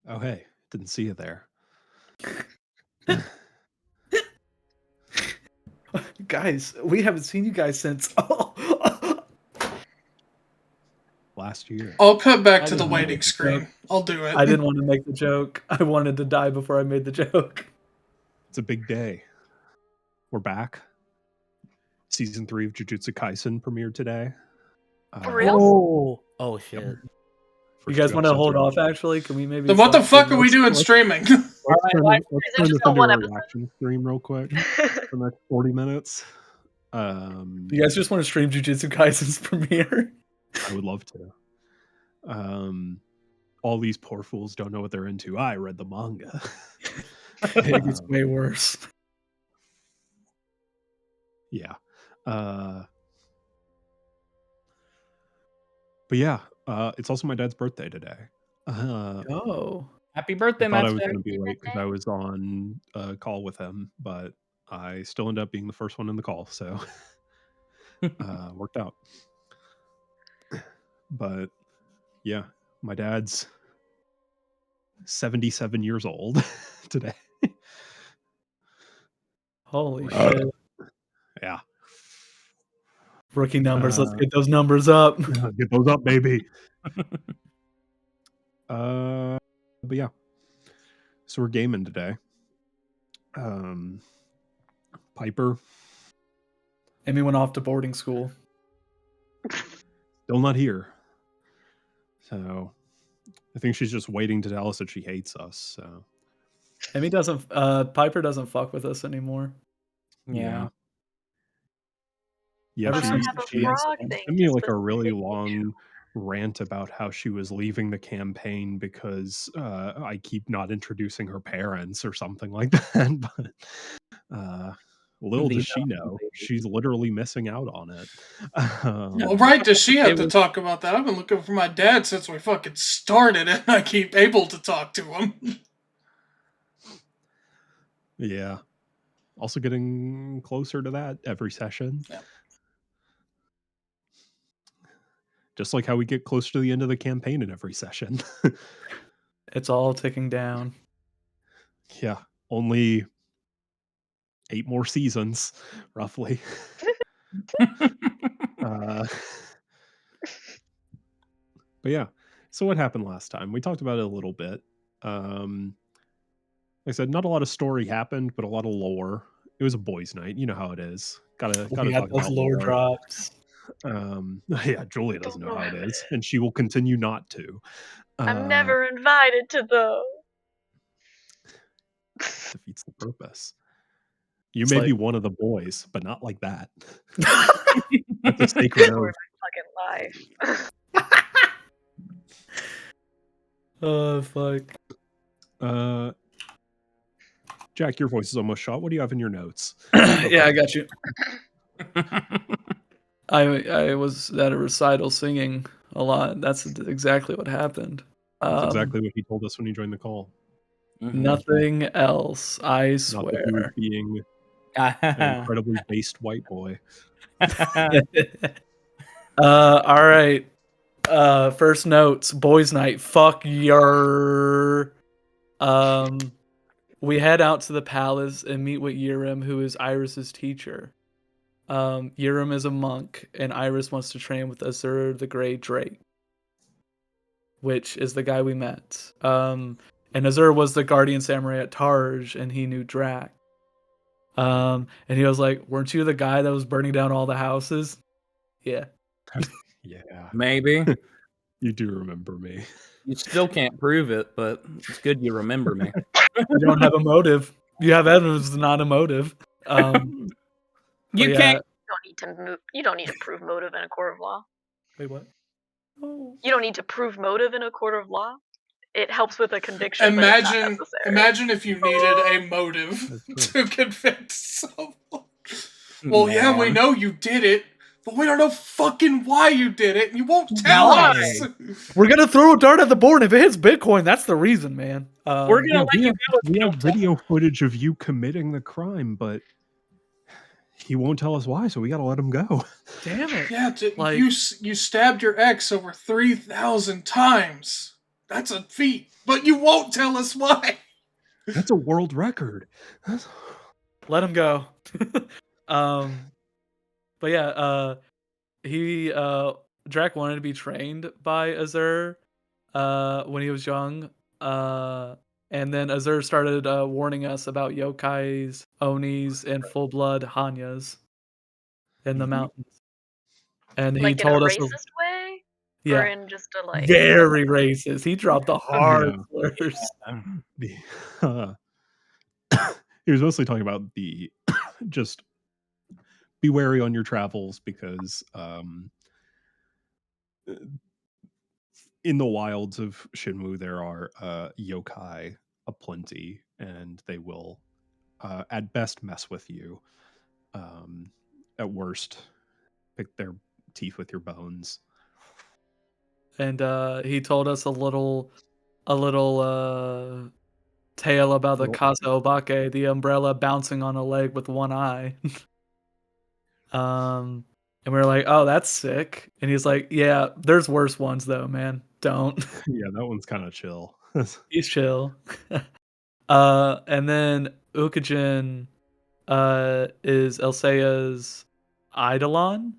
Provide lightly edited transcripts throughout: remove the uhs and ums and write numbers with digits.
Oh, hey, didn't see you there. Guys, we haven't seen you guys since. Last year. I'll cut back I to the didn't know waiting the screen. joke. I'll do it. I didn't want to make the joke. I wanted to die before I made the joke. It's a big day. We're back. Season 3 of Jujutsu Kaisen premiered today. For real? Oh shit. Yep. You First guys two want to episodes hold are off, out. actually? Can we maybe... Then what the start fuck are we doing streaming? Let's Alright, turn is this just into one a episode? reaction stream real quick for the next 40 minutes. You guys just want to stream Jujutsu Kaisen's premiere? I would love to. All these poor fools don't know what they're into. I read the manga. It gets way worse. Yeah. But yeah, it's also my dad's birthday today. Oh. Happy birthday, I thought I Matt. was going to be late because I was on a call with him, but I still ended up being the first one in the call, so worked out. But yeah, my dad's 77 years old today. Holy shit. Yeah. Rookie numbers. Let's get those numbers up. Get those up, baby. But yeah. So we're gaming today. Piper. Amy went off to boarding school. Still not here. So I think she's just waiting to tell us that she hates us. So Amy doesn't Piper doesn't fuck with us anymore. Yeah, Ever But I since have a she frog sent thing. me to like a really specifically long rant about how she was leaving the campaign because I keep not introducing her parents or something like that. But little does she know, she's literally missing out on it. Well, right, does she have to talk about that? I've been looking for my dad since we fucking started, and I keep able to talk to him. Yeah. Also getting closer to that every session. Yeah. Just like how we get closer to the end of the campaign in every session. It's all ticking down. Yeah. Only 8 more seasons, roughly. But yeah. So what happened last time? We talked about it a little bit. Like I said, not a lot of story happened, but a lot of lore. It was a boys' night. You know how it is. Gotta We talk got those about lore drops. Yeah, Julia doesn't know how it is, and she will continue not to. I'm never invited to those. Defeats the purpose. You may be one of the boys, but not like that. That's a sacred oath. Fucking life. Oh fuck. Jack, your voice is almost shot. What do you have in your notes? Yeah, I got you. I was at a recital singing a lot. That's exactly what happened. That's exactly what he told us when he joined the call. Nothing else, I swear. Not that he was being an incredibly based white boy. All right. First notes, boys' night. Fuck your. We head out to the palace and meet with Yurim, who is Iris's teacher. Yurim is a monk, and Iris wants to train with Azur the Grey Drake, which is the guy we met. And Azur was the guardian samurai at Tarj, and he knew Drac. And he was like, "Weren't you the guy that was burning down all the houses?" Yeah. Yeah. Maybe. You do remember me. You still can't prove it, but it's good you remember me. You don't have a motive. You have evidence, not a motive. You can't. You don't need to prove motive in a court of law. Wait, what? You don't need to prove motive in a court of law. It helps with a conviction. But it's not necessary. Imagine if you needed a motive to convict someone. Well, yeah, we know you did it, but we don't know fucking why you did it, and you won't tell us. We're gonna throw a dart at the board. If it hits Bitcoin, that's the reason, man. We're gonna we have video footage of you committing the crime, but he won't tell us why, so we gotta let him go. Damn it! Yeah, you stabbed your ex over 3,000 times. That's a feat, but you won't tell us why. That's a world record. Let him go. But yeah, Drac wanted to be trained by Azur when he was young. And then Azur started warning us about yokais, onis, and full blood hanyas in the mountains. And he Like in a told us, racist way? Or yeah, in just a like very racist. He dropped the hard slurs. He was mostly talking about the just be wary on your travels because in the wilds of Shinwu there are yokai aplenty, and they will at best mess with you. At worst, pick their teeth with your bones. And he told us a little tale about the Kasa Obake, the umbrella bouncing on a leg with one eye. And we were like, oh, that's sick. And he's like, yeah, there's worse ones though, man. Don't. Yeah, that one's kind of chill. He's chill. And then Ukajin is Elseia's Eidolon,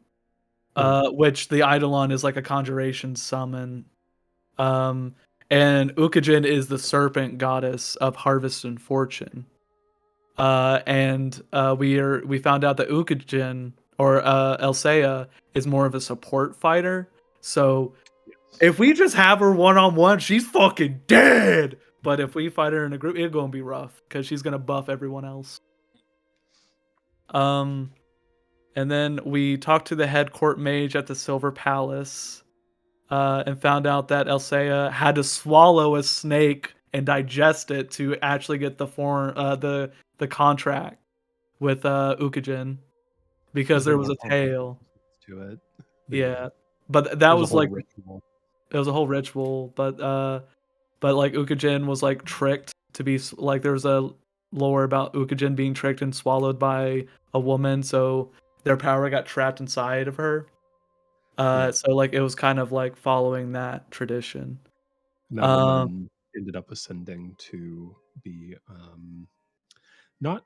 which the Eidolon is like a conjuration summon. And Ukajin is the serpent goddess of harvest and fortune. And we found out that Ukajin or Elseia is more of a support fighter. So if we just have her one-on-one, she's fucking dead. But if we fight her in a group, it's gonna be rough because she's gonna buff everyone else. And then we talked to the head court mage at the Silver Palace, and found out that Elseia had to swallow a snake and digest it to actually get the contract with Ukajin, because there was a tail to it. Yeah, but that was like ritual. It was a whole ritual. But like Ukajin was like tricked to be like, there's a lore about Ukajin being tricked and swallowed by a woman, so their power got trapped inside of her. So like it was kind of like following that tradition. That woman ended up ascending to be not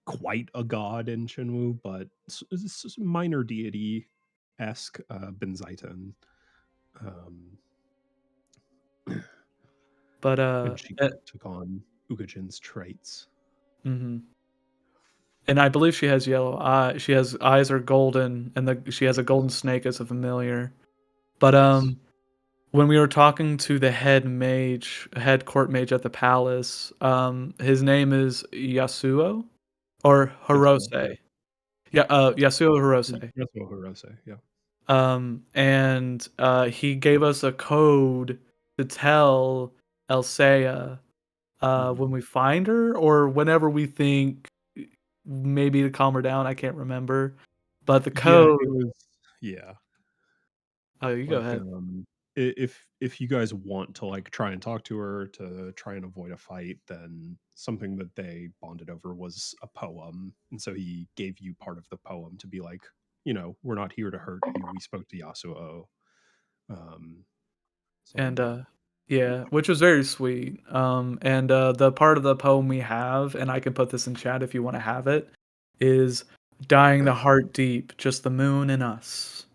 quite a god in Shenwu, but minor deity-esque Benzaiten. But and she took on Ukajin's traits. Mm-hmm. And I believe she has yellow eyes. She has eyes are golden, and she has a golden snake as a familiar. But when we were talking to the head court mage at the palace, his name is Yasuo or Hirose. Yeah, Yasuo Hirose. Yasuo Hirose, yeah. And he gave us a code to tell Elseia when we find her, or whenever we think maybe to calm her down. I can't remember, but the code. Yeah. Oh, you go ahead. If you guys want to like try and talk to her to try and avoid a fight, then something that they bonded over was a poem, and so he gave you part of the poem to be like, we're not here to hurt you. We spoke to Yasuo. Yeah, which was very sweet. And the part of the poem we have, and I can put this in chat if you want to have it, is dying the heart deep, just the moon and us.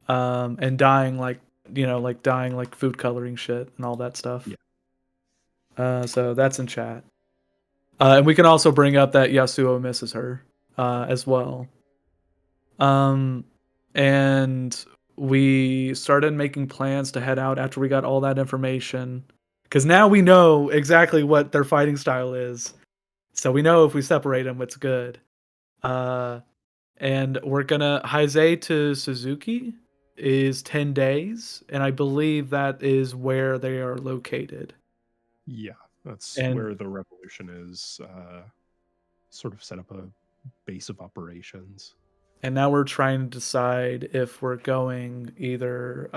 And dying like dying like food coloring shit and all that stuff. Yeah. So that's in chat. And we can also bring up that Yasuo misses her as well. And we started making plans to head out after we got all that information, because now we know exactly what their fighting style is. So we know if we separate them, it's good. And we're gonna Heisei to Suzuki is 10 days, and I believe that is where they are located. Yeah, that's where the revolution is sort of set up a base of operations. And now we're trying to decide if we're going either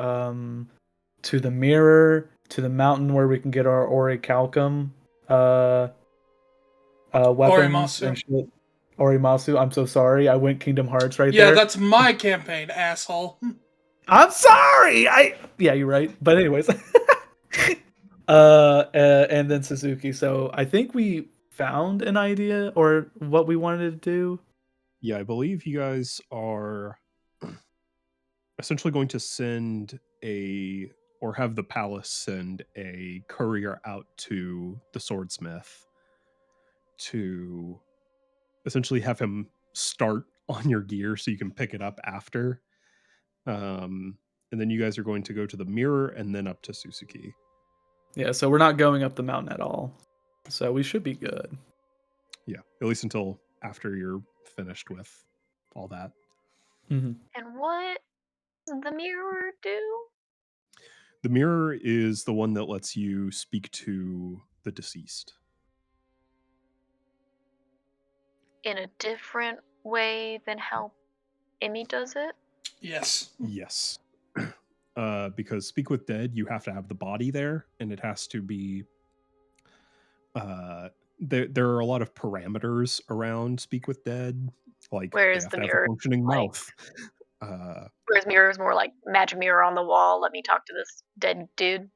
to the mirror, to the mountain where we can get our Orichalcum weapons and shit. Orimasu, I'm so sorry. I went Kingdom Hearts there. Yeah, that's my campaign, asshole. I'm sorry. Yeah, you're right. But anyways, And then Suzuki. So I think we found an idea or what we wanted to do. Yeah, I believe you guys are essentially going to have the palace send a courier out to the swordsmith to essentially have him start on your gear so you can pick it up after. And then you guys are going to go to the mirror and then up to Suzuki. Yeah, so we're not going up the mountain at all. So we should be good. Yeah, at least until after you're finished with all that. Mm-hmm. And what does the mirror do? The mirror is the one that lets you speak to the deceased. In a different way than how Emmy does it? Yes. Yes. Because Speak with Dead, you have to have the body there, and it has to be... there are a lot of parameters around Speak with Dead. Like, Whereas they have the to have a mirror, functioning like- mouth. Whereas mirror is more like magic mirror on the wall, let me talk to this dead dude.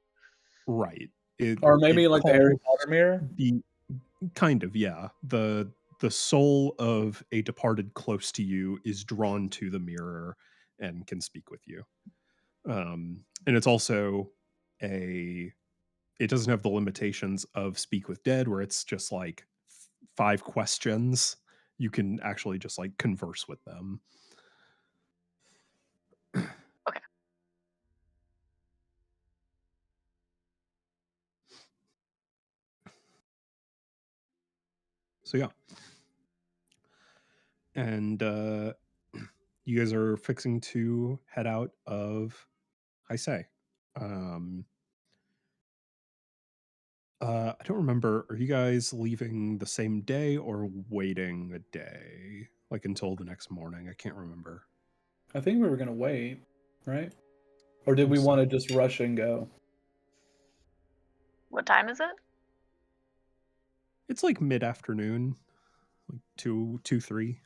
Right. Or maybe it like the Harry calls Potter mirror. kind of, yeah. The soul of a departed close to you is drawn to the mirror and can speak with you. And it's also it doesn't have the limitations of Speak with Dead, where it's just like 5 questions. You can actually just like converse with them. Okay. So yeah. And you guys are fixing to head out of Heisei. I don't remember. Are you guys leaving the same day or waiting a day, like until the next morning? I can't remember. I think we were gonna wait, right? Or did we want to just rush and go? What time is it? It's like mid-afternoon, like 2, 3.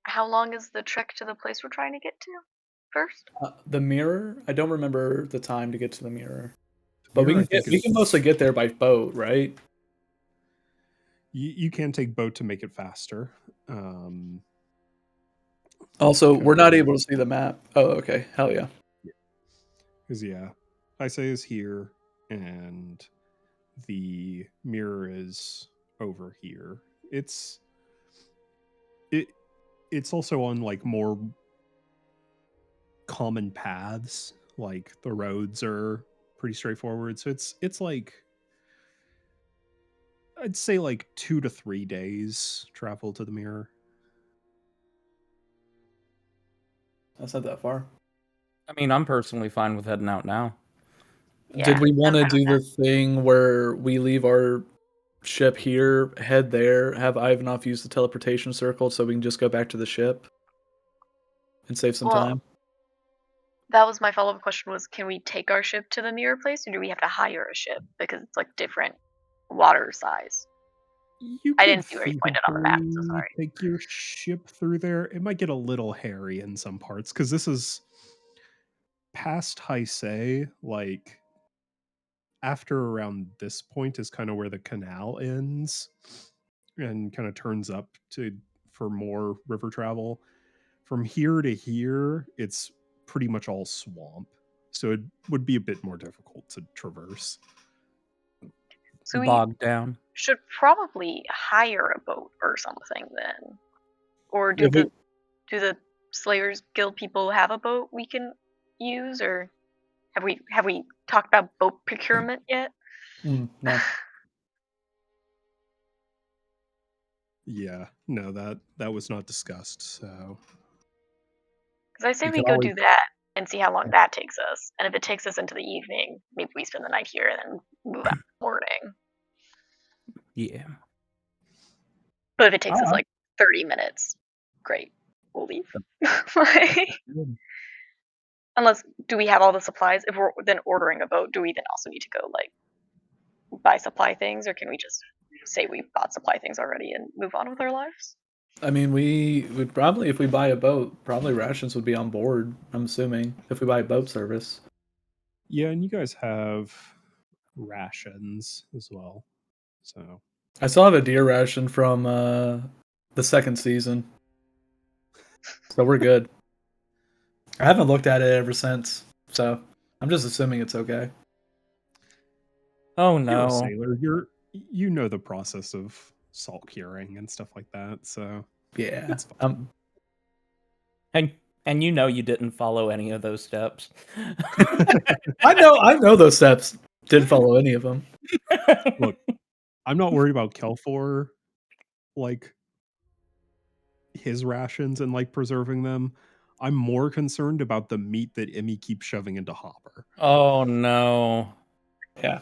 How long is the trek to the place we're trying to get to first? The mirror? I don't remember the time to get to the mirror. But Mirror, I we think, can is... mostly get there by boat, right? You can take boat to make it faster. Also, we're not able to see the map. Oh, okay. Hell yeah. Because Heisei is here, and the mirror is over here. It's also on like more common paths. Like the roads are pretty straightforward, so it's like, I'd say like 2 to 3 days travel to the mirror. That's not that far. I mean, I'm personally fine with heading out now. Yeah, Did we want to I'm fine do with the thing where we leave our ship here, head there, have Ivanov use the teleportation circle so we can just go back to the ship and save some Well, time? that was my follow-up question was, can we take our ship to the mirror place or do we have to hire a ship? Because it's like different water size. You I could didn't see where you pointed on the map, so sorry. take your ship through there. It might get a little hairy in some parts, because this is past Heisei. Like, after around this point is kind of where the canal ends and kind of turns up for more river travel. From here to here, it's pretty much all swamp, so it would be a bit more difficult to traverse. So we Bogged down. should probably hire a boat or something then. Or do If the Slayers Guild people have a boat we can use, or have we talked about boat procurement yet? No. Yeah, no, that was not discussed. So Because I say We we could go always- do that and see how long that takes us. And if it takes us into the evening, maybe we spend the night here and then move out in the morning. Yeah. But if it takes us Alright. like 30 minutes, great, we'll leave. Like, unless, do we have all the supplies? If we're then ordering a boat, do we then also need to go like buy supply things, or can we just say we bought supply things already and move on with our lives? I mean, we would probably, if we buy a boat, probably rations would be on board. I'm assuming if we buy a boat service. Yeah, and you guys have rations as well. So I still have a deer ration from the second season, so we're good. I haven't looked at it ever since, so I'm just assuming it's okay. Oh you're a no. sailor. You know the process of salt curing and stuff like that. So Yeah, it's fine. And you know you didn't follow any of those steps. I know those steps. Didn't follow any of them. Look, I'm not worried about Kelfor, like his rations and like preserving them. I'm more concerned about the meat that Emmy keeps shoving into Hopper. Oh no. Yeah.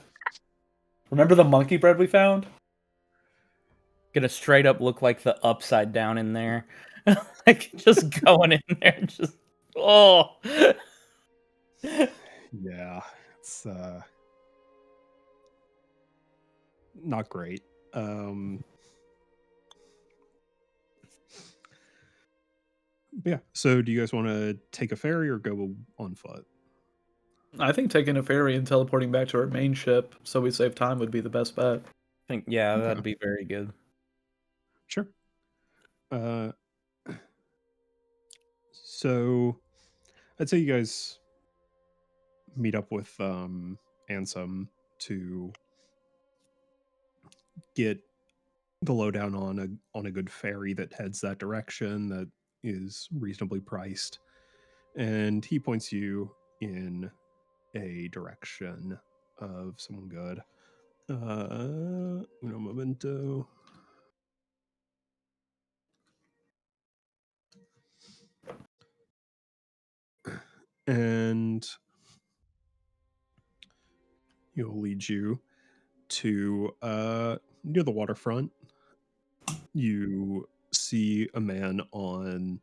Remember the monkey bread we found? Gonna straight up look like the upside down in there. Like just going in there, just oh. Yeah, it's not great. Yeah. So do you guys want to take a ferry or go on foot? I think taking a ferry and teleporting back to our main ship so we save time would be the best bet. I think yeah, Okay. that'd be very good. Sure. So I'd say you guys meet up with Ansem to get the lowdown on a good ferry that heads that direction that is reasonably priced, and he points you in a direction of someone good. Uno momento. And he'll lead you to near the waterfront. You see a man on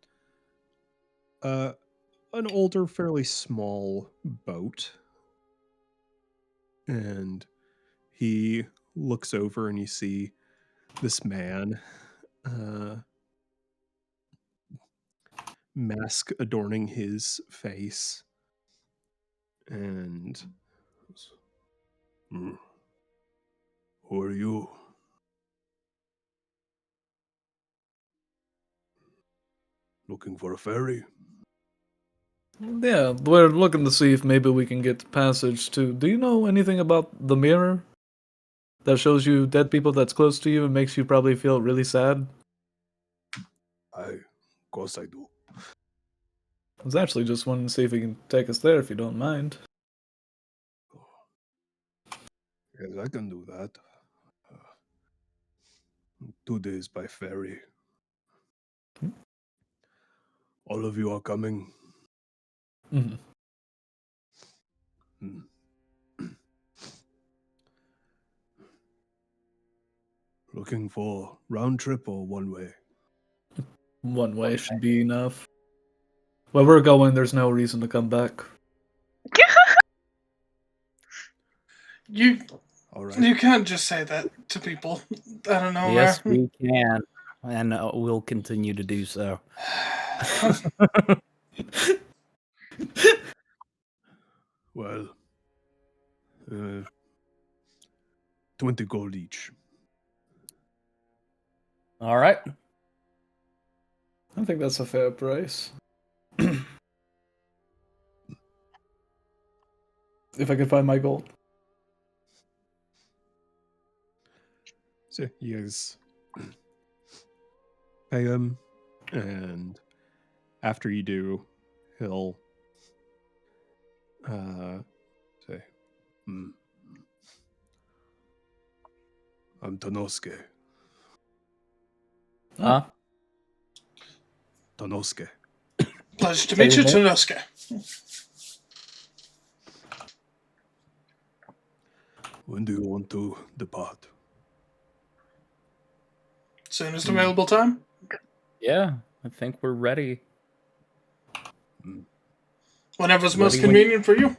an older, fairly small boat, and he looks over and you see this man, mask adorning his face, and "Hmm, who are you? Looking for a ferry?" Yeah, we're looking to see if maybe we can get passage to. Do you know anything about the mirror that shows you dead people that's close to you and makes you probably feel really sad? Of course I do. I was actually just wanting to see if we can take us there if you don't mind. Yes, I can do that. 2 days by ferry. All of you are coming. Mhm. Hmm. Looking for round trip or one way? One way should be enough. Where we're going, there's no reason to come back. You All right. you can't just say that to people out of nowhere. Yes, we can, and we'll continue to do so. Well, 20 gold each. All right. I think that's a fair price. If I could find my gold. So you guys pay him, and after you do, he'll say, I'm Tanosuke. Huh? Tanosuke. Pleasure to Say meet you, your name? Tanosuke. When do you want to depart? Soonest available time. Yeah, I think we're ready. Whenever's most Ready. convenient for you.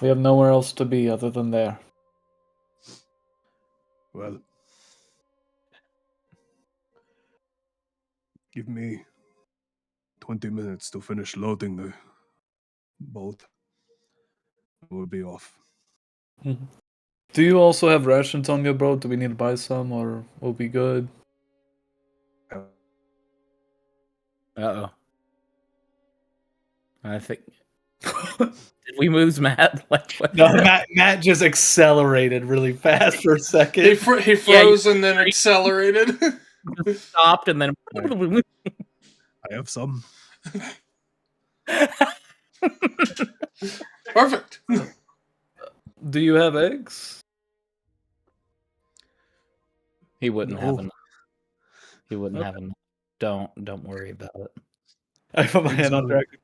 We have nowhere else to be other than there. Well, Give me 20 minutes to finish loading the boat. We'll be off. Do you also have rations on your boat? Do we need to buy some, or we'll be good? Uh-oh. I think... Did we lose Matt? Like, what? No, Matt just accelerated really fast for a second. He froze and then accelerated. Just stopped and then... I have some. Perfect. Do you have eggs? He wouldn't have No. enough. He wouldn't have enough. Don't worry about it. I put my hand on Dragon.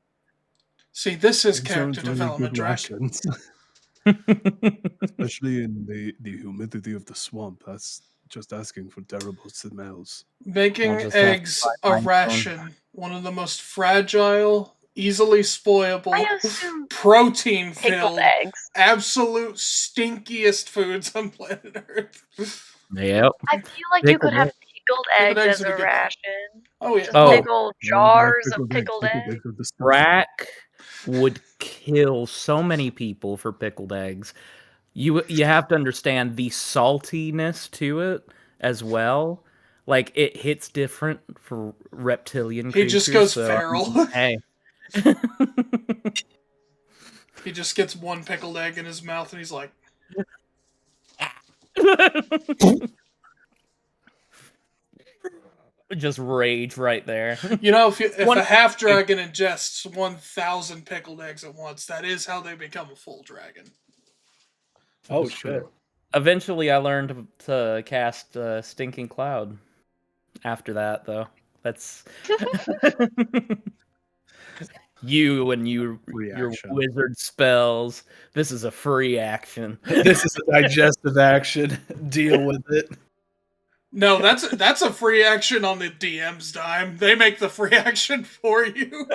See, this is Eggs character aren't really development, good Dragon. rations. Especially in the humidity of the swamp. That's just asking for terrible smells. Making I'll just have to eggs buy a mine ration, one of the most fragile, easily spoilable, I assume pickled protein-filled, eggs. absolute stinkiest foods on planet Earth. Yep. I feel like you Pickled could have eggs. pickled Pickled eggs eggs as would be a good. ration. Oh yeah. Just Oh. big old jars of pickled eggs. eggs are disgusting. Brack would kill so many people for pickled eggs. You have to understand the saltiness to it as well. Like, it hits different for reptilian He creatures. just goes so, feral. Hey. He just gets one pickled egg in his mouth and he's like, Just rage right there. you know, if One- a half dragon ingests 1,000 pickled eggs at once, that is how they become a full dragon. Oh That's shit! true. Eventually, I learned to cast Stinking Cloud. After that, though, that's you and your Reaction. wizard spells. This is a free action. This is a digestive action. Deal with it. No, that's a free action on the DM's dime. They make the free action for you.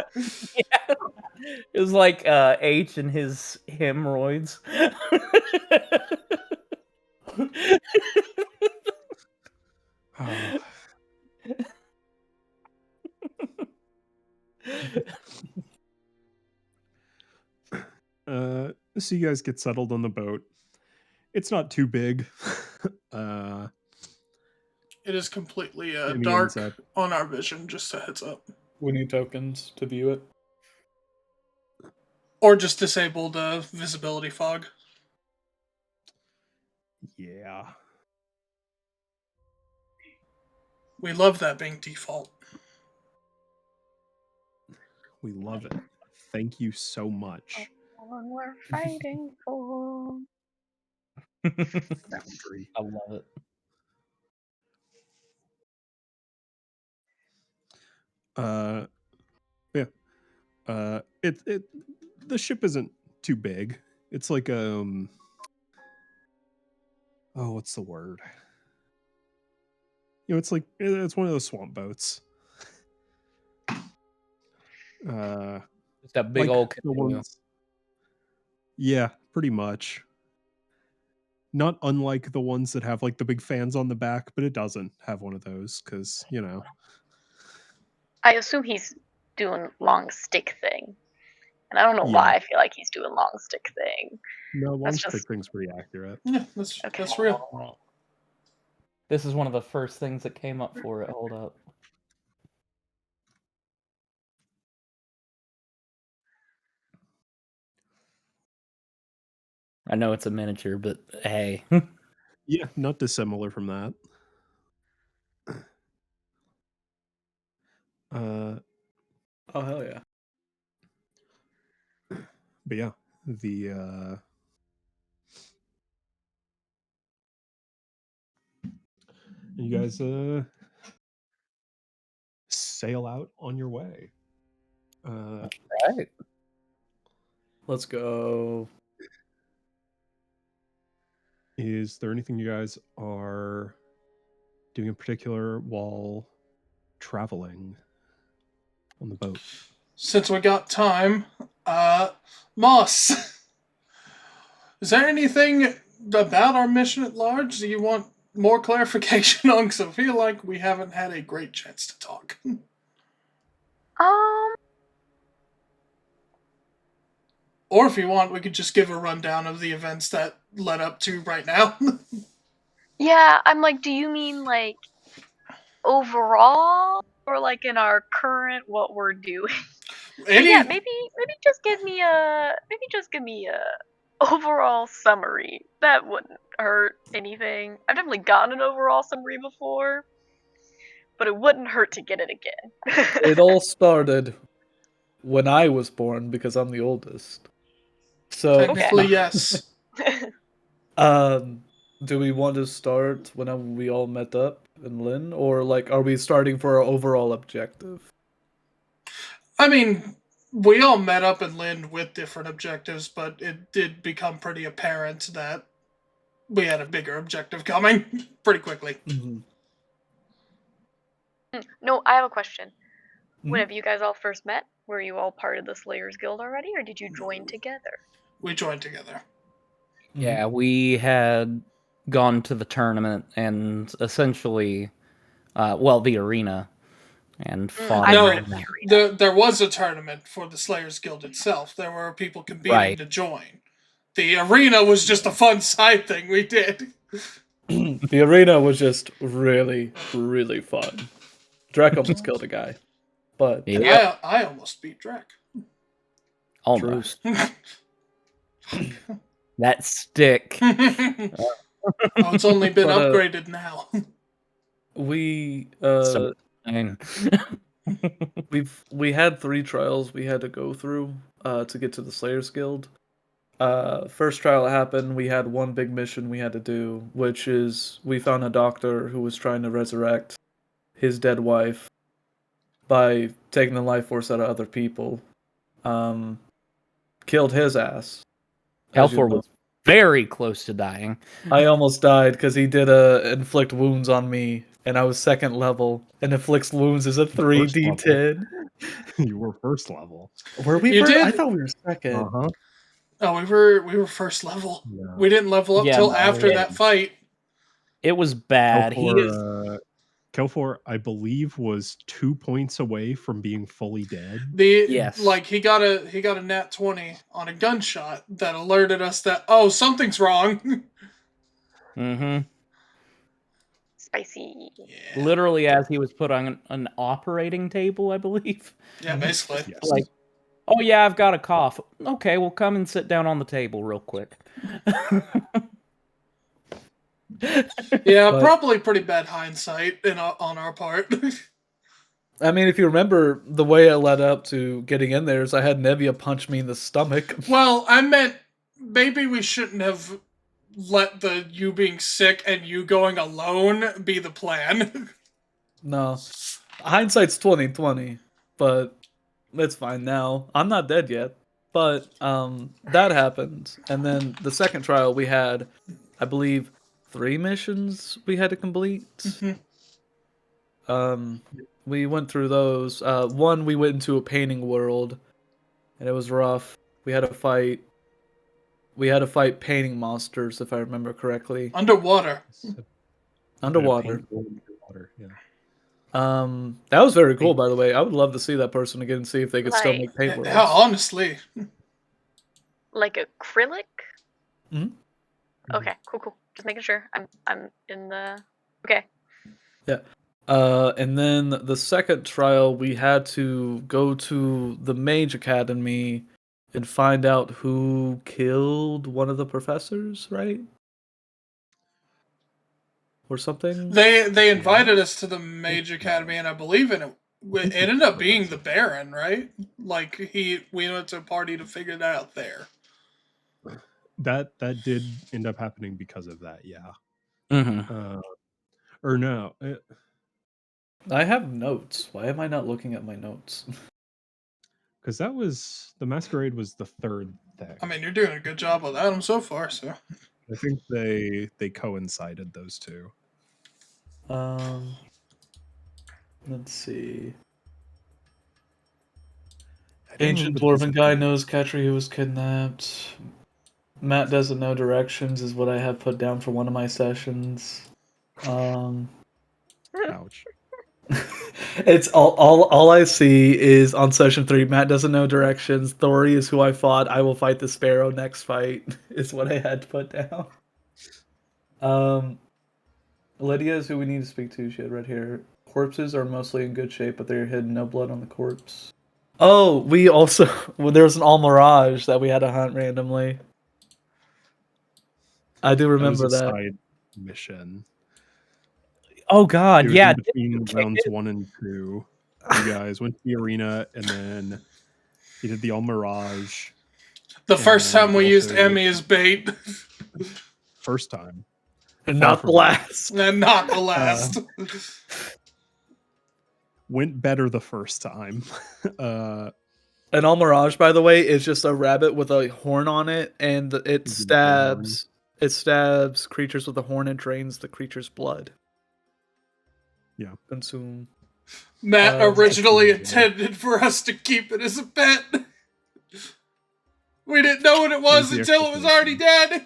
Yeah. It was like H and his hemorrhoids. Oh. So you guys get settled on the boat. It's not too big. It is completely and he dark ends up- on our vision, just a heads up. We need tokens to view it. Or just disable the visibility fog. Yeah. We love that being default. We love it. Thank you so much. One we're fighting for. Boundary. I love it. Yeah. It the ship isn't too big. It's like oh, what's the word? You know, it's like it's one of those swamp boats. Just a big like old the canoe. ones. Yeah, pretty much. Not unlike the ones that have like the big fans on the back, but it doesn't have one of those because, you know. I assume he's doing long stick thing. And I don't know Yeah. why I feel like he's doing long stick thing. No, long That's stick just- thing's pretty accurate. Yeah, that's real. This is one of the first things that came up for it. Hold up. I know it's a miniature, but hey. Yeah, not dissimilar from that. Oh hell yeah! But yeah, the you guys sail out on your way. Right. Let's go. Is there anything you guys are doing in particular while traveling on the boat? Since we got time, Moss, is there anything about our mission at large you want more clarification on? Because I feel like we haven't had a great chance to talk. Um, Or if you want, we could just give a rundown of the events that led up to right now. yeah, I'm like, do you mean like overall or like in our current what we're doing? But yeah, maybe just give me a overall summary. That wouldn't hurt anything. I've definitely gotten an overall summary before, but it wouldn't hurt to get it again. It all started when I was born because I'm the oldest. So Technically, yes. do we want to start whenever we all met up in Lynn, or like are we starting for our overall objective? I mean, we all met up in Lynn with different objectives, but it did become pretty apparent that we had a bigger objective coming pretty quickly. Mm-hmm. No, I have a question. Mhm. Whenever you guys all first met, were you all part of the Slayers Guild already, or did you join together? We joined together. Yeah, we had gone to the tournament and essentially, the arena, and fought. I've No, heard of the arena. there was a tournament for the Slayers Guild itself. There were people competing Right. to join. The arena was just a fun side thing we did. The arena was just really, really fun. Drek almost killed a guy, but And Yep. I almost beat Drek. Almost. That stick. It's only been But, upgraded now. we So- I mean, we had 3 trials we had to go through to get to the Slayers Guild. First trial happened, we had one big mission we had to do, which is we found a doctor who was trying to resurrect his dead wife by taking the life force out of other people. Killed his ass. as you Helfor know. was very close to dying. I almost died because he did inflict wounds on me, and I was 2nd level, and inflicts wounds is a 3d10. You were first level. Were we You first? did? I thought we were 2nd. Uh-huh. Oh, we were first level. Yeah. We didn't level up Yeah, till no, after yeah. that fight. It was bad. Kelfor, I believe, was 2 points away from being fully dead. Yes. He got a nat 20 on a gunshot that alerted us that something's wrong. Mm-hmm. Spicy. Yeah. Literally, as he was put on an operating table, I believe. Yeah, basically. Yes. Like, oh yeah, I've got a cough. Okay, well, come and sit down on the table real quick. Yeah, But- probably pretty bad hindsight on our part. I mean, if you remember, the way I led up to getting in there is I had Nevia punch me in the stomach. Well, I meant maybe we shouldn't have let the you being sick and you going alone be the plan. No. Hindsight's 20/20, but it's fine now. I'm not dead yet. But that happened. And then the second trial we had, I believe, 3 missions we had to complete. We went through those. One, we went into a painting world, and it was rough. We had to fight painting monsters, if I remember correctly. Underwater. Underwater. Underwater, yeah. That was very cool, by the way. I would love to see that person again and see if they could still Like- make paint worlds. Yeah, honestly. Like acrylic? Mhm. Okay, cool. Just making sure. I'm in the okay. And then the second trial, we had to go to the Mage Academy and find out who killed one of the professors, right? Or something? They invited us to the Mage Academy, and I believe it ended up being the Baron, right? Like we went to a party to figure that out there. That did end up happening because of that, yeah. Mm-hmm. Or no. I have notes. Why am I not looking at my notes? Because that was the Masquerade was the third thing. I mean, you're doing a good job of that so far, so. I think they coincided, those two. Let's see. I don't Ancient remember the dwarven guy knows Katri who was kidnapped. Matt doesn't know directions is what I have put down for one of my sessions. Ouch. It's all I see is on session 3, Matt doesn't know directions. Thori is who I fought. I will fight the Sparrow next fight, is what I had to put down. Lydia is who we need to speak to. She had red hair. Corpses are mostly in good shape, but they're hidden. No blood on the corpse. Oh, we also there was an All Mirage that we had to hunt randomly. I do remember was a that. side mission. Oh God, It was yeah. in between rounds 1 and 2. You guys went to the arena, and then you did the All Mirage. The first And time we used also- Emmy as bait, First time. And Far not the from last. and not the last. Went better the first time. An All Mirage, by the way, is just a rabbit with a horn on it, and it Mhm. stabs. It stabs creatures with a horn and drains the creature's blood. Yeah. Consume. Matt Uh, originally that's intended for us to keep it as a pet. We didn't know what it was the until it was already dead.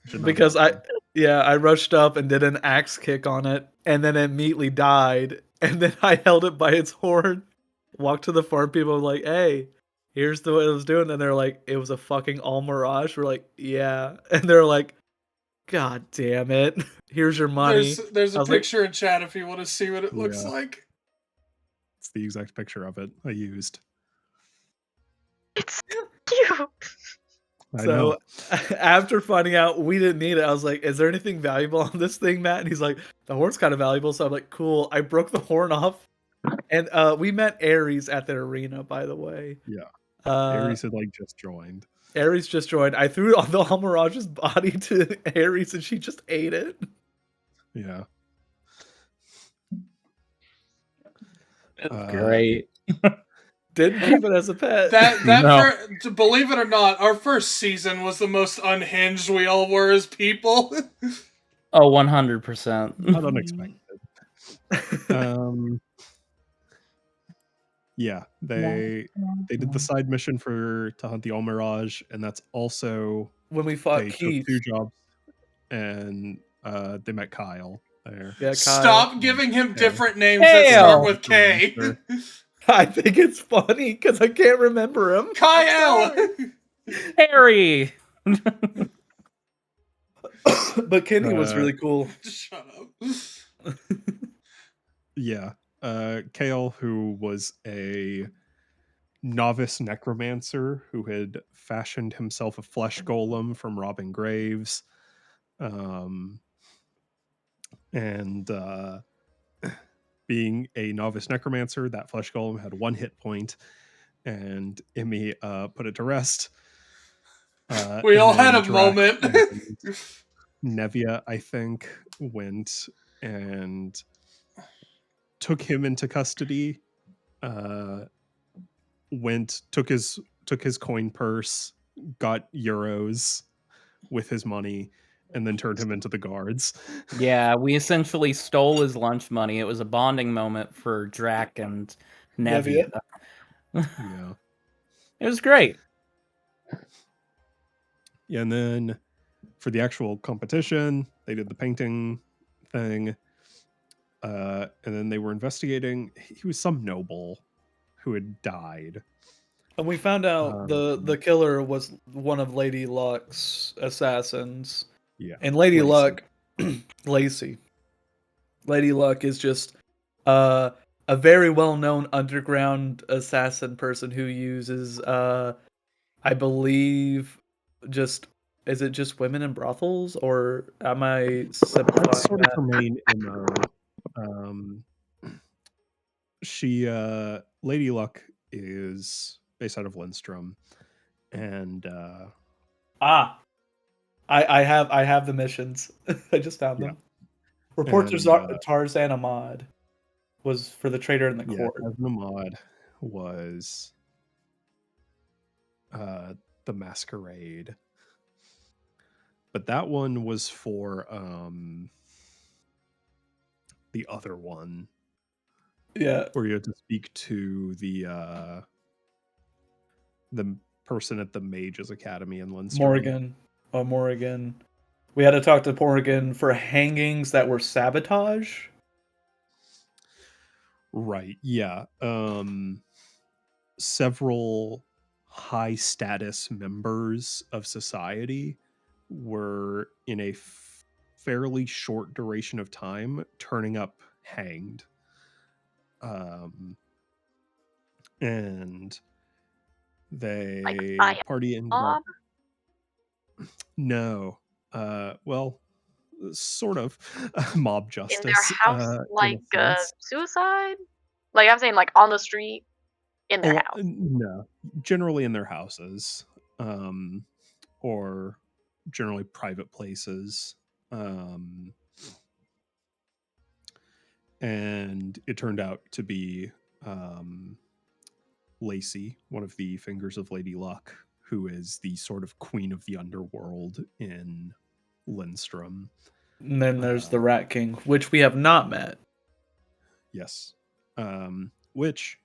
Should not Because happen. I rushed up and did an axe kick on it, and then it immediately died. And then I held it by its horn, walked to the farm people, like, hey, here's the what it was doing. And they're like, it was a fucking All Mirage. We're like, yeah. And they're like, God damn it. Here's your money. There's I a was like- picture in chat if you want to see what it looks Yeah. like. It's the exact picture of it I used. It's cute. I So know. after finding out we didn't need it, I was like, is there anything valuable on this thing, Matt? And he's like, the horn's kind of valuable. So I'm like, cool. I broke the horn off. And we met Ares at the arena, by the way. Yeah. Ares. Ares had just joined. Ares just joined. I threw on the All Mirage's body to Ares and she just ate it. Yeah. Great. Didn't keep it as a pet. To believe it or not, our first season was the most unhinged we all were as people. Oh, 100%. Not unexpected. Yeah, they did the side mission to hunt the All Mirage, and that's also When we fought they Keith. took 2 jobs, and they met Kyle there. Yeah, Kyle. Stop giving him Yeah. different names that start Kale. with K. Sure. I think it's funny because I can't remember him. Kyle! Harry. But Kenny was really cool. Shut up. Yeah. Kale, who was a novice necromancer who had fashioned himself a flesh golem from robbing graves. And being a novice necromancer, that flesh golem had 1 hit point, and Emmy put it to rest. We and all then had a Drac moment. and Nevia, I think, went and took him into custody. Took his coin purse, got euros with his money, and then turned him into the guards. Yeah, we essentially stole his lunch money. It was a bonding moment for Drac and Nevia. Yeah. It was great. Yeah, and then for the actual competition, they did the painting thing. And then they were investigating. He was some noble who had died. And we found out the killer was one of Lady Luck's assassins. Yeah. And Lady Lacey. Luck, Lacey. Lady Luck is just a very well-known underground assassin person who uses, I believe, is it just women in brothels, or am I simplifying That's sort of that? her main MO. Lady Luck is based out of Lindstrom, and I have the missions. I just found them. Reports And, Tarzan Ahmad was for the traitor in the court. Ahmad was the Masquerade, but that one was for the other one Yeah. where you had to speak to the person at the Mages Academy in Lindstrom. Morrigan. We had to talk to Morrigan for hangings that were sabotage. Right. Yeah. Several high status members of society were in a fairly short duration of time turning up hanged. And Like they by party ended a up mob? no. Well, sort of mob In their justice house, in like a sense. suicide? Like I'm saying, like on the street, in their house. No, generally in their houses, or generally private places. And it turned out to be Lacey, one of the fingers of Lady Luck, who is the sort of queen of the underworld in Lindstrom. And then there's the Rat King, which we have not met. Yes. Which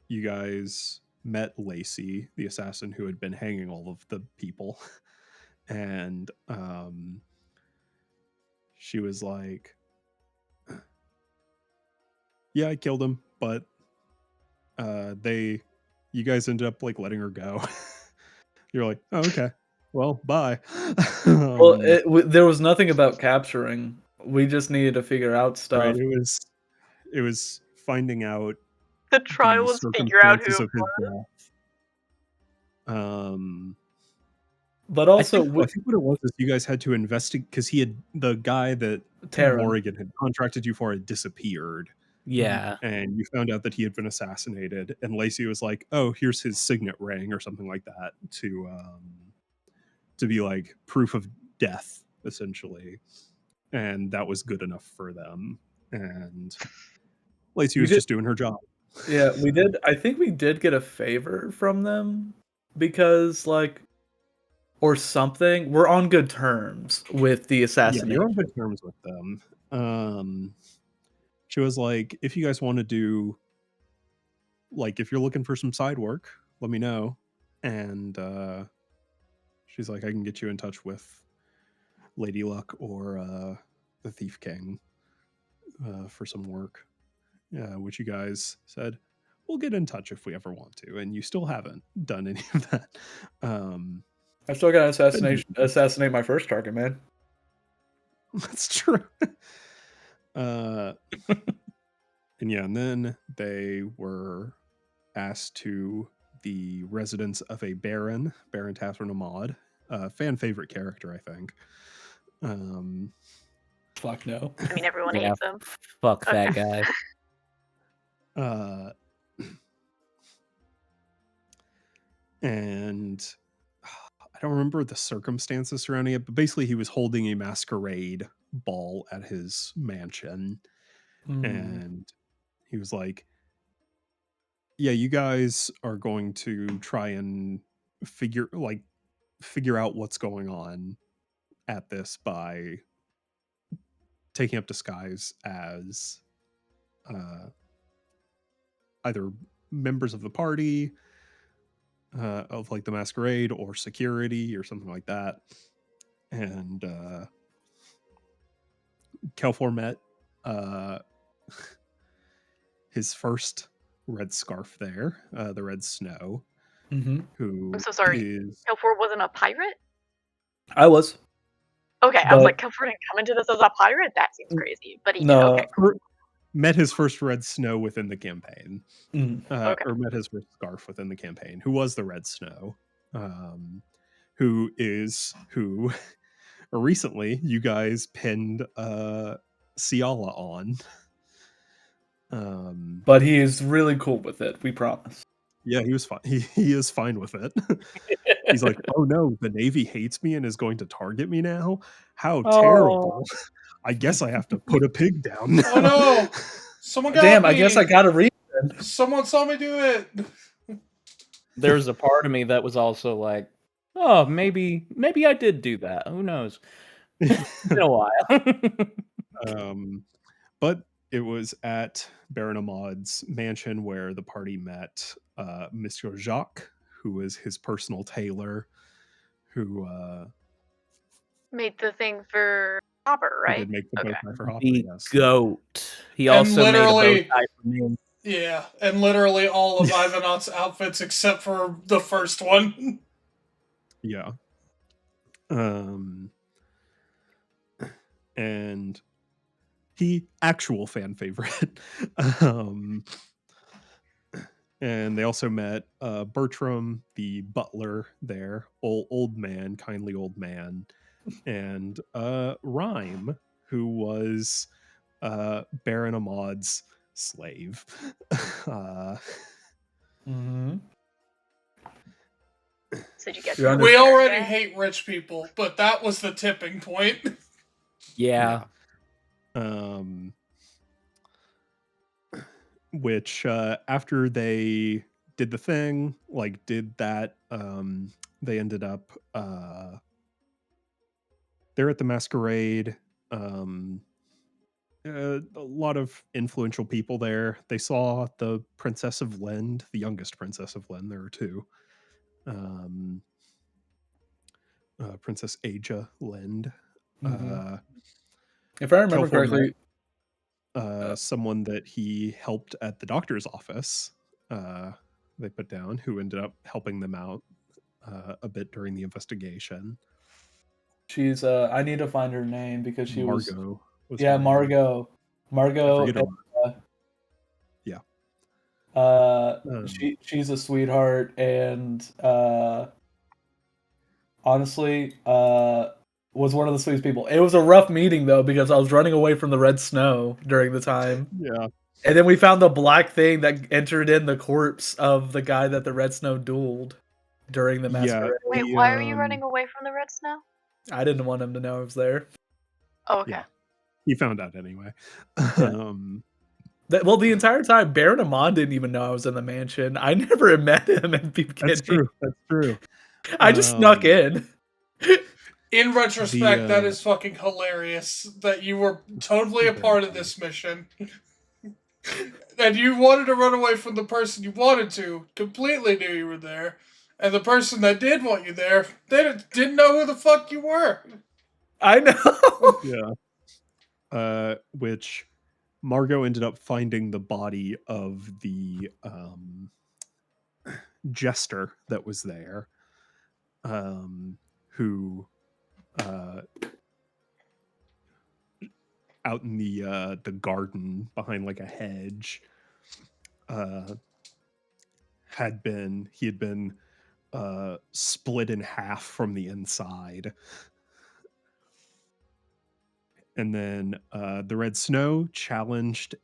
you guys met Lacey, the assassin who had been hanging all of the people. And she was like, yeah, I killed him, but you guys ended up like letting her go. You're like, oh, okay, well, bye. Well, there was nothing about capturing. We just needed to figure out stuff. Right, it was finding out The trial was figure out who circumstances it of his was. death. But also, I think what it was is you guys had to investigate because the guy that Taran. Morrigan had contracted you for had disappeared. Yeah. And you found out that he had been assassinated, and Lacey was like, oh, here's his signet ring or something like that to be like proof of death, essentially. And that was good enough for them. And Lacey was just doing her job. Yeah, we did. I think we did get a favor from them because, like, or something. We're on good terms with the assassination. Yeah, you're on good terms with them. She was like, if you guys want to do, like, if you're looking for some side work, let me know. And she's like, I can get you in touch with Lady Luck or the Thief King for some work. Which you guys said, we'll get in touch if we ever want to. And you still haven't done any of that. I still got to assassinate my first target, man. That's true. And yeah, and then they were asked to the residence of a Baron Tathrin Ahmad, fan favorite character, I think. Fuck no. I mean, everyone hates him. Fuck that guy. And I don't remember the circumstances surrounding it, but basically he was holding a masquerade ball at his mansion. And he was like, yeah, you guys are going to try and figure out what's going on at this by taking up disguise as either members of the party, of like the masquerade, or security or something like that. And Kelfor met his first red scarf there, the Red Snow, who I'm so sorry. Kelfor wasn't a pirate? I was. Okay, I was like, Kelfor didn't come into this as a pirate? That seems crazy. But he did. Okay. Met his first Red Snow within the campaign. Okay. Or met his first scarf within the campaign, who was the Red Snow. Who recently you guys pinned Ciala on. But he is really cool with it, we promise. Yeah, he was fine. He is fine with it. He's like, oh no, the Navy hates me and is going to target me now? How terrible. I guess I have to put a pig down now. Oh no! Someone got Damn, me. I guess I got a reason. Someone saw me do it. There's a part of me that was also like, oh, maybe I did do that. Who knows? It's been a while. But it was at Baron Ahmad's mansion where the party met Monsieur Jacques, who was his personal tailor, who made the thing for Hopper, He right? did make the bow Okay. tie for Hopper, The yes. goat. He And also made a bow literally- tie for me. Yeah, and literally all of Ivanot's outfits except for the first one. Yeah. And he actual fan favorite. And they also met Bertram, the butler there, old man, kindly old man, and Rhyme, who was Baron Ahmad's slave. Mm-hmm. So did you get You're to under- We learn already that? hate rich people, but that was the tipping point. Yeah. Which after they did the thing, like did that, they ended up they're at the masquerade. A lot of influential people there. They saw the Princess of Lend, the youngest Princess of Lend. There were two. Princess Aja Lend. Mhm. If I remember Kelfor correctly, someone that he helped at the doctor's office. They put down, who ended up helping them out a bit during the investigation. she's I need to find her name because she Margot was yeah, her name. Margot. I Margot. forget her. She's a sweetheart, and honestly, was one of the sweetest people. It was a rough meeting though because I was running away from the red snow during the time, Yeah. and then we found the black thing that entered in the corpse of the guy that the red snow dueled during the masquerade. Wait, The, why are you running away from the red snow? I didn't want him to know I was there. Oh, okay. Yeah. He found out anyway. Well, the entire time, Baron Amon didn't even know I was in the mansion. I never met him in the beginning. That's true. That's true. I just snuck in. In retrospect, that is fucking hilarious that you were totally a part of this mission. And you wanted to run away from the person you wanted to, completely knew you were there. And the person that did want you there, they didn't know who the fuck you were. I know. Yeah. Which Margot ended up finding the body of the jester that was there, who out in the garden behind like a hedge had been split in half from the inside. And then the Red Snow challenged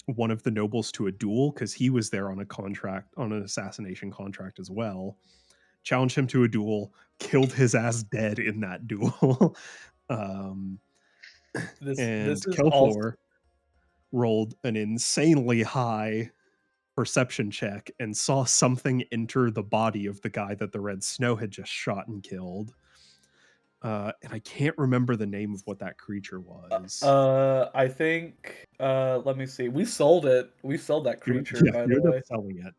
one of the nobles to a duel because he was there on an assassination contract as well. Challenged him to a duel, killed his ass dead in that duel. This is Kelfor rolled an insanely high perception check and saw something enter the body of the guy that the Red Snow had just shot and killed. And I can't remember the name of what that creature was. I think. Let me see. We sold it. We sold that creature. By the way, selling it.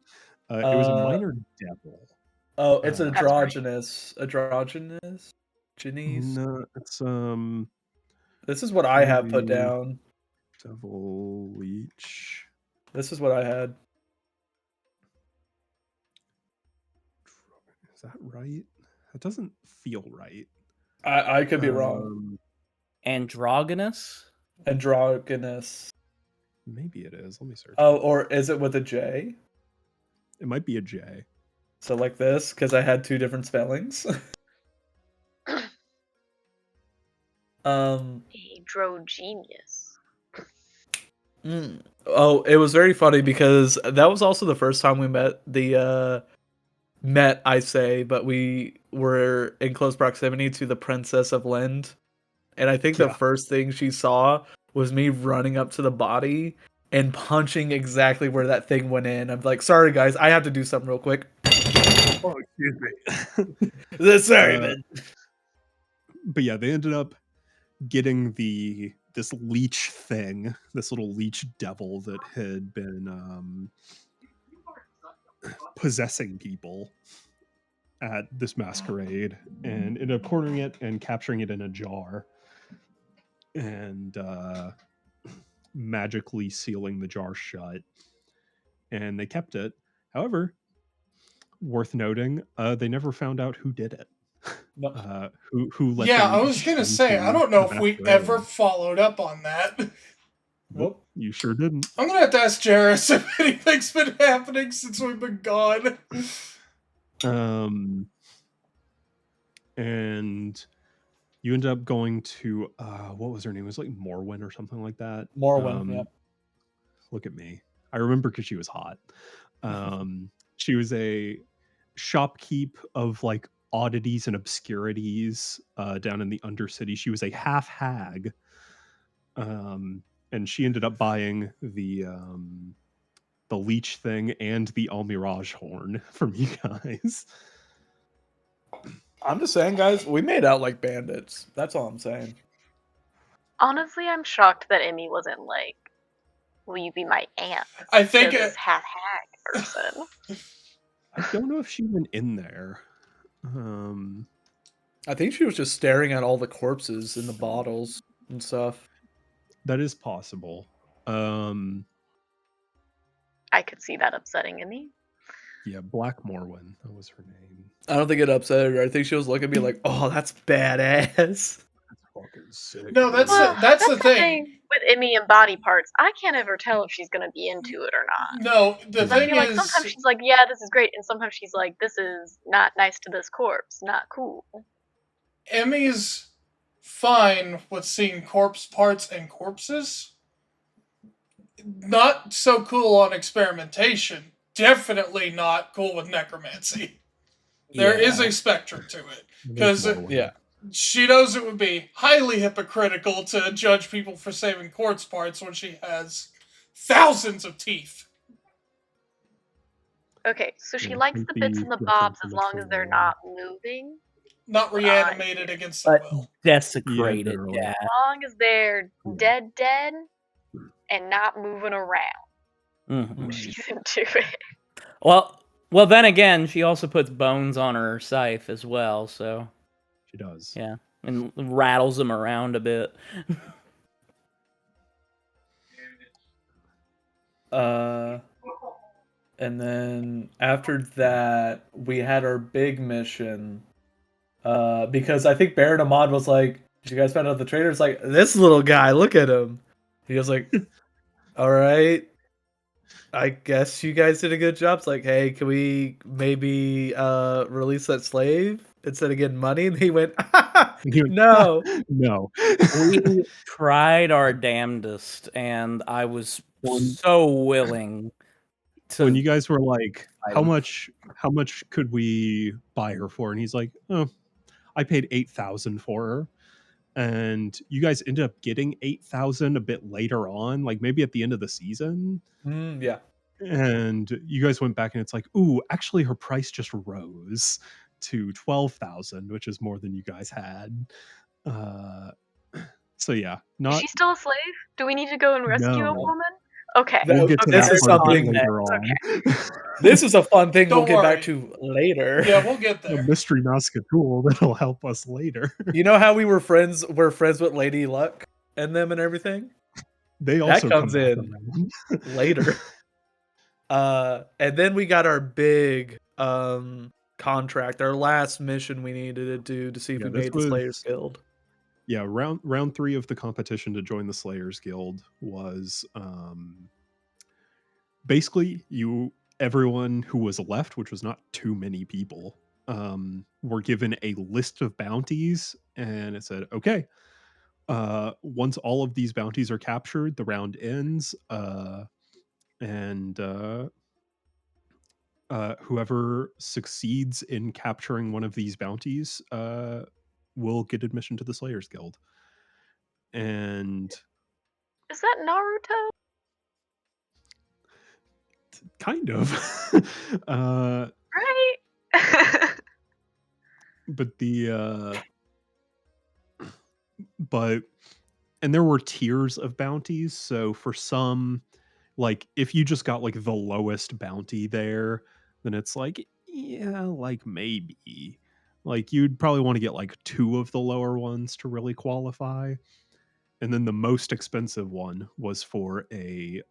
It was a minor devil. Oh, it's That's right. androgynous. Janice. No, it's This is what I have put down. Devil Leech. This is what I had. Is that right? That doesn't feel right. I could be wrong. Androgynous? Androgynous. Maybe it is. Let me search. Oh, or is it with a J? It might be a J. So like this, because I had two different spellings. Androgynous. Oh, it was very funny because that was also the first time we met I say, but we were in close proximity to the Princess of Lend. And I think the first thing she saw was me running up to the body and punching exactly where that thing went in. I'm like, sorry guys, I have to do something real quick. Oh, excuse me. Sorry, man. But yeah, they ended up getting this leech thing, this little leech devil that had been possessing people. at this masquerade and ended up cornering it and capturing it in a jar and magically sealing the jar shut. And they kept it. However, worth noting, they never found out who did it. No. Who let Yeah, them I was gonna say, I into don't know the if we masquerade. ever followed up on that. Nope, you sure didn't. I'm gonna have to ask Jairus if anything's been happening since we've been gone. And you ended up going to what was her name? It was like Morwen or something like that. Morwen, yeah. Look at me. I remember because she was hot. She was a shopkeep of like oddities and obscurities down in the Undercity. She was a half hag. And she ended up buying the leech thing and the Almirage horn from you guys. I'm just saying, guys, we made out like bandits. That's all I'm saying. Honestly, I'm shocked that Emmy wasn't like, will you be my aunt? I think to this half hag person. I don't know if she went in there. I think she was just staring at all the corpses in the bottles and stuff. That is possible. I could see that upsetting Emmy. Yeah, Black Morwen. That was her name. I don't think it upset her. I think she was looking at me like, "Oh, that's badass." That's fucking sick. No, that's the thing. With Emmy and body parts, I can't ever tell if she's gonna be into it or not. No, the I thing feel like is, sometimes she's like, "Yeah, this is great," and sometimes she's like, "This is not nice to this corpse, not cool." Emmy's fine with seeing corpse parts and corpses. Not so cool on experimentation. Definitely not cool with necromancy. There is a spectrum to it. Because she knows it would be highly hypocritical to judge people for saving corpse parts when she has thousands of teeth. Okay, so she likes the bits and the bobs as long as they're not moving. Not reanimated against the will. Desecrated, As long as they're dead, and not moving around. She's into it. Well, then again, she also puts bones on her scythe as well, so she does. Yeah, and rattles them around a bit. And then after that, we had our big mission. Because I think Baron Ahmad was like, "Did you guys find out the traitor?" It's like, "This little guy, look at him." He was like, "All right, I guess you guys did a good job." It's like, "Hey, can we maybe release that slave instead of getting money?" And he went, "No, no." We tried our damnedest, and I was so willing to. When you guys were like, how much could we buy her for? And he's like, "Oh, I paid 8,000 for her." And you guys ended up getting 8,000 a bit later on, like maybe at the end of the season. Yeah. And you guys went back and it's like, ooh, actually her price just rose to 12,000, which is more than you guys had. So yeah, Is she still a slave? Do we need to go and rescue a woman? Okay. We'll get to this that is part something later on. This is a fun thing Don't we'll get worry. back to later. Yeah, we'll get there. A mystery Nazca that'll help us later. You know how we're friends with Lady Luck and them and everything? They also that comes come back in later. And then we got our big contract, our last mission we needed to do to see if we made the Slayers Guild. Yeah, round 3 of the competition to join the Slayers Guild was basically everyone who was left, which was not too many people, were given a list of bounties, and it said, okay, once all of these bounties are captured, the round ends, and whoever succeeds in capturing one of these bounties will get admission to the Slayers Guild. And is that Naruto? Kind of. Right? And there were tiers of bounties. So for some, like if you just got like the lowest bounty there, then it's like, Yeah, like maybe. Like you'd probably want to get like 2 of the lower ones to really qualify. And then the most expensive one was for a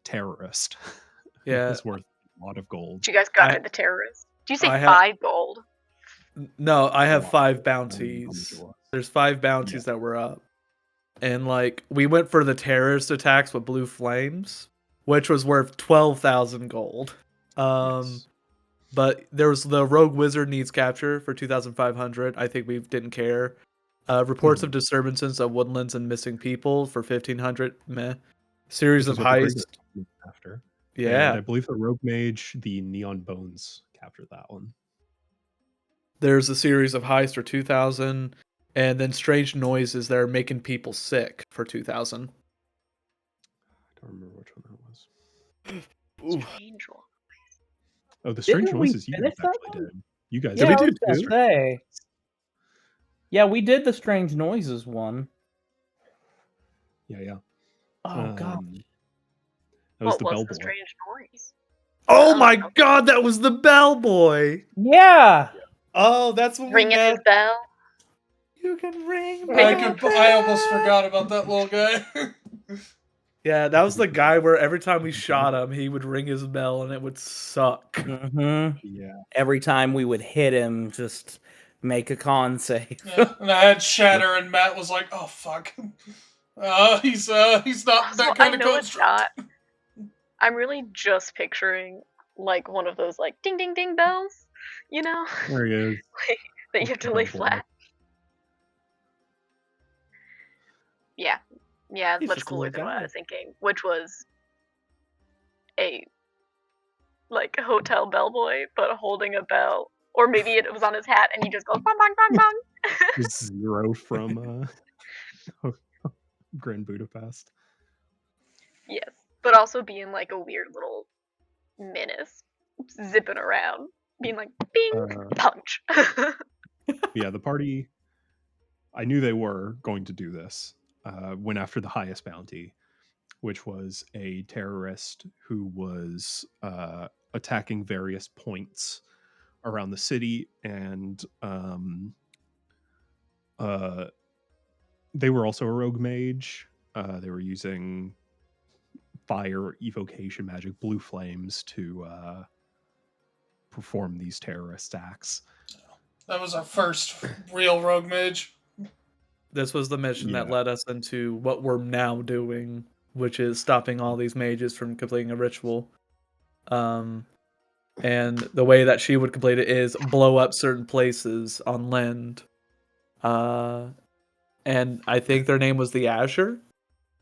terrorist. That Yeah, was worth a lot of gold. You guys got I me the terrorist. Do you say I have 5 gold? no, I A have lot. 5 I don't know how much bounties. it was. There's 5 bounties that were up. And like we went for the terrorist attacks with blue flames, which was worth 12,000 gold. Yes. But there was the rogue wizard needs capture for 2,500. I think we didn't care. Reports of disturbances of woodlands and missing people for 1,500. Meh. Series Which of is what the heists. Gringotts moved after. And Yeah. I believe the Rogue Mage, the Neon Bones, captured that one. There's a series of heists for 2,000, and then strange noises that are making people sick for 2,000. I don't remember which one that was. Strange one. Oh, the Strange Didn't we Noises you guys finish that actually one? did. You guys Yeah, Yeah, we I did was too. gonna say. Yeah, we did the strange noises one. Yeah. Oh god. That was What the was Bellboy. the strange noise? Oh Oh, my no. god, that was the bellboy. Yeah. Oh, that's what we Ringing his met. bell. You can ring I almost forgot about that little guy. Yeah, that was the guy where every time we shot him, he would ring his bell and it would suck. Mm-hmm. Yeah. Every time we would hit him, just make a con save. Yeah, and I had Shatter, and Matt was like, "Oh fuck, he's not Also, that I kind of know it's construct." not. I'm really just picturing like one of those like ding ding ding bells, you know, There he is. like, that you have to lay Bellboy. flat. Yeah, it's He's much just a cooler little than what I guy. was thinking, which was a like hotel bellboy, but holding a bell, or maybe it was on his hat and he just goes bong bong bong bong. It's Zero from Grand Budapest. Yes, but also being like a weird little menace, zipping around, being like bing punch. Yeah, the party, I knew they were going to do this, went after the highest bounty, which was a terrorist who was attacking various points around the city, and they were also a rogue mage. They were using fire evocation magic, blue flames, to perform these terrorist acts. That was our first real rogue mage. This was the mission that Yeah. led us into what we're now doing, which is stopping all these mages from completing a ritual. And the way that she would complete it is blow up certain places on Lend. And I think their name was the Azure.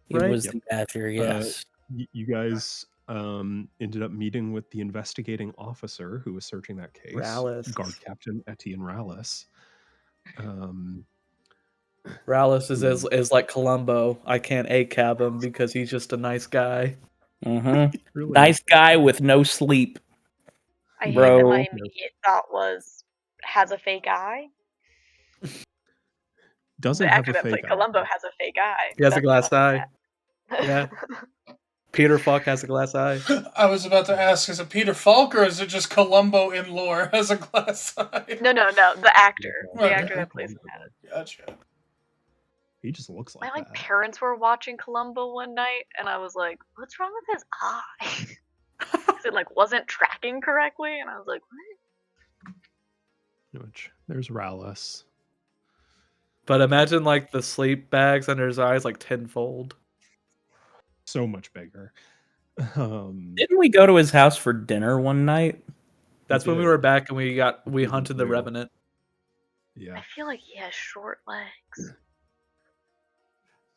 It Right? was Yep. the Azure, yes. You guys ended up meeting with the investigating officer who was searching that case, Rallis. Guard Captain Etienne Rallis. Rallis is like Columbo. I can't A-cab him because he's just a nice guy. Mm-hmm. Really Nice guy with no sleep. I hate that Bro. my immediate thought was has a fake eye. doesn't The have actor a that fake played eye. Columbo has a fake eye. He has a That's glass fucking eye. bad. Yeah. Peter Falk has a glass eye. I was about to ask, is it Peter Falk or is it just Columbo in lore has a glass eye? No, the actor. The Okay. actor that plays him. Gotcha. He just looks My like that. parents were watching Columbo one night, and I was like, "What's wrong with his eye?" 'Cause it like wasn't tracking correctly, and I was like, "What?" Which there's Rallis. But imagine like the sleep bags under his eyes like tenfold. So much bigger. Didn't we go to his house for dinner one night? That's when we did. were back and we We hunted the did. Revenant. Yeah, I feel like he has short legs.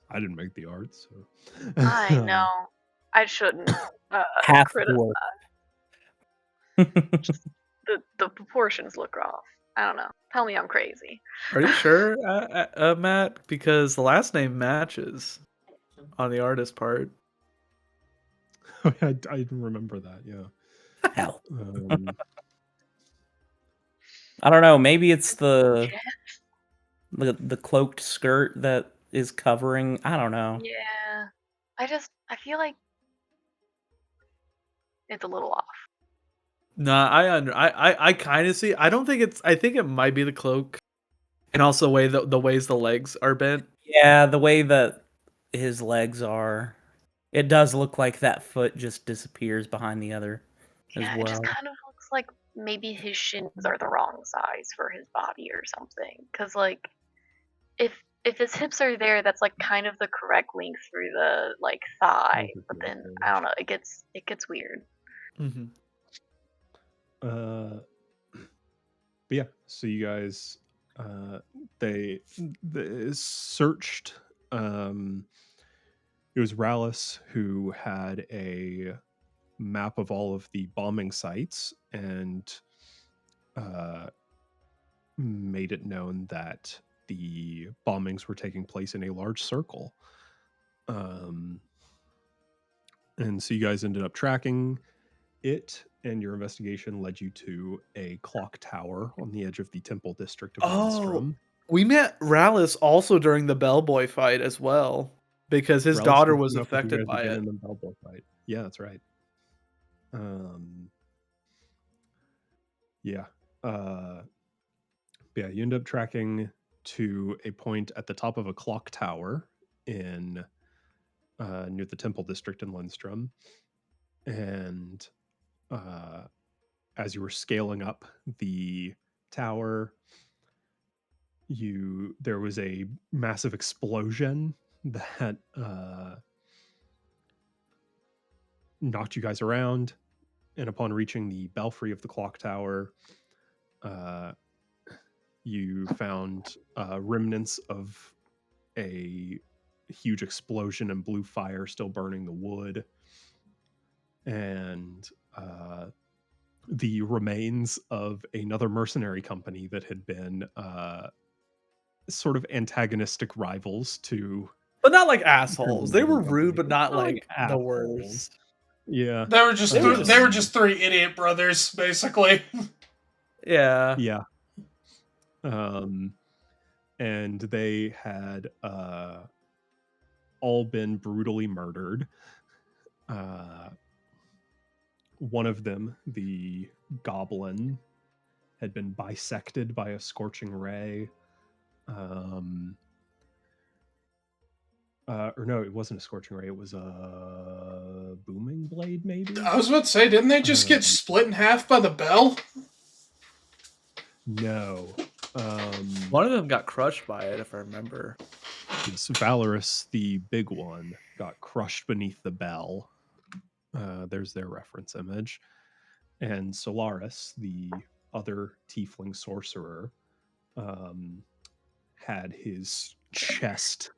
I didn't make the art, so I know. I shouldn't. Half criticize. dwarf. The proportions look off. I don't know. Tell me I'm crazy. Are you sure, Matt? Because the last name matches on the artist part. I remember that. Yeah. Hell. I don't know. Maybe it's the cloaked skirt that is covering. I don't know. Yeah. I feel like it's a little off. Nah, I kind of see. I don't think it's. I think it might be the cloak, and also the ways the legs are bent. Yeah, the way that his legs are, it does look like that foot just disappears behind the other as Yeah, it just well. kind of looks like maybe his shins are the wrong size for his body or something. Cause like if his hips are there, that's like kind of the correct length through the like thigh. But then I don't know, it gets weird. Mm-hmm. But yeah, so you guys, they searched. It was Rallis who had a map of all of the bombing sites and made it known that the bombings were taking place in a large circle. And so you guys ended up tracking it, and your investigation led you to a clock tower on the edge of the temple district of Lindstrom. We met Rallis also during the Bellboy fight as well, because his Rallis daughter had was teamed up with you affected guys by again it. in the Bellboy fight. Yeah, that's right. Yeah. Yeah, you end up tracking to a point at the top of a clock tower in near the temple district in Lindstrom. And as you were scaling up the tower, there was a massive explosion that knocked you guys around, and upon reaching the belfry of the clock tower, you found remnants of a huge explosion and blue fire still burning the wood, and the remains of another mercenary company that had been sort of antagonistic rivals to. But not like assholes. They were Company. rude, but not like the assholes. worst. Yeah. They were just They were they were just three idiot brothers, basically. Yeah. Yeah. And they had all been brutally murdered. One of them, the goblin, had been bisected by a scorching ray. Or no, it wasn't a scorching ray. It was a booming blade, maybe? I was about to say, didn't they just get split in half by the bell? No. One of them got crushed by it, if I remember. It's Valorous, the big one, got crushed beneath the bell. There's their reference image. And Solaris, the other tiefling sorcerer, had his chest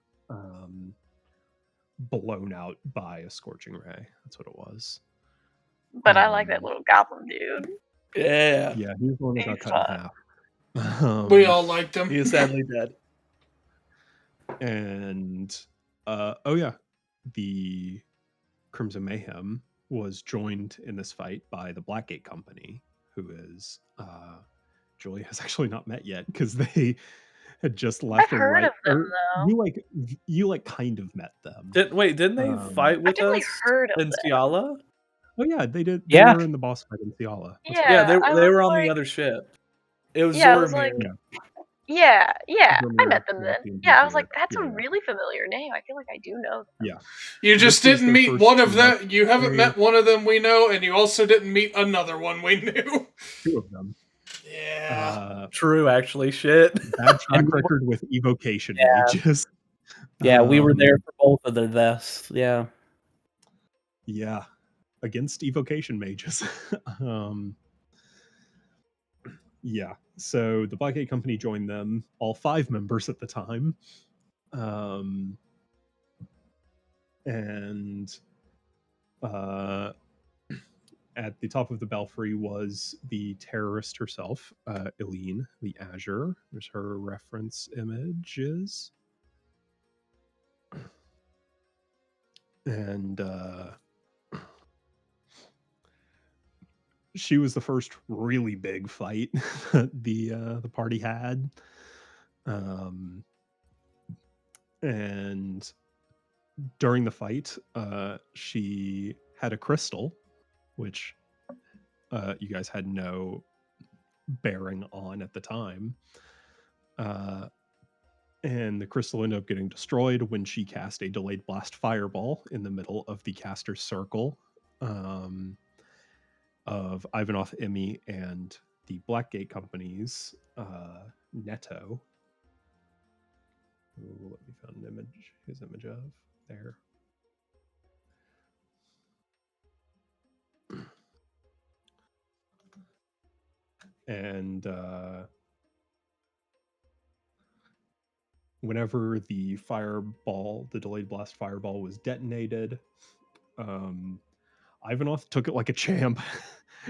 blown out by a scorching ray. That's what it was. But I like that little goblin dude. Yeah. Yeah, he was the one that got He's cut fun. in half. We all liked him. He is sadly dead. And oh yeah, the Crimson Mayhem was joined in this fight by the Blackgate Company, who is Julie has actually not met yet because they had just left. I've heard of them though. You kind of met them. Didn't they fight with definitely us heard of in them. Ciala? Oh yeah, they did. They Yeah. were in the boss fight in Ciala. That's Yeah, right. they were on the other ship. It was Yeah, I was Zoramir. like, yeah, I Zoramir, met them then. Lathian Yeah, I was like, Vizier, that's a yeah. really familiar name. I feel like I do know them. Yeah. You just This was didn't their meet first one of team up. them. You haven't met one of them we know, and you also didn't meet another one we knew. Two of them. Yeah. True, actually, shit. Bad track record with evocation mages. Yeah, we were there for both of their deaths. Yeah. Yeah, against evocation mages. Yeah, so the Blackgate Company joined them, all 5 members at the time. And at the top of the belfry was the terrorist herself, Eileen, the Azure. There's her reference images. And she was the first really big fight that the party had. And during the fight, she had a crystal, which you guys had no bearing on at the time. And the crystal ended up getting destroyed when she cast a delayed blast fireball in the middle of the caster's circle of Ivanov, Emmy, and the Blackgate Company's Netto. Ooh, let me find an image. His image of there. And whenever the delayed blast fireball was detonated, Ivanov took it like a champ.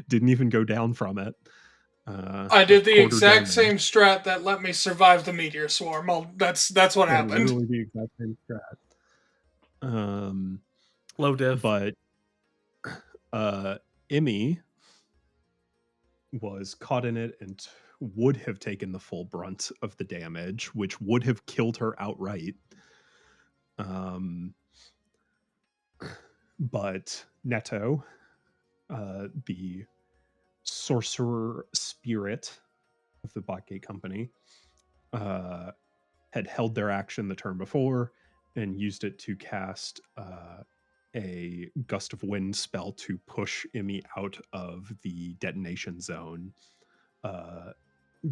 Didn't even go down from it. I did the quarter exact damage. same strat that let me survive the meteor swarm. That's what Yeah, happened. literally the exact same strat. Low diff. But Emmy was caught in it and would have taken the full brunt of the damage, which would have killed her outright. But Netto, the sorcerer spirit of the Blackgate Company, had held their action the turn before and used it to cast a gust of wind spell to push Emmy out of the detonation zone,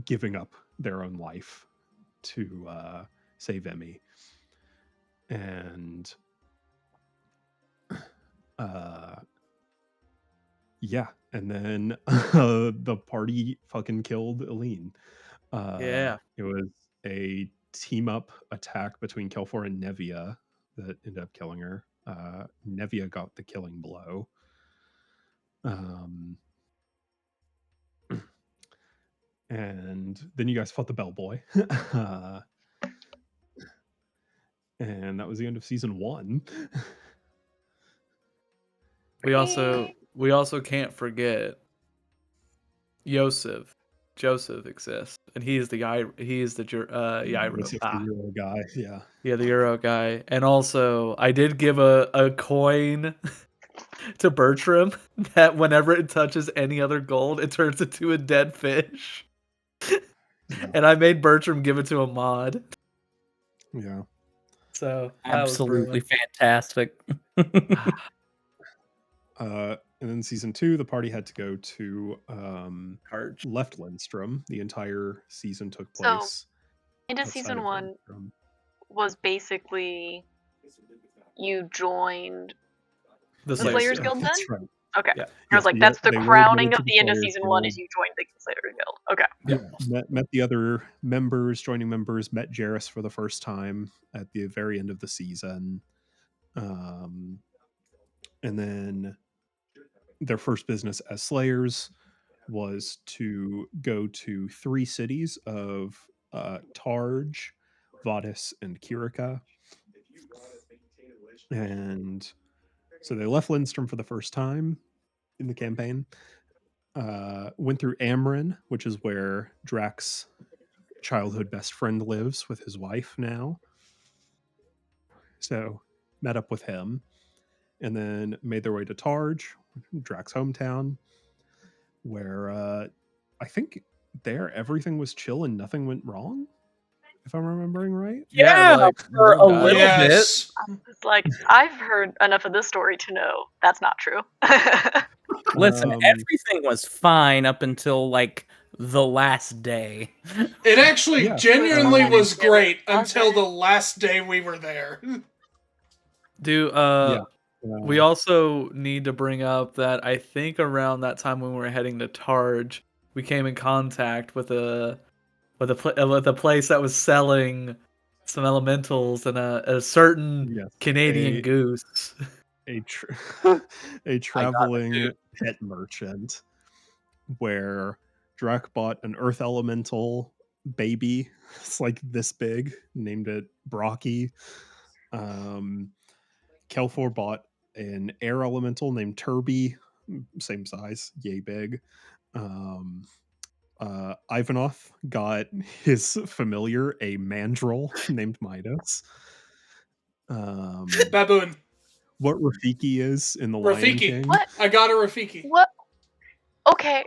giving up their own life to save Emmy. And yeah, and then the party fucking killed Aline. Yeah. It was a team up attack between Kelfor and Nevia that ended up killing her. Nevia got the killing blow. And then you guys fought the Bellboy. And that was the end of season 1. We also can't forget Joseph. Joseph exists, and he's the guy. He's the Gyro. The Euro guy, yeah. Yeah, the Euro guy. And also, I did give a coin to Bertram that whenever it touches any other gold, it turns into a dead fish. Yeah. And I made Bertram give it to a mod. Yeah. So Absolutely fantastic. And then season 2, the party had to go to Harge. Left Lindstrom. The entire season took So, place. Into outside season of 1 Lindstrom. was basically you joined The Slayers Guild then? That's right. Okay. Yeah. I was like, that's the they were crowning admitted of to the end of Slayers season 1 Guild. is you joined the Slayers Guild. Okay. Yeah, met the other members, joining members, met Jarrus for the first time at the very end of the season. And then their first business as Slayers was to go to 3 cities of Targe, Vadis, and Kirika. And so they left Lindstrom for the first time in the campaign. Went through Amrin, which is where Drax's childhood best friend lives with his wife now. So met up with him, and then made their way to Targe, Drax's hometown, where I think there everything was chill and nothing went wrong, if I'm remembering right. Yeah, like, for no a doubt. little Yes. It's like, I've heard enough of this story to know that's not true. Listen, everything was fine up until like the last day. It actually Yeah. genuinely was Until great it until wasn't. the last day we were there. We also need to bring up that I think around that time when we were heading to Targe, we came in contact with a place that was selling some elementals and a certain Canadian goose. A traveling pet merchant where Drac bought an earth elemental baby. It's like this big, named it Brocky. Kelfor bought an air elemental named Turby, same size, yay big. Ivanov got his familiar, a mandrill named Midas. Baboon. What Rafiki is in the Lion Rafiki. King. What? I got a Rafiki. What? Okay,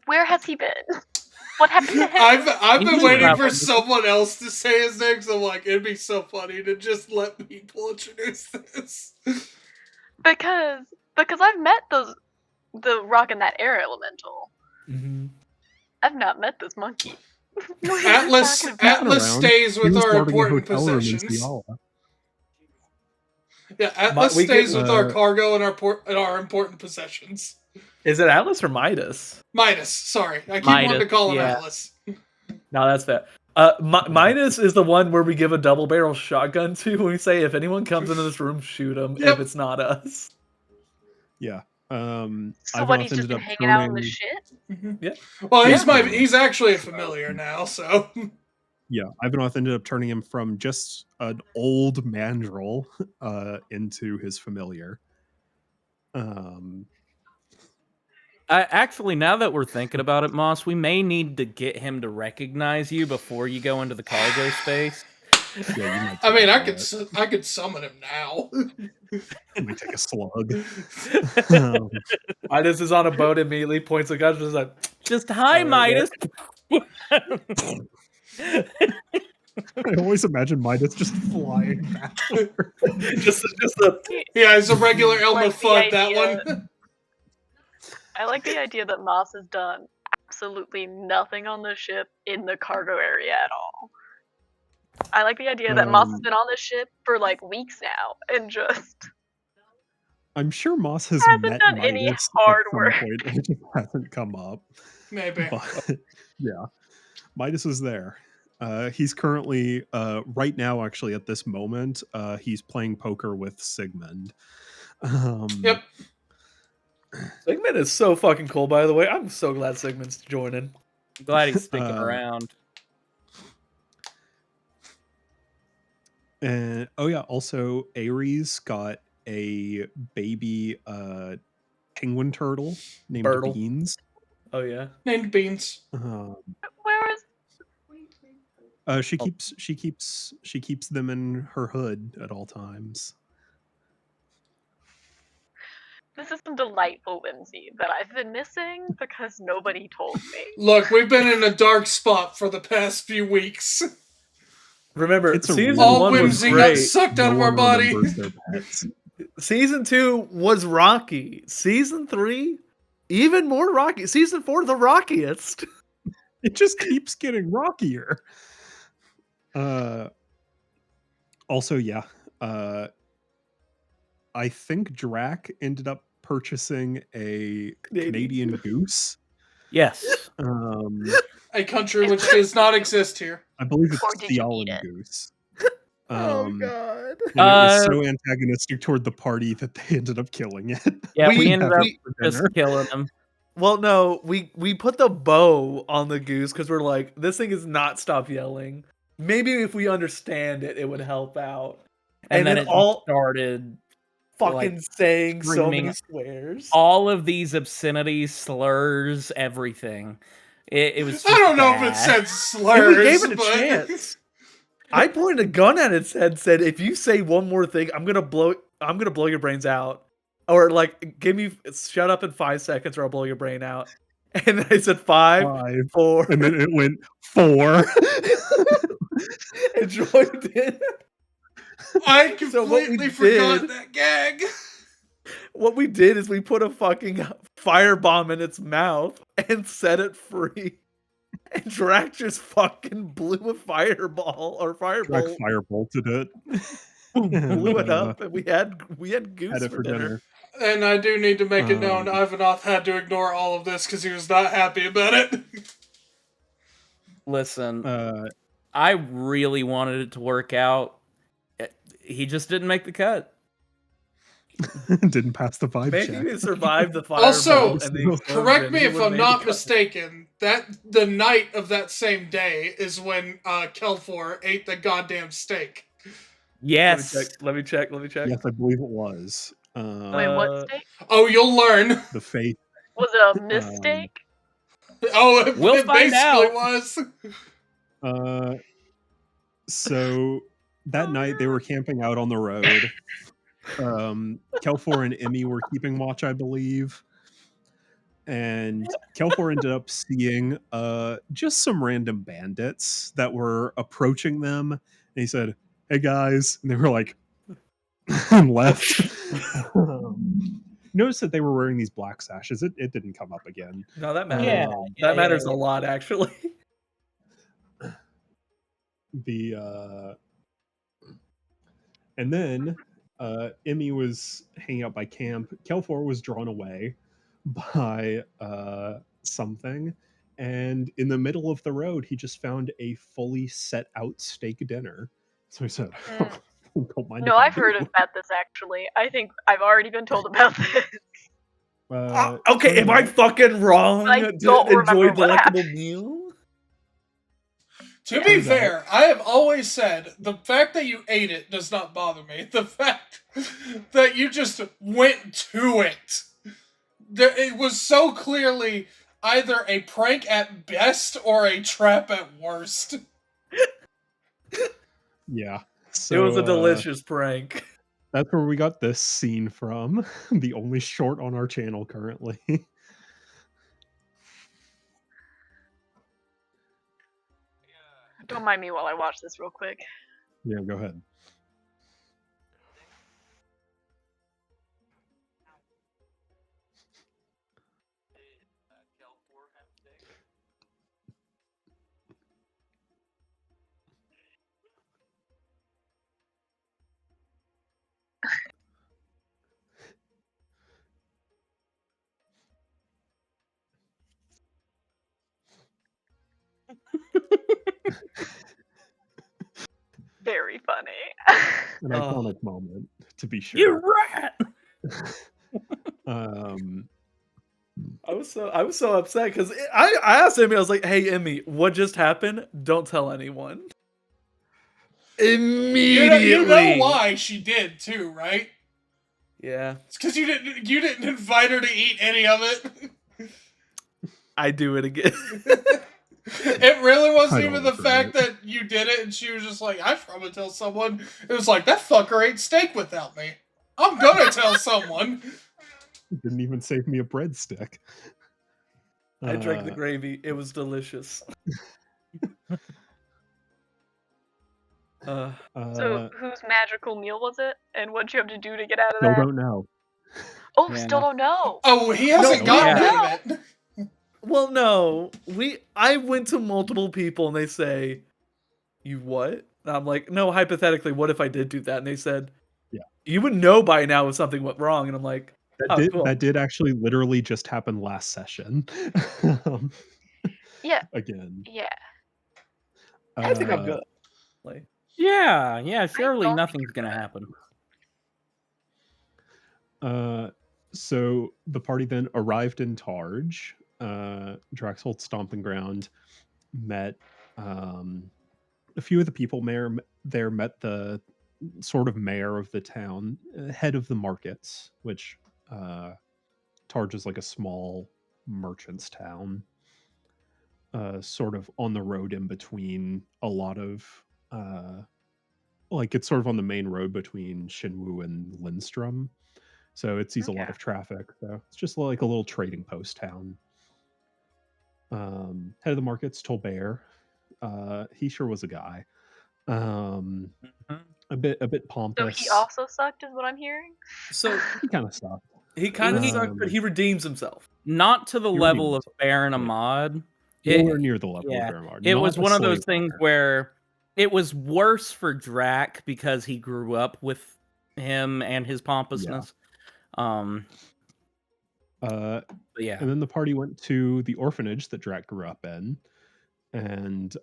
where has he been? What happened to him? I've been He's waiting for traveling. someone else to say his name, so I'm like, it'd be so funny to just let people introduce this. Because I've met the rock and that air elemental. Mm-hmm. I've not met this monkey. What are you Atlas talking about? Atlas Around. stays He with was our guarding a important hotel room in possessions. Ciala. Yeah, Atlas we stays get- with our cargo and our important possessions. Is it Atlas or Midas? Midas, sorry. I keep Midas, wanting to call him yeah. Atlas. No, that's fair. Midas is the one where we give a double barrel shotgun to when we say if anyone comes into this room, shoot them Yep. if it's not us. Yeah. So what? Ivanoth He's just ended been up hanging out in the turning. shit. Yeah. Well, Yeah. he's actually a familiar now, so Yeah, Ivanoth ended up turning him from just an old mandrill into his familiar. Actually, now that we're thinking about it, Moss, we may need to get him to recognize you before you go into the cargo space. Yeah, you might. I mean, take I could summon him now. You might take a slug. Midas is on a boat immediately, points a gun, just like, Just hi, Midas. I always imagine Midas just flying back. just a Yeah, it's a regular Elmer Like the Fudd, that idea- one. I like the idea that Moss has done absolutely nothing on the ship in the cargo area at all. I like the idea that Moss has been on this ship for like weeks now and just I'm sure Moss has hasn't met done Midas any at hard some work. point and it just hasn't come up. Maybe. But yeah, Midas is there. He's currently, right now, actually, at this moment, he's playing poker with Sigmund. Yep. Sigmund is so fucking cool, by the way. I'm so glad Sigmund's joining. Glad he's sticking around. And oh yeah, also Ares got a baby penguin turtle named Birtle. Beans. Oh yeah. Named Beans. Where is She keeps them in her hood at all times. this is some delightful whimsy that I've been missing because nobody told me. Look, we've been in a dark spot for the past few weeks. Remember, It's a season real- All 1 was whimsy got great. sucked out No of our one body. remembers their pets. Season 2 was rocky. Season 3, even more rocky. Season 4, the rockiest. It just keeps getting rockier. Also, yeah. I think Drac ended up purchasing a Canadian goose. Yes. A country which does not exist here. I believe it's Or did you eat Theolan it? goose. Oh And god. it was so antagonistic toward the party that they ended up killing it. Yeah, we We- ended up we- just dinner. killing him. Well, no, we put the bow on the goose because we're like, this thing is not stop yelling. Maybe if we understand it, it would help out. And then then it all started fucking like, saying so screaming many swears. all of these obscenities, slurs, everything. It was. I don't know if bad. it said And slurs, we gave it a but chance. I pointed a gun at its head, said, "If you say one more thing, I'm gonna blow your brains out." Or like, shut up in 5 seconds, or I'll blow your brain out. And then I said 5, 4, And then it went 4. and joined in. I So what we completely forgot did- that gag. What we did is we put a fucking firebomb in its mouth and set it free. And Drac just fucking blew a fireball or Drac fireball, firebolted it. blew it up, and we had goose Had it for dinner. And I do need to make it known, Ivanoth had to ignore all of this because he was not happy about it. Listen, Uh, I really wanted it to work out. He just didn't make the cut. didn't pass the vibe Maybe check. he survived the fireball. Also, and the Correct explosion. me He if would've I'm made not the cut. mistaken. That the night of that same day is when Kelfor ate the goddamn steak. Yes. Let me check. Yes, I believe it was. Wait, what steak? Oh, you'll learn. The fate. Was it a mistake? Oh, it, We'll it find basically out. was. So that night they were camping out on the road. Kelfor and Emmy were keeping watch, I believe. and Kelfor ended up seeing just some random bandits that were approaching them. And he said, "Hey guys," and they were like, and left. Notice that they were wearing these black sashes. It didn't come up again. No, that matters. Yeah, That matters a lot, actually. And then Emmy was hanging out by camp. Kelfor was drawn away by something, and in the middle of the road, he just found a fully set out steak dinner. So he said, "Don't mind." No, I've heard about this actually. I think I've already been told about this. Okay, am I fucking wrong I to don't remember enjoy what delectable happened. meal? To be fair, I have always said the fact that you ate it does not bother me. The fact that you just went to it. It was so clearly either a prank at best or a trap at worst. Yeah. It So was a delicious prank. that's where we got this scene from. The only short on our channel currently. Don't mind me while I watch this real quick. Yeah, go ahead. Very funny. An iconic moment, to be sure. You rat! I was so upset because I asked Emmy, I was like, "Hey Emmy, what just happened? Don't tell anyone." Immediately, You know why she did too, right? Yeah, it's because you didn't invite her to eat any of it. I do it again. It really wasn't even the fact that you did it and she was just like, I should probably tell someone. It was like, that fucker ate steak without me. I'm gonna tell someone. Didn't even save me a breadstick. I drank the gravy. It was delicious. So, whose magical meal was it? And what'd you have to do to get out of Still that? don't know. Oh, Yeah. still don't know. Oh, he hasn't gotten it. Well, no. I went to multiple people and they say, "You what?" And I'm like, "No, hypothetically, what if I did do that?" And they said, "Yeah, you would know by now if something went wrong." And I'm like, that did actually literally just happen last session. Yeah. Again. Yeah. I think I'm good. Like, yeah. Surely nothing's gonna happen. So the party then arrived in Targe. Draxholt's stomping ground, met a few of the people there, met the sort of mayor of the town, head of the markets, which Targe is like a small merchant's town, sort of on the road in between a lot of like it's sort of on the main road between Shinwu and Lindstrom. So it sees a lot of traffic. So it's just like a little trading post town. Head of the market's Tolbert. He sure was a guy. A bit pompous. So he also sucked, is what I'm hearing. So he kind of sucked. He kind of sucked, but he redeems himself. Not to the level of Baron Ahmad. Nowhere near the level of Baron Ahmad. It was one of those things where it was worse for Drac because he grew up with him and his pompousness. Yeah. And then the party went to the orphanage that Drac grew up in, and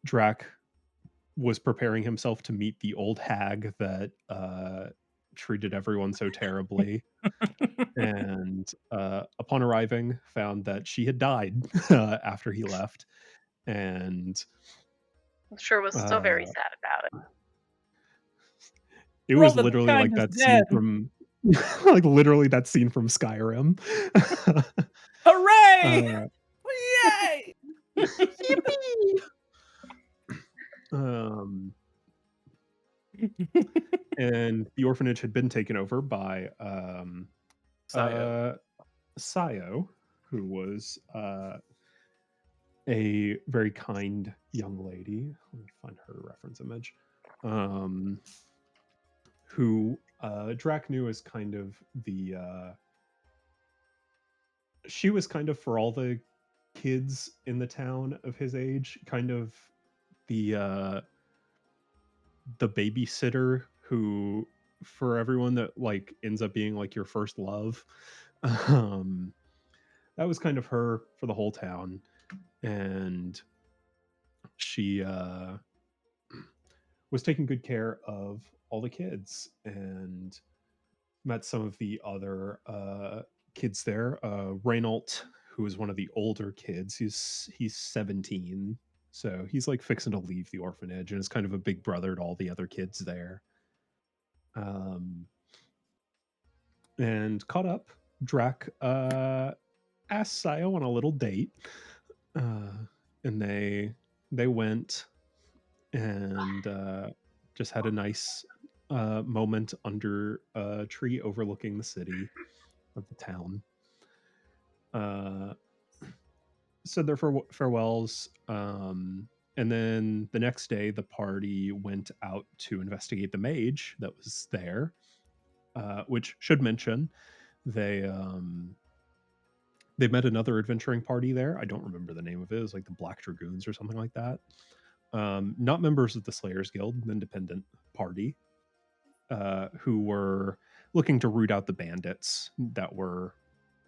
Drac was preparing himself to meet the old hag that treated everyone so terribly. And upon arriving, found that she had died after he left, and I'm sure was so very sad about it. It was literally like that scene from like literally that scene from Skyrim. Hooray! Yay! Yippee! And the orphanage had been taken over by Sayo. who was a very kind young lady. Let me find her reference image. Who Drac knew as kind of the she was kind of, for all the kids in the town of his age, kind of the babysitter who, for everyone that like ends up being like your first love. um that was kind of her for the whole town. And she was taking good care of all the kids, and met some of the other kids there. Reynault, who is one of the older kids, he's 17, so he's like fixing to leave the orphanage, and is kind of a big brother to all the other kids there. And caught up. Drac asked Sayo on a little date, and they went and just had a nice moment under a tree overlooking the city of the town. Said their farewells, and then the next day the party went out to investigate the mage that was there. Which should mention, they met another adventuring party there. I don't remember the name of it. It was like the Black Dragoons or something like that. Not members of the Slayers Guild, an independent party, who were looking to root out the bandits that were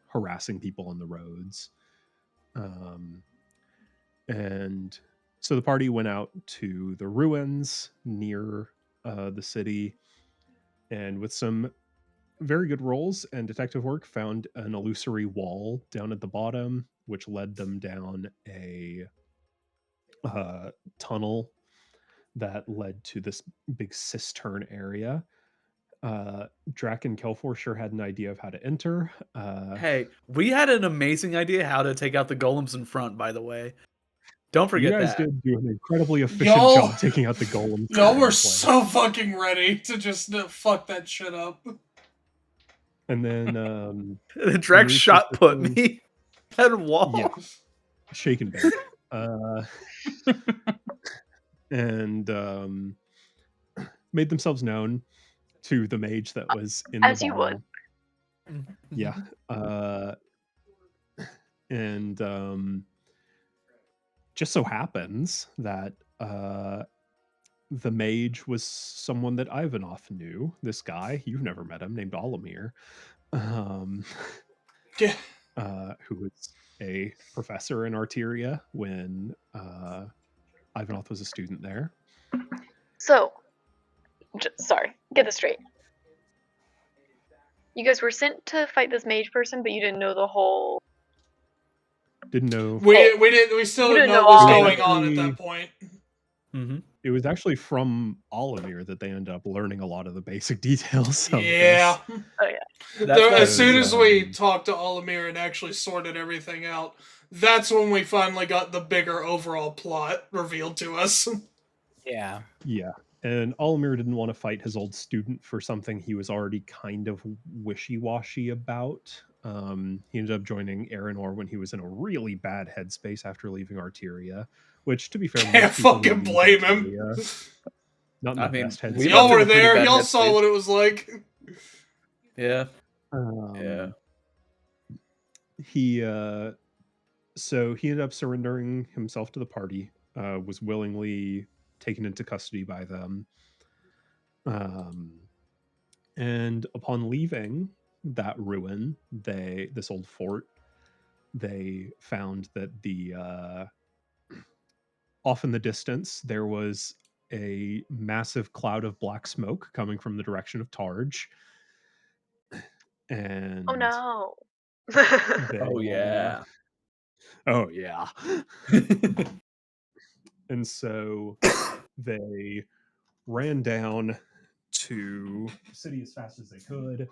harassing people on the roads. And so the party went out to the ruins near the city, and with some very good rolls and detective work, found an illusory wall down at the bottom, which led them down a tunnel that led to this big cistern area. Drac and Kelfor sure had an idea of how to enter. Hey, we had an amazing idea how to take out the golems in front, by the way. Don't forget you guys that. did do an incredibly efficient Y'all- job taking out the golems. Y'all were so fucking ready to just fuck that shit up. And then Drac Maurice shot was put just me at a wall. Yeah. shake and bake. And made themselves known to the mage that was in As the you would. bottom. Yeah. And just so happens that the mage was someone that Ivanov knew. This guy, you've never met him, named Olimir. Yeah. Who was a professor in Arteria when Ivanov was a student there. So, sorry, get this straight. You guys were sent to fight this mage person, but you didn't know the whole. Didn't know. We still You didn't didn't know know what was all of going it. on at that point. Mm-hmm. It was actually from Olimir that they ended up learning a lot of the basic details of Yeah. this. Oh yeah. As soon as we um, talked to Olimir and actually sorted everything out, that's when we finally got the bigger overall plot revealed to us. Yeah. Yeah. And Olimir didn't want to fight his old student for something he was already kind of wishy-washy about. He ended up joining Aranor when he was in a really bad headspace after leaving Arteria, which, to be fair, Can't most people who fucking leave blame him. Arteria, not in I the mean, best we headspace. Y'all left in were a pretty there. bad Y'all saw headspace. what it was like. Yeah. Um, Yeah. So he ended up surrendering himself to the party, was willingly taken into custody by them. And upon leaving that ruin, this old fort, they found that off in the distance there was a massive cloud of black smoke coming from the direction of Targe. And Oh no. Oh yeah. Oh yeah. And so they ran down to the city as fast as they could.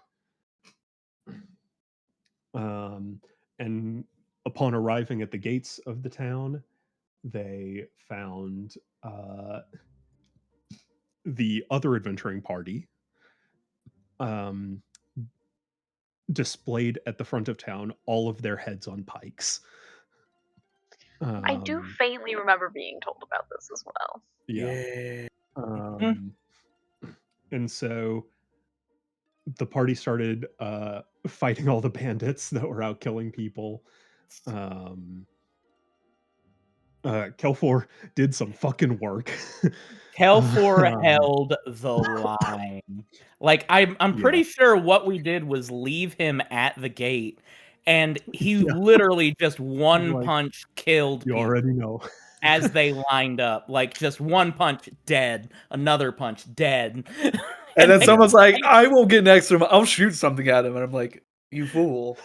And upon arriving at the gates of the town, they found the other adventuring party, displayed at the front of town, all of their heads on pikes. I do faintly remember being told about this as well. Yeah. And so the party started fighting all the bandits that were out killing people. Kelfor did some fucking work. Kelfor held the line. Like I'm pretty sure what we did was leave him at the gate, and he literally just one punch killed You people already know. as they lined up. Like just one punch, dead. Another punch, dead. And then someone's like, "I will get next to him. I'll shoot something at him," and I'm like, "You fool!"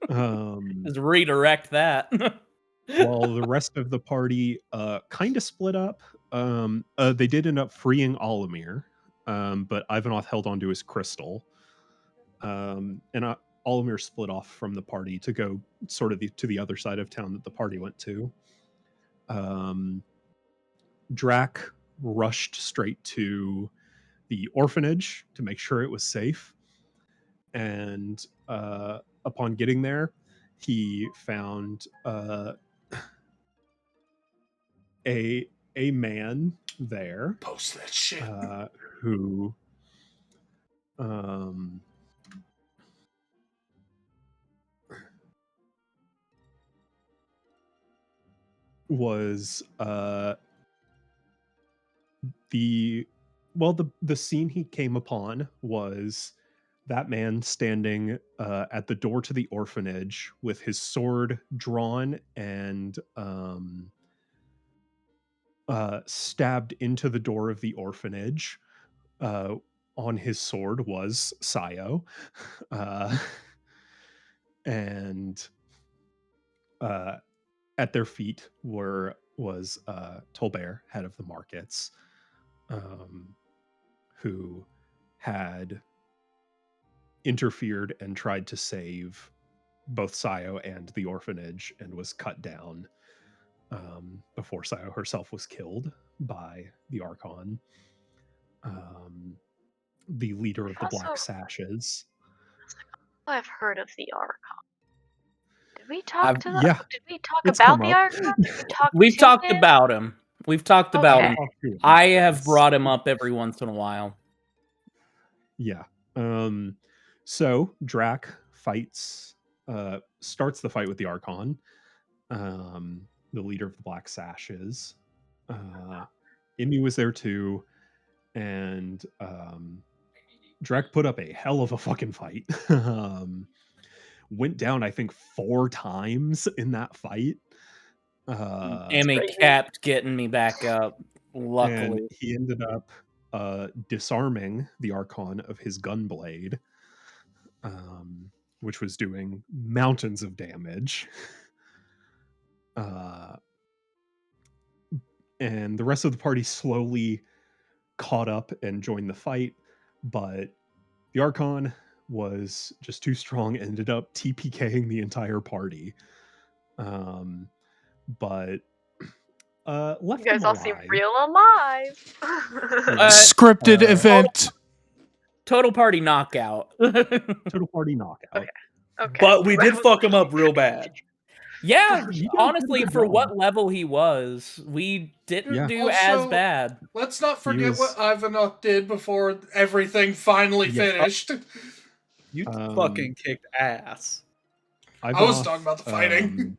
Just redirect that. While the rest of the party kind of split up, they did end up freeing Olimir, but Ivanov held onto his crystal, and Olimir split off from the party to go sort of to the other side of town that the party went to. Drac rushed straight to the orphanage to make sure it was safe, and upon getting there, he found a man there. Post that shit. Who was the scene he came upon was that man standing at the door to the orphanage with his sword drawn and stabbed into the door of the orphanage. On his sword was Sayo, and at their feet was Tolbert, head of the markets, who had interfered and tried to save both Sayo and the orphanage, and was cut down before Sayo herself was killed by the Archon, the leader of the Black Sashes. I've heard of the Archon. Did we talk to yeah, Did we talk about the Archon? We've talked about him. We've talked about him. I have brought him up every once in a while. Yeah. So Drac starts the fight with the Archon, the leader of the Black Sashes. Imi was there too, and Drac put up a hell of a fucking fight. Went down, I think, 4 times in that fight. Imi kept getting me back up. Luckily, and he ended up disarming the Archon of his gunblade, which was doing mountains of damage. And the rest of the party slowly caught up and joined the fight, but the Archon was just too strong, ended up TPKing the entire party. But left you guys them all seem real alive. Scripted event. Total party knockout. Total party knockout. Okay. But we did fuck him up real bad. Yeah, honestly, for what level he was, we didn't do as bad. Let's not forget what Ivanov did before everything finally finished. You fucking kicked ass. I was talking about the fighting.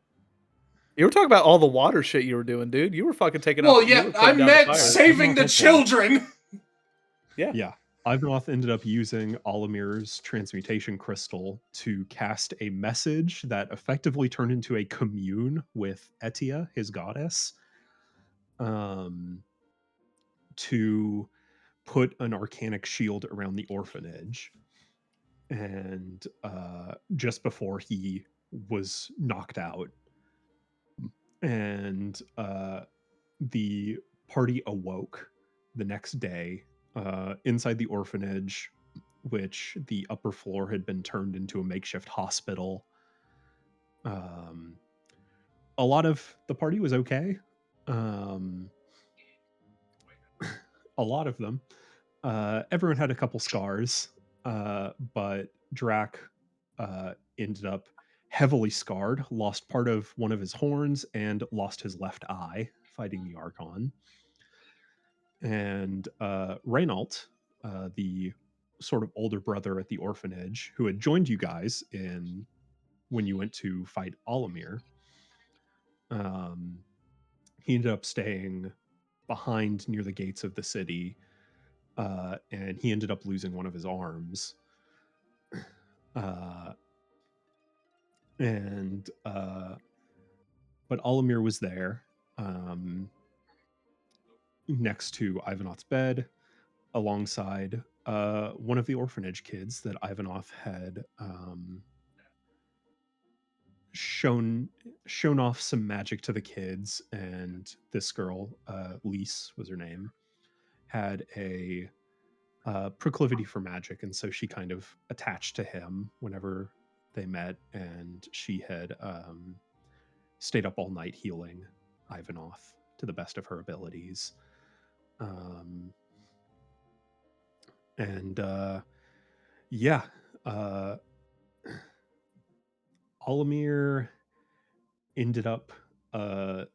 You were talking about all the water shit you were doing, dude. You were fucking taking Well, yeah, I meant saving the children. Yeah. Ivanov ended up using Olimir's transmutation crystal to cast a message that effectively turned into a commune with Etia, his goddess, to put an arcanic shield around the orphanage. And just before he was knocked out, and the party awoke the next day inside the orphanage, which the upper floor had been turned into a makeshift hospital. A lot of the party was okay. A lot of them. Everyone had a couple scars. but Drac ended up heavily scarred, lost part of one of his horns, and lost his left eye fighting the Archon. And Reynald, the sort of older brother at the orphanage, who had joined you guys in when you went to fight Olimir, he ended up staying behind near the gates of the city, and he ended up losing one of his arms. But Olimir was there, next to Ivanoth's bed, alongside one of the orphanage kids that Ivanoth had shown off some magic to the kids, and this girl, Lise was her name, had a proclivity for magic, and so she kind of attached to him whenever they met, and she had stayed up all night healing Ivanoth to the best of her abilities. Olimir ended up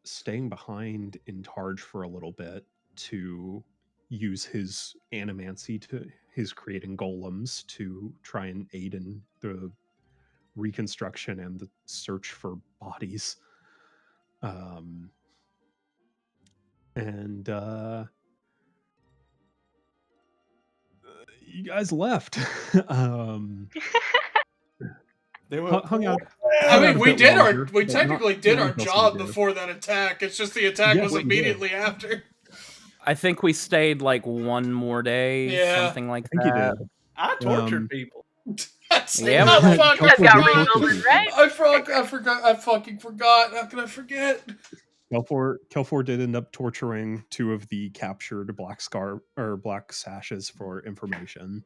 staying behind in Targe for a little bit to use his animancy to his creating golems to try and aid in the reconstruction and the search for bodies. You guys left. They were hung out. I mean, we longer, technically did our job before that attack. It's just the attack was immediately after. I think we stayed like one more day, something like that. I tortured people. Yeah, I fucking forgot. How can I forget? Kelfor did end up torturing two of the captured Black Sashes for information.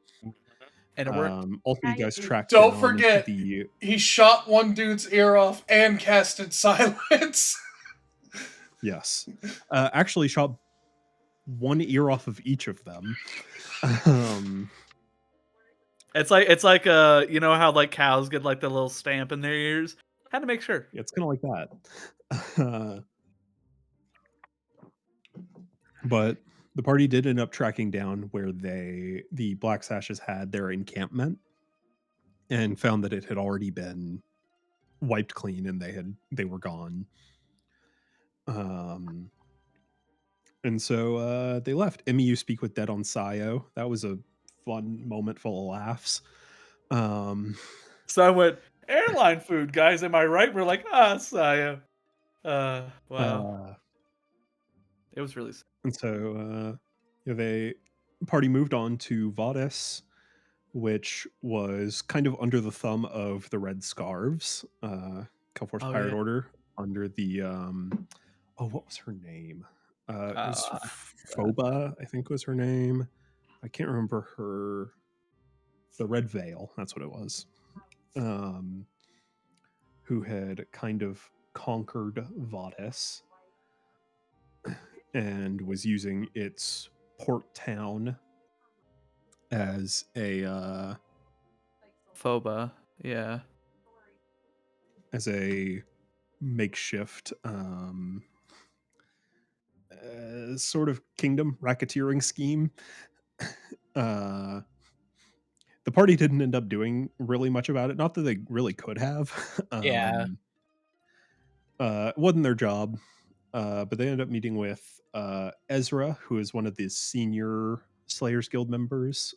And it worked. Also, you guys tracked Don't down forget, he shot one dude's ear off and casted silence. Yes. Actually shot one ear off of each of them. It's like you know how like cows get like the little stamp in their ears? Had to make sure. Yeah, it's kind of like that. But the party did end up tracking down where the Black Sashes had their encampment, and found that it had already been wiped clean and they were gone. And so they left. Emmy, you speak with Dead on Sayo. That was a fun moment full of laughs. So I went, airline food, guys, am I right? We're like, Sayo. Wow. It was really sad. And so the party moved on to Vadis, which was kind of under the thumb of the Red Scarves, Kelfor's Pirate Order, under the what was her name? It was Phoba, I think was her name. I can't remember the Red Veil, that's what it was. Who had kind of conquered Vadis and was using its port town as a Phoba, yeah. As a makeshift sort of kingdom racketeering scheme. The party didn't end up doing really much about it. Not that they really could have. It wasn't their job. But they ended up meeting with Ezra, who is one of the senior Slayers Guild members,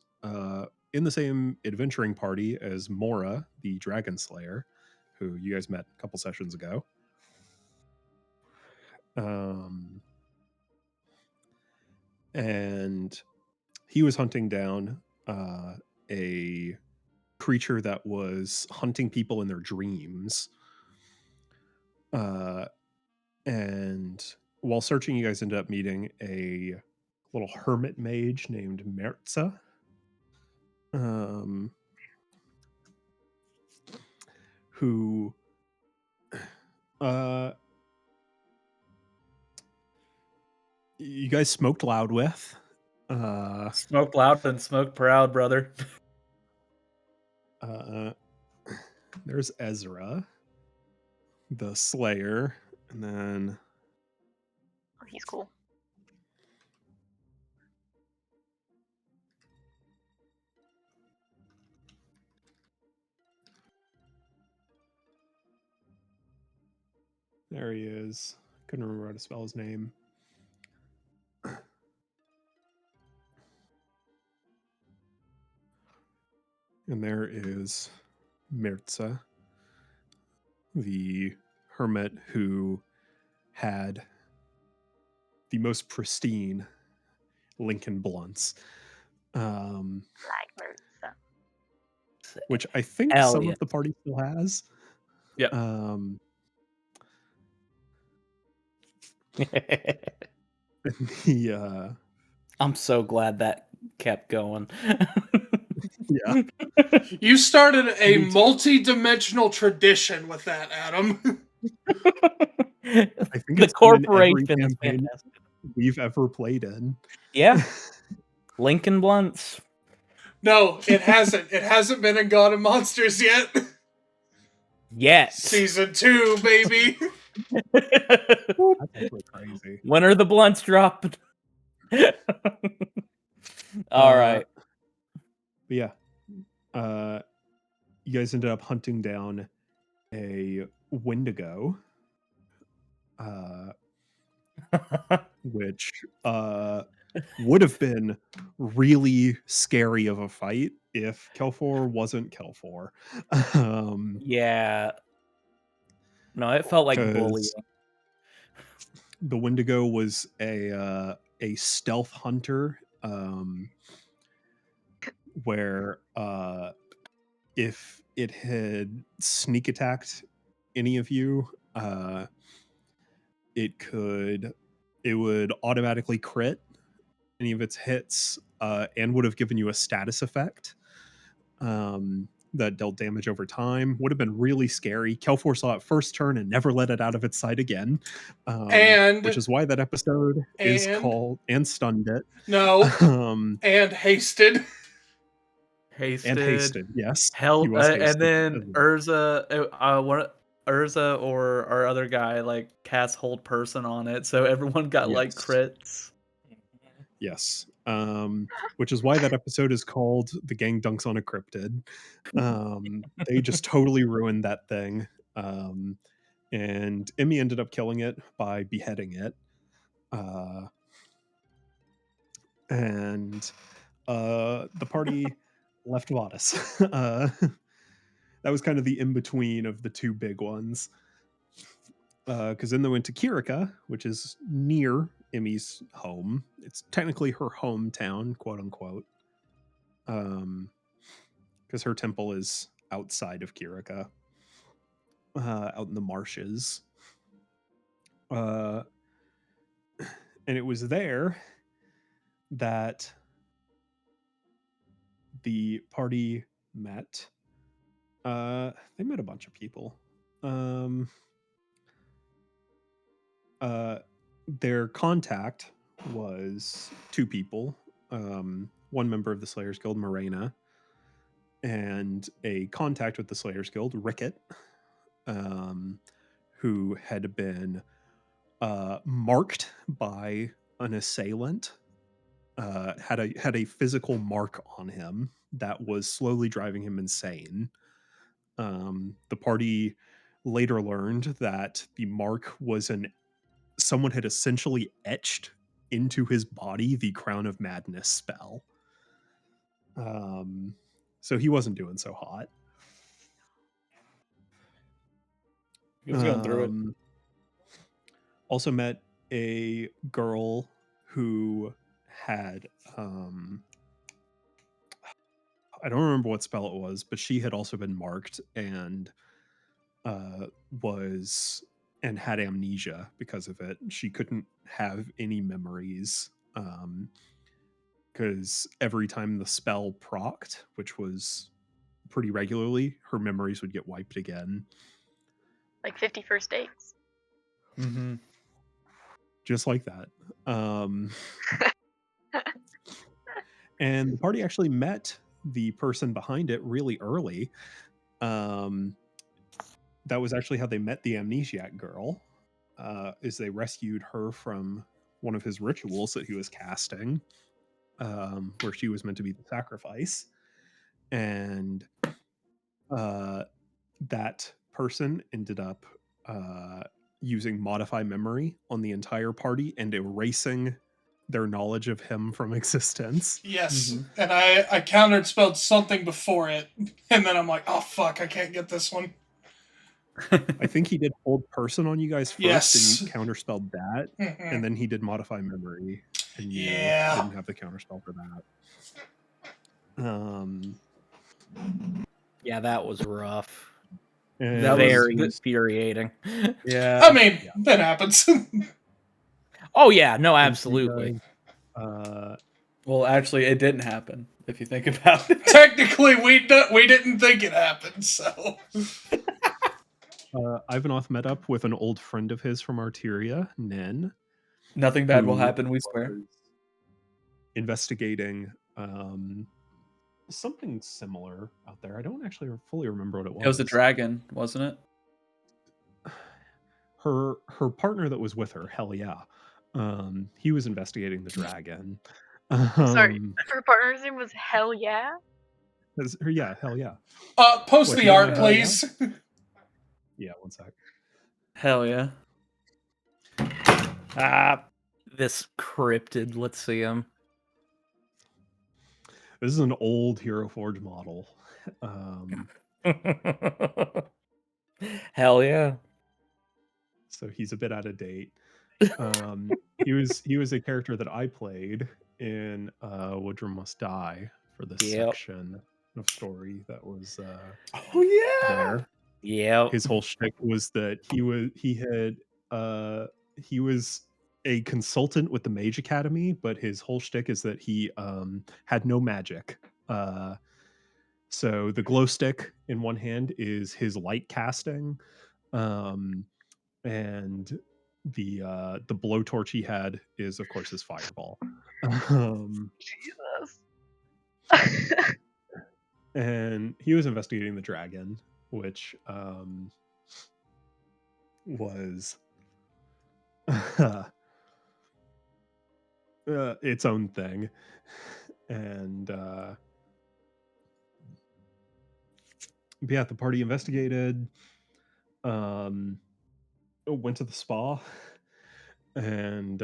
in the same adventuring party as Mora, the Dragon Slayer, who you guys met a couple sessions ago. And he was hunting down a creature that was hunting people in their dreams. And while searching, you guys ended up meeting a little hermit mage named Merza. Who you guys smoked loud with. Smoked loud and smoked proud, brother. There's Ezra, the Slayer, and then Oh, he's cool. there he is. Couldn't remember how to spell his name. And there is Mirza, the hermit who had the most pristine Lincoln blunts, Like Mirza. which I think Hell some yeah. of the party still has. Yep. The I'm so glad that kept going. yeah, You started a Me too. multi-dimensional tradition with that, Adam. I think The it's been in every corporation is campaign fantastic. we've ever played in. Yeah. Lincoln Blunts. No, it hasn't. It hasn't been in God and Monsters yet. Yet. Season 2, baby. That's actually crazy. When are the blunts dropped? All right. But yeah, you guys ended up hunting down a Wendigo, which would have been really scary of a fight if Kelfor wasn't Kelfor. Yeah. No, it felt like 'Cause bullying. The Wendigo was a stealth hunter, where if it had sneak attacked any of you, it would automatically crit any of its hits, and would have given you a status effect that dealt damage over time. Would have been really scary. Kelfor saw it first turn and never let it out of its sight again, And which is why that episode is and- called and stunned it. No, Um, and hasted. Hasted. and hasted, yes. Hell, He was and hasted then as well. Urza or our other guy like cast hold person on it, so everyone got like Yes. crits. Yes. Which is why that episode is called The Gang Dunks on a Cryptid. They just totally ruined that thing. And Emmy ended up killing it by beheading it. And the party left Vadis. That was kind of the in-between of the two big ones. Because then they went to Kirika, which is near Emmy's home. It's technically her hometown, quote unquote. Because her temple is outside of Kirika, out in the marshes. And it was there that the party met. They met a bunch of people. Their contact was two people. One member of the Slayers Guild, Morena, and a contact with the Slayers Guild, Rickett, who had been marked by an assailant, had a physical mark on him that was slowly driving him insane. The party later learned that the mark was someone had essentially etched into his body the Crown of Madness spell. So he wasn't doing so hot. He was going through it. Also met a girl who had I don't remember what spell it was, but she had also been marked and had amnesia because of it. She couldn't have any memories because every time the spell procced, which was pretty regularly, her memories would get wiped again. Like 50 First Dates. Mm-hmm. Just like that. And the party actually met the person behind it really early. That was actually how they met the Amnesiac girl, is they rescued her from one of his rituals that he was casting, where she was meant to be the sacrifice. And that person ended up using Modify Memory on the entire party and erasing their knowledge of him from existence. Yes, and I counterspelled something before it, and then I'm like, oh fuck, I can't get this one. I think he did Hold Person on you guys first, Yes. and you counterspelled that, and then he did Modify Memory, and you didn't have the counterspell for that. Yeah, that was rough. That Very was infuriating. Yeah, I mean, that happens. Oh yeah, no, absolutely. Well, actually, it didn't happen. If you think about it, Technically, we didn't think it happened. So, Ivanoth met up with an old friend of his from Arteria, Nen. nothing bad will who happen. We swear. was investigating something similar out there. I don't actually fully remember what it was. It was a dragon, wasn't it? Her partner that was with her, hell yeah. He was investigating the dragon. Sorry, her partner's name was Hell Yeah? Yeah, hell yeah. Post What, the you don't art, know Hell Yeah? please. Yeah, one sec. Hell yeah. This cryptid, let's see him. This is an old Hero Forge model. Hell yeah. So he's a bit out of date. He was a character that I played in Woodrum Must Die for this section of story that was Oh yeah. there. Yeah. His whole shtick was that he was a consultant with the Mage Academy, but his whole shtick is that he had no magic. So the glow stick in one hand is his light casting, and the blowtorch he had is, of course, his fireball. Jesus. And he was investigating the dragon, which was its own thing. And but yeah, the party investigated, went to the spa, and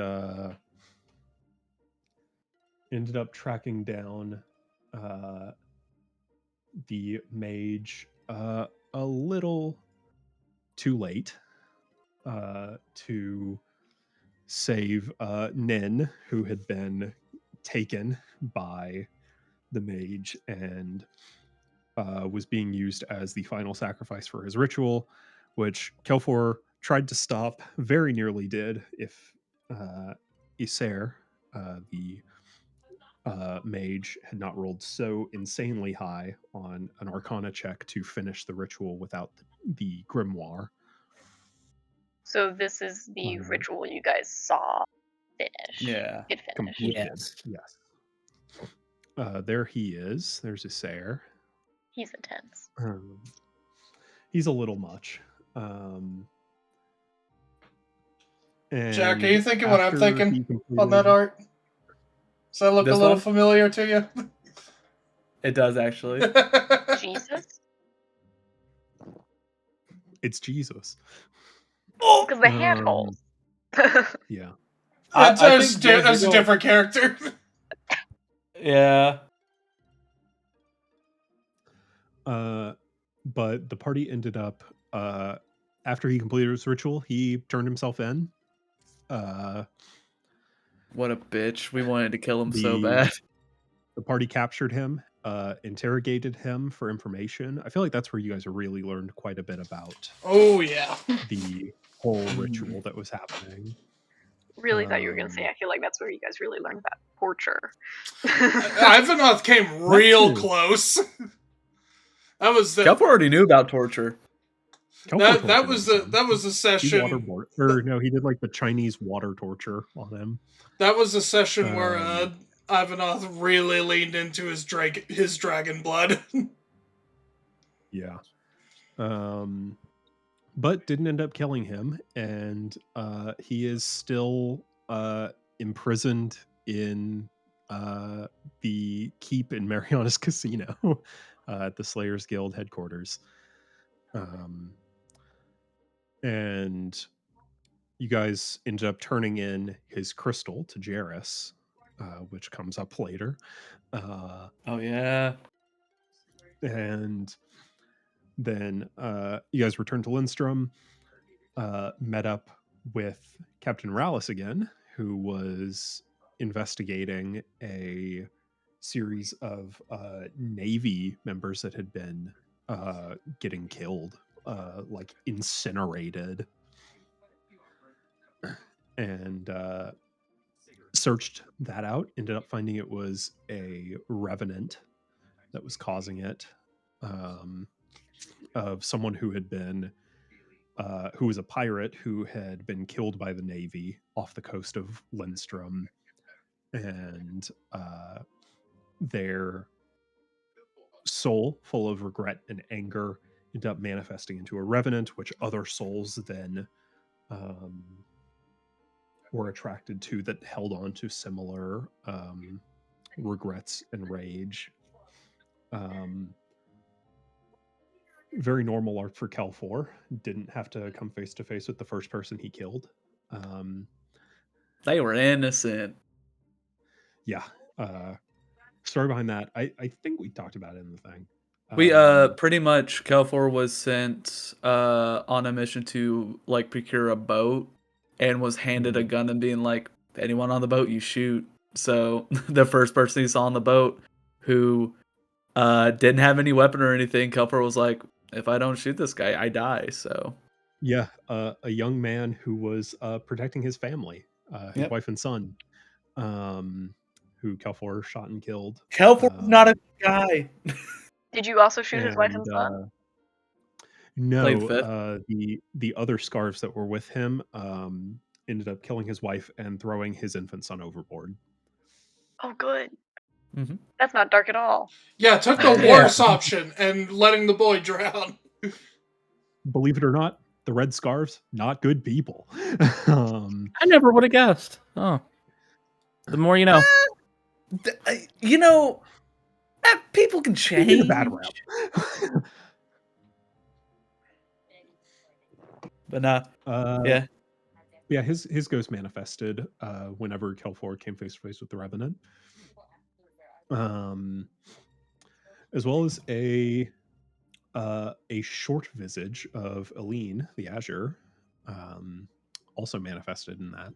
ended up tracking down the mage a little too late to save Nin, who had been taken by the mage and was being used as the final sacrifice for his ritual, which Kelfor tried to stop, very nearly did, if Iser, the mage, had not rolled so insanely high on an Arcana check to finish the ritual without the grimoire. So this is the ritual you guys saw finish. Yeah. Get finished. Completed. Yes. There he is. There's Iser. He's intense. He's a little much. Jack, are you thinking what I'm thinking on that art? Does that look a little familiar to you? It does, actually. Jesus? It's Jesus. Because the handholds. Yeah. That's a different character. Yeah. But the party ended up, after he completed his ritual, he turned himself in. What a bitch. We wanted to kill him so bad. The party captured him, interrogated him for information. I feel like that's where you guys really learned quite a bit about. Oh, yeah. The whole ritual that was happening. Really thought you were going to say, I feel like that's where you guys really learned about torture. Ivanoth came real close. That was the. Kelp already knew about torture. That was the session. He did like the Chinese water torture on him. That was the session where Ivanov really leaned into his dragon blood. Yeah. But didn't end up killing him, and he is still imprisoned in the keep in Marianas Casino at the Slayers Guild headquarters. And you guys ended up turning in his crystal to Jairus, which comes up later. Oh yeah. And then you guys returned to Lindstrom, met up with Captain Rallis again, who was investigating a series of Navy members that had been getting killed, like incinerated, and searched that out. Ended up finding it was a revenant that was causing it, of someone who had been who was a pirate who had been killed by the Navy off the coast of Lindstrom, and their soul, full of regret and anger, ended up manifesting into a revenant, which other souls then were attracted to, that held on to similar regrets and rage. Very normal arc for Cal 4. Didn't have to come face to face with the first person he killed. They were innocent. Yeah. Story behind that, I think we talked about it in the thing. We pretty much Cal 4 was sent on a mission to like procure a boat, and was handed a gun and being like, anyone on the boat you shoot. So the first person he saw on the boat who didn't have any weapon or anything, Cal 4 was like, if I don't shoot this guy, I die. So yeah, a young man who was protecting his family, his wife and son, who Cal 4 shot and killed. Cal 4 is not a good guy. Did you also shoot his wife and son? No, the other scarves that were with him ended up killing his wife and throwing his infant son overboard. Oh, good. Mm-hmm. That's not dark at all. Yeah, took the worst option and letting the boy drown. Believe it or not, the red scarves, not good people. I never would have guessed. Oh, the more you know. You know, people can change. In a bad route. But yeah, his ghost manifested whenever Cal 4 came face to face with the Revenant, as well as a short visage of Aline, the Azure, also manifested in that.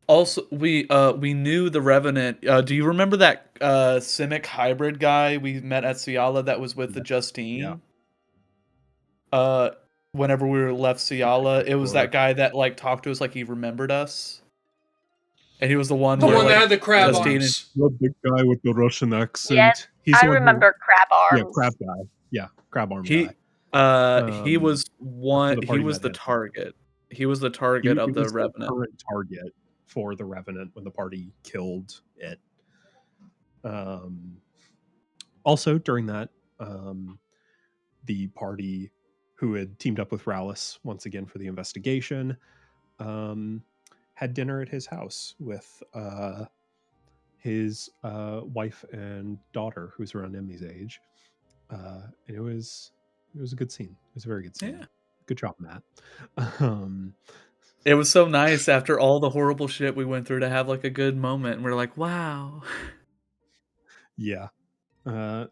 Also, we knew the Revenant. Do you remember that Simic hybrid guy we met at Ciala that was with the Justine? Yeah. Whenever we were left Ciala, it was that guy that like talked to us like he remembered us, and he was the one. The one that had the crab arms. The big guy with the Russian accent. Yes, I remember crab arms. Yeah, crab guy. Yeah, crab arm guy. He was one. He was the target. He was the target of the Revenant. Current target for the Revenant when the party killed it. Also, during that, the party who had teamed up with Rallis once again for the investigation had dinner at his house with his wife and daughter, who's around Emmy's age. And it was a good scene. It was a very good scene. Yeah. Good job, Matt. It was so nice after all the horrible shit we went through to have like a good moment, and we're like, wow. Yeah.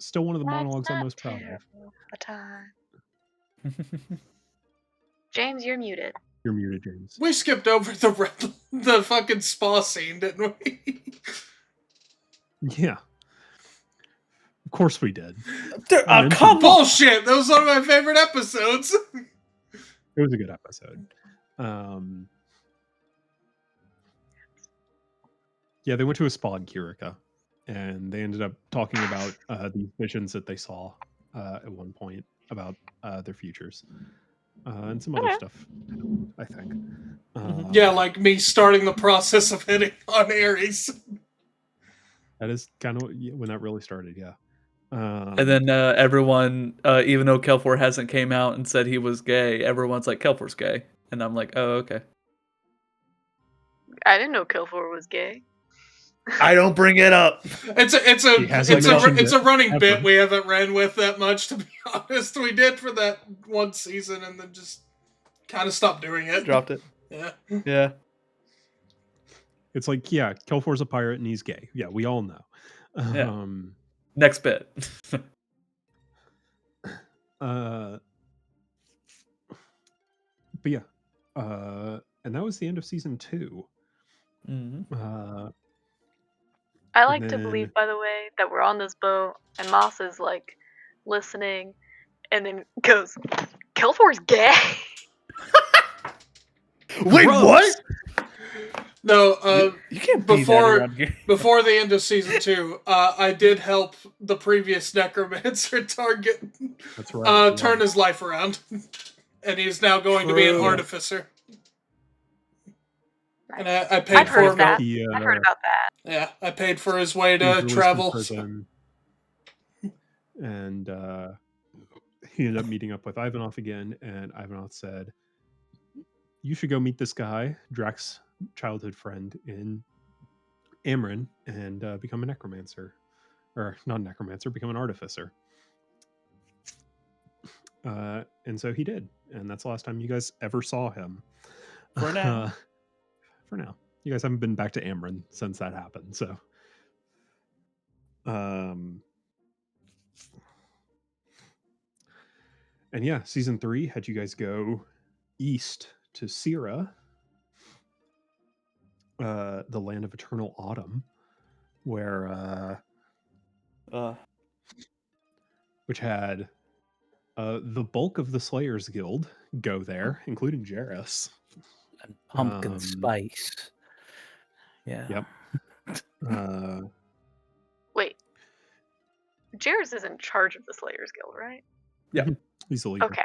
Still one of the monologues I'm most proud of. James, you're muted. You're muted, James. We skipped over the fucking spa scene, didn't we? Yeah. Of course we did. Bullshit! That was one of my favorite episodes. It was a good episode. Yeah, they went to a spa in Kirika, and they ended up talking about these visions that they saw at one point about their futures. and some other Okay. stuff, I think. Yeah, like me starting the process of hitting on Ares. That is kind of when that really started, yeah. And then everyone, even though Kelfor hasn't came out and said he was gay, everyone's like, Kelfor's gay. And I'm like, oh, okay. I didn't know Kilfor was gay. I don't bring it up. It's He hasn't mentioned a it running ever. bit we haven't ran with that much, to be honest. We did for that one season and then just kind of stopped doing it. Dropped it. Yeah. Yeah. It's like, yeah, Kelfor's a pirate and he's gay. Yeah, we all know. Yeah. Next bit. But yeah, and that was the end of season 2. Mm-hmm. I like and to then- believe, by the way, that we're on this boat and Moss is like listening and then goes, Kelfor's gay. Wait, Gross. what? No, You can't before- be that around here. before the end of season 2, I did help the previous necromancer target That's right. turn his life around. And he's now going to be an True. artificer. And I paid I've for heard him. of that. He, I've heard about that. Yeah, I paid for his way he was to released from travel. prison, and he ended up meeting up with Ivanov again, and Ivanov said, "You should go meet this guy, Drax's childhood friend in Amryn, and become a necromancer, or not a necromancer, become an artificer." And so he did, and that's the last time you guys ever saw him. For now. For now, you guys haven't been back to Amryn since that happened. So, and yeah, season 3 had you guys go east to Syrah, the land of eternal autumn, where which had the bulk of the Slayers Guild go there, including Jarrus. And pumpkin Um, spice. Yeah. Yep. Wait. Jairus is in charge of the Slayers Guild, right? He's the leader. Okay.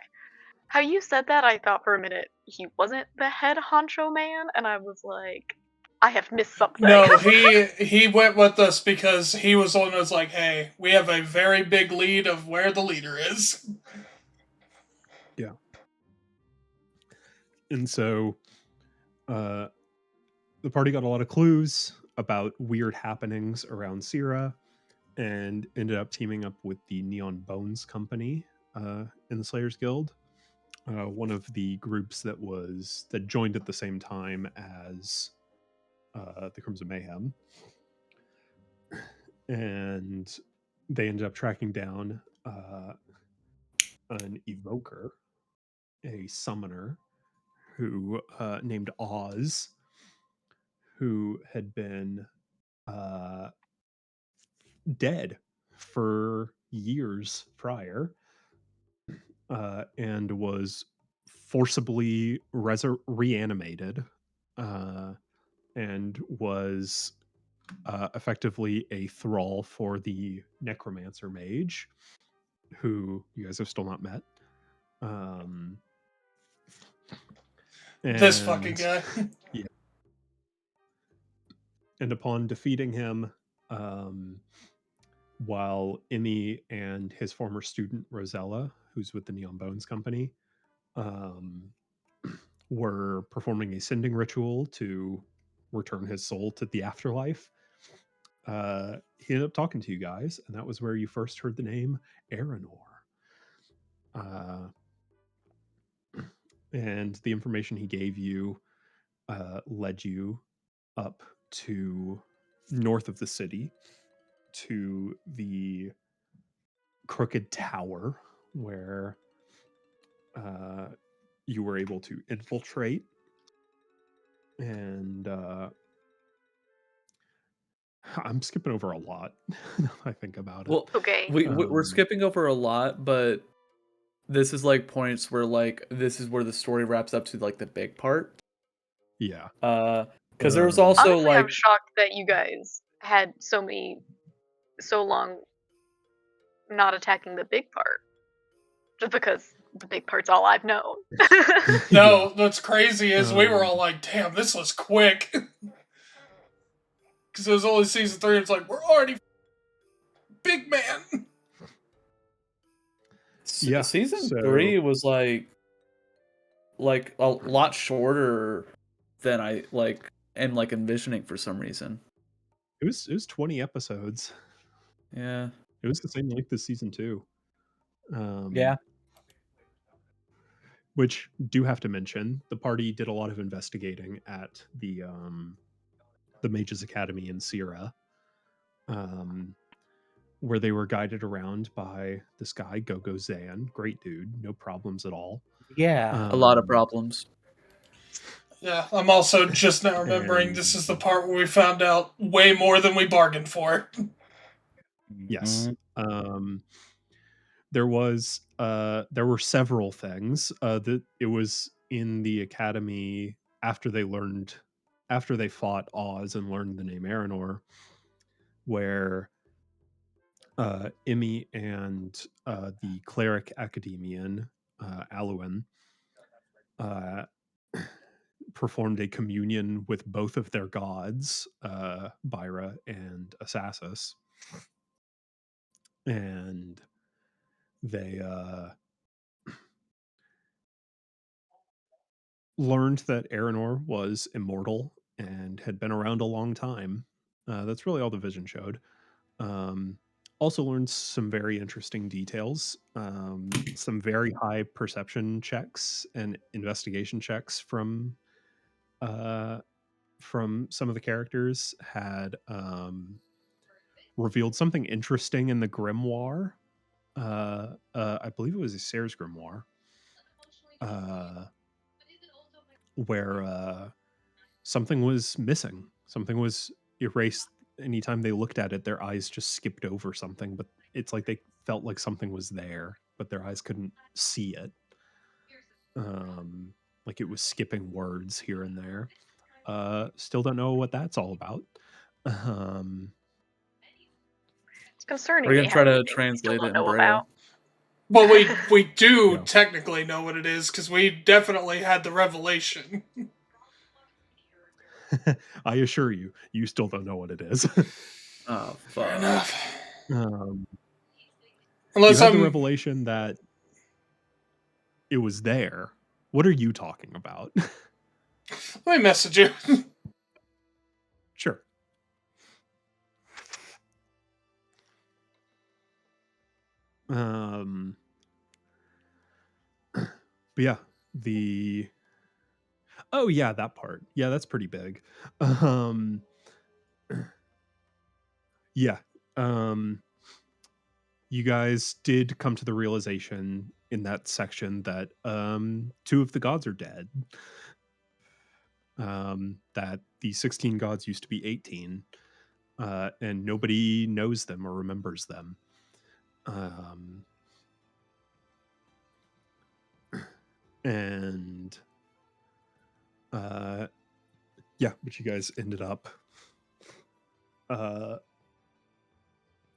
How you said that, I thought for a minute he wasn't the head honcho man, and I was like, I have missed something. No, he went with us because he was the one who was like, hey, we have a very big lead of where the leader is. And so the party got a lot of clues about weird happenings around Syrah and ended up teaming up with the Neon Bones Company in the Slayers Guild, one of the groups that joined at the same time as the Crimson Mayhem. And they ended up tracking down an evoker, a summoner, who named Oz, who had been dead for years prior, and was forcibly reanimated, and was effectively a thrall for the necromancer mage, who you guys have still not met. This fucking guy. And upon defeating him, while Emmy and his former student Rosella, who's with the Neon Bones Company, were performing a sending ritual to return his soul to the afterlife, he ended up talking to you guys, and that was where you first heard the name Aranor. And the information he gave you led you up to north of the city to the Crooked Tower, where you were able to infiltrate. And I'm skipping over a lot now I think about it. Well, Okay. we're skipping over a lot, but this is like points where like this is where the story wraps up to like the big part. Yeah. Because there was also Honestly, like I'm shocked that you guys had so long not attacking the big part. Just because the big part's all I've known. No, what's crazy is we were Um, all like, damn, this was quick. Because it was only season 3, it's like, we're already big man. Yeah, Season so- 3 was like a lot shorter than I am envisioning for some reason. It was 20 episodes. Yeah. It was the same length as season 2. Yeah. Which do have to mention, the party did a lot of investigating at the Mages Academy in Sierra, where they were guided around by this guy Gogo Zan, great dude, no problems at all. Yeah. A lot of Um, problems. Yeah, I'm also just now remembering this is the part where we found out way more than we bargained for. Yes. Mhm. There were several things that it was in the academy after they fought Oz and learned the name Aranor, where Emmy and the cleric academian Aluin uh, performed a communion with both of their gods, Byra and Assassus, and they learned that Aranor was immortal and had been around a long time. That's really all the vision showed. Also learned some very interesting details, some very high perception checks and investigation checks from some of the characters had revealed something interesting in the grimoire. I believe it was a Sayre's grimoire, where something was missing. Something was erased. Anytime they looked at it, their eyes just skipped over something, but it's like they felt like something was there, but their eyes couldn't see it. Like it was skipping words here and there. Still don't know what that's all about. It's concerning. We're we gonna try have to things we still translate don't it in know Braille. about. Well, we do Yeah. technically know what it is, because we definitely had the revelation. I assure you, you still don't know what it is. Oh Fair fuck. enough. You Unless had the I'm... revelation that it was there. What are you talking about? Let me message you. Sure. But yeah, oh yeah, that part. Yeah, that's pretty big. Yeah. You guys did come to the realization in that section that 2 of the gods are dead. That the 16 gods used to be 18, and nobody knows them or remembers them. And yeah, but you guys ended up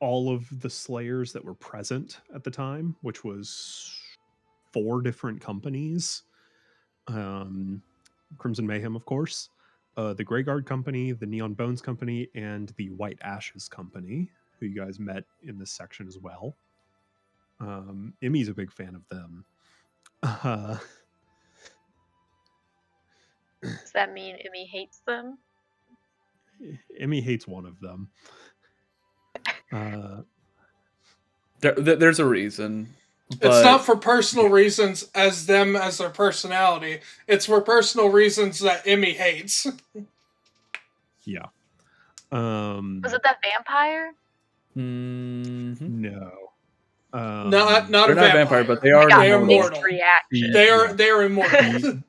all of the slayers that were present at the time, which was 4 different companies, Crimson Mayhem, of course, the Greyguard Company, the Neon Bones Company, and the White Ashes Company, who you guys met in this section as well. Emmy's a big fan of them. Does that mean Emmy hates them? Emmy hates one of them. There's a reason. It's But not for personal reasons as them as their personality. It's for personal reasons that Emmy hates. Yeah. Was it that vampire? mhm. No. Not They're a not vampire, but they are They are immortal. mortal. Mixed reaction. They Yeah. are immortal.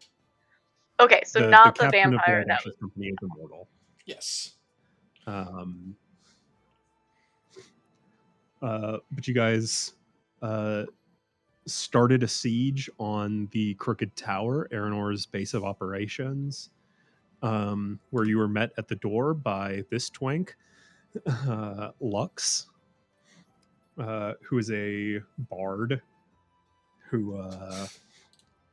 Okay, so the not the captain of vampire White that Ashes was. Company is immortal. Yes. But you guys started a siege on the Crooked Tower, Aranor's base of operations, where you were met at the door by this twank, Lux, who is a bard who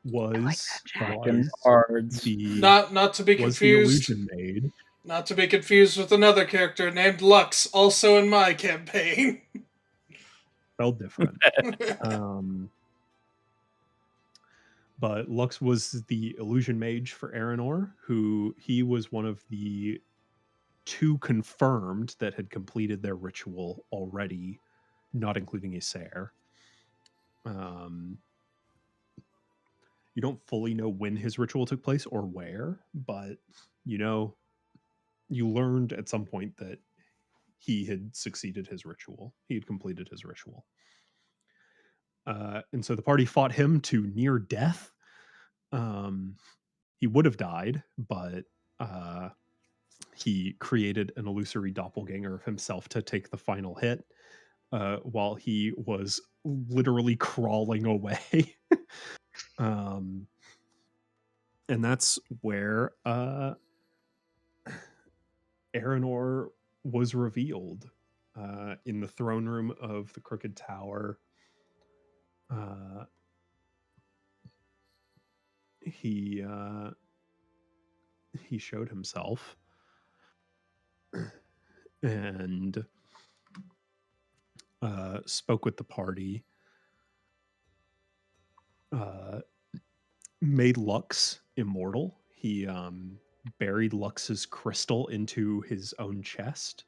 was Fucking bards. Not to be was the confused. illusion maid. Not to be confused with another character named Lux, also in my campaign. Spelled different. But Lux was the illusion mage for Aranor, who he was one of the 2 confirmed that had completed their ritual already, not including Asair. You don't fully know when his ritual took place or where, but you learned at some point that he had succeeded his ritual. He had completed his ritual. And so the party fought him to near death. He would have died, but he created an illusory doppelganger of himself to take the final hit while he was literally crawling away. And that's where Aranor was revealed in the throne room of the Crooked Tower. He showed himself and spoke with the party, made Lux immortal. He buried Lux's crystal into his own chest,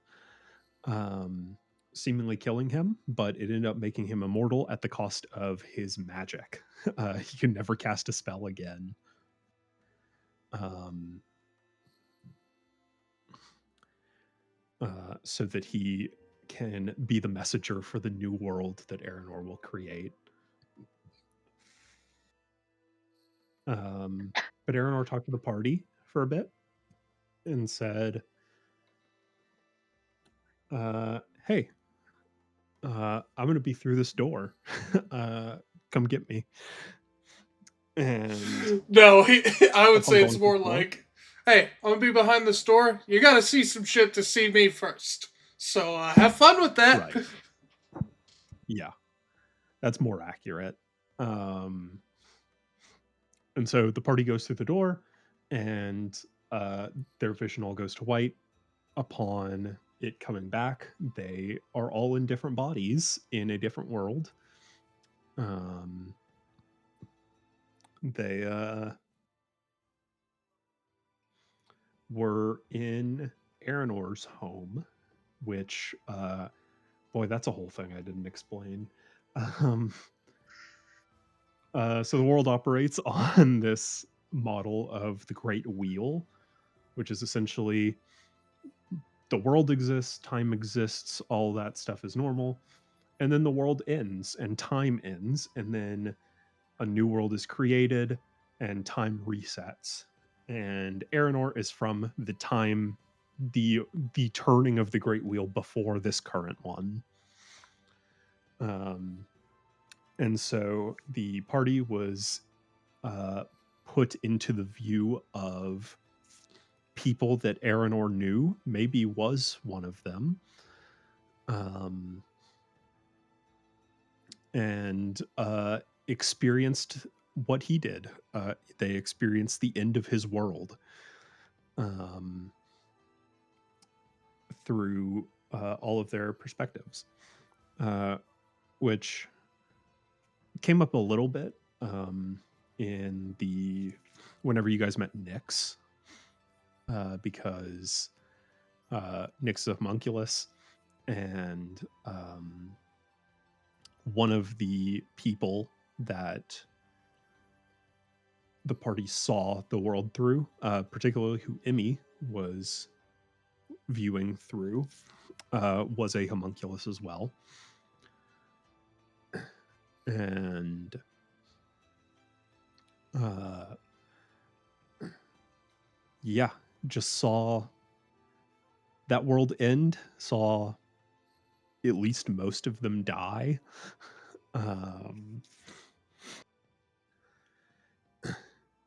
seemingly killing him, but it ended up making him immortal at the cost of his magic. He can never cast a spell again. So that he can be the messenger for the new world that Aranor will create. But Aranor talked to the party for a bit and said, hey, I'm going to be through this door. Come get me. And no, I would say I'm it's going more too far. like, hey, I'm going to be behind this door. You got to see some shit to see me first. So have fun with that. Right. Yeah, that's more accurate. And so the party goes through the door, and their vision all goes to white. Upon it coming back, they are all in different bodies in a different world. They were in Aranor's home, which, boy, that's a whole thing I didn't explain. So the world operates on this model of the Great Wheel, which is essentially the world exists, time exists, all that stuff is normal, and then the world ends and time ends, and then a new world is created and time resets. And Aranor is from the time, the turning of the Great Wheel before this current one. And so the party was put into the view of people that Aranor knew, maybe was one of them, and experienced what he did. They experienced the end of his world through all of their perspectives, which came up a little bit in the whenever you guys met Nyx, because Nyx is a homunculus, and one of the people that the party saw the world through, particularly who Emmy was viewing through, was a homunculus as well. And yeah, just saw that world end, saw at least most of them die.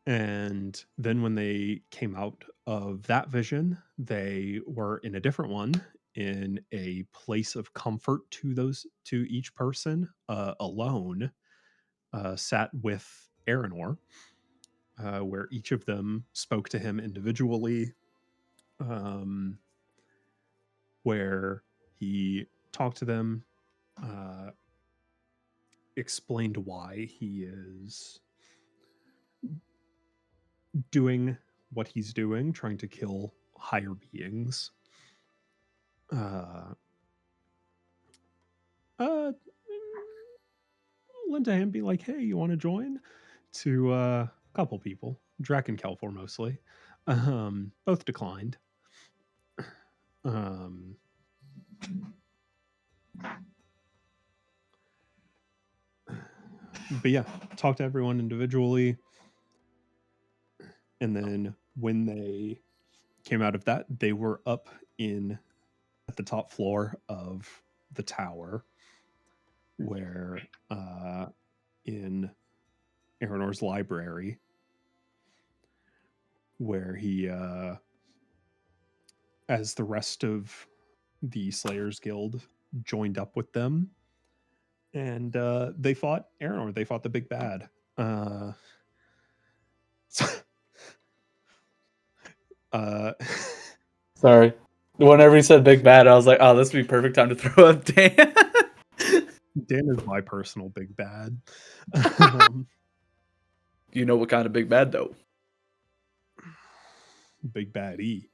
And then when they came out of that vision, they were in a different one, in a place of comfort to each person, alone, sat with Aranor, where each of them spoke to him individually, where he talked to them, explained why he is doing what he's doing, trying to kill higher beings. Lent to him, be like, hey, you want to join? To a couple people, Drac and Kelfor mostly. Both declined. But yeah, talk to everyone individually. And then when they came out of that, they were up at the top floor of the tower, where in Aranor's library, where he, as the rest of the Slayers Guild joined up with them, and they fought Aranor. They fought the big bad. Sorry. Whenever you said big bad, I was like, oh, this would be perfect time to throw up Dan. Dan is my personal big bad. You know what kind of big bad, though? Big bad E.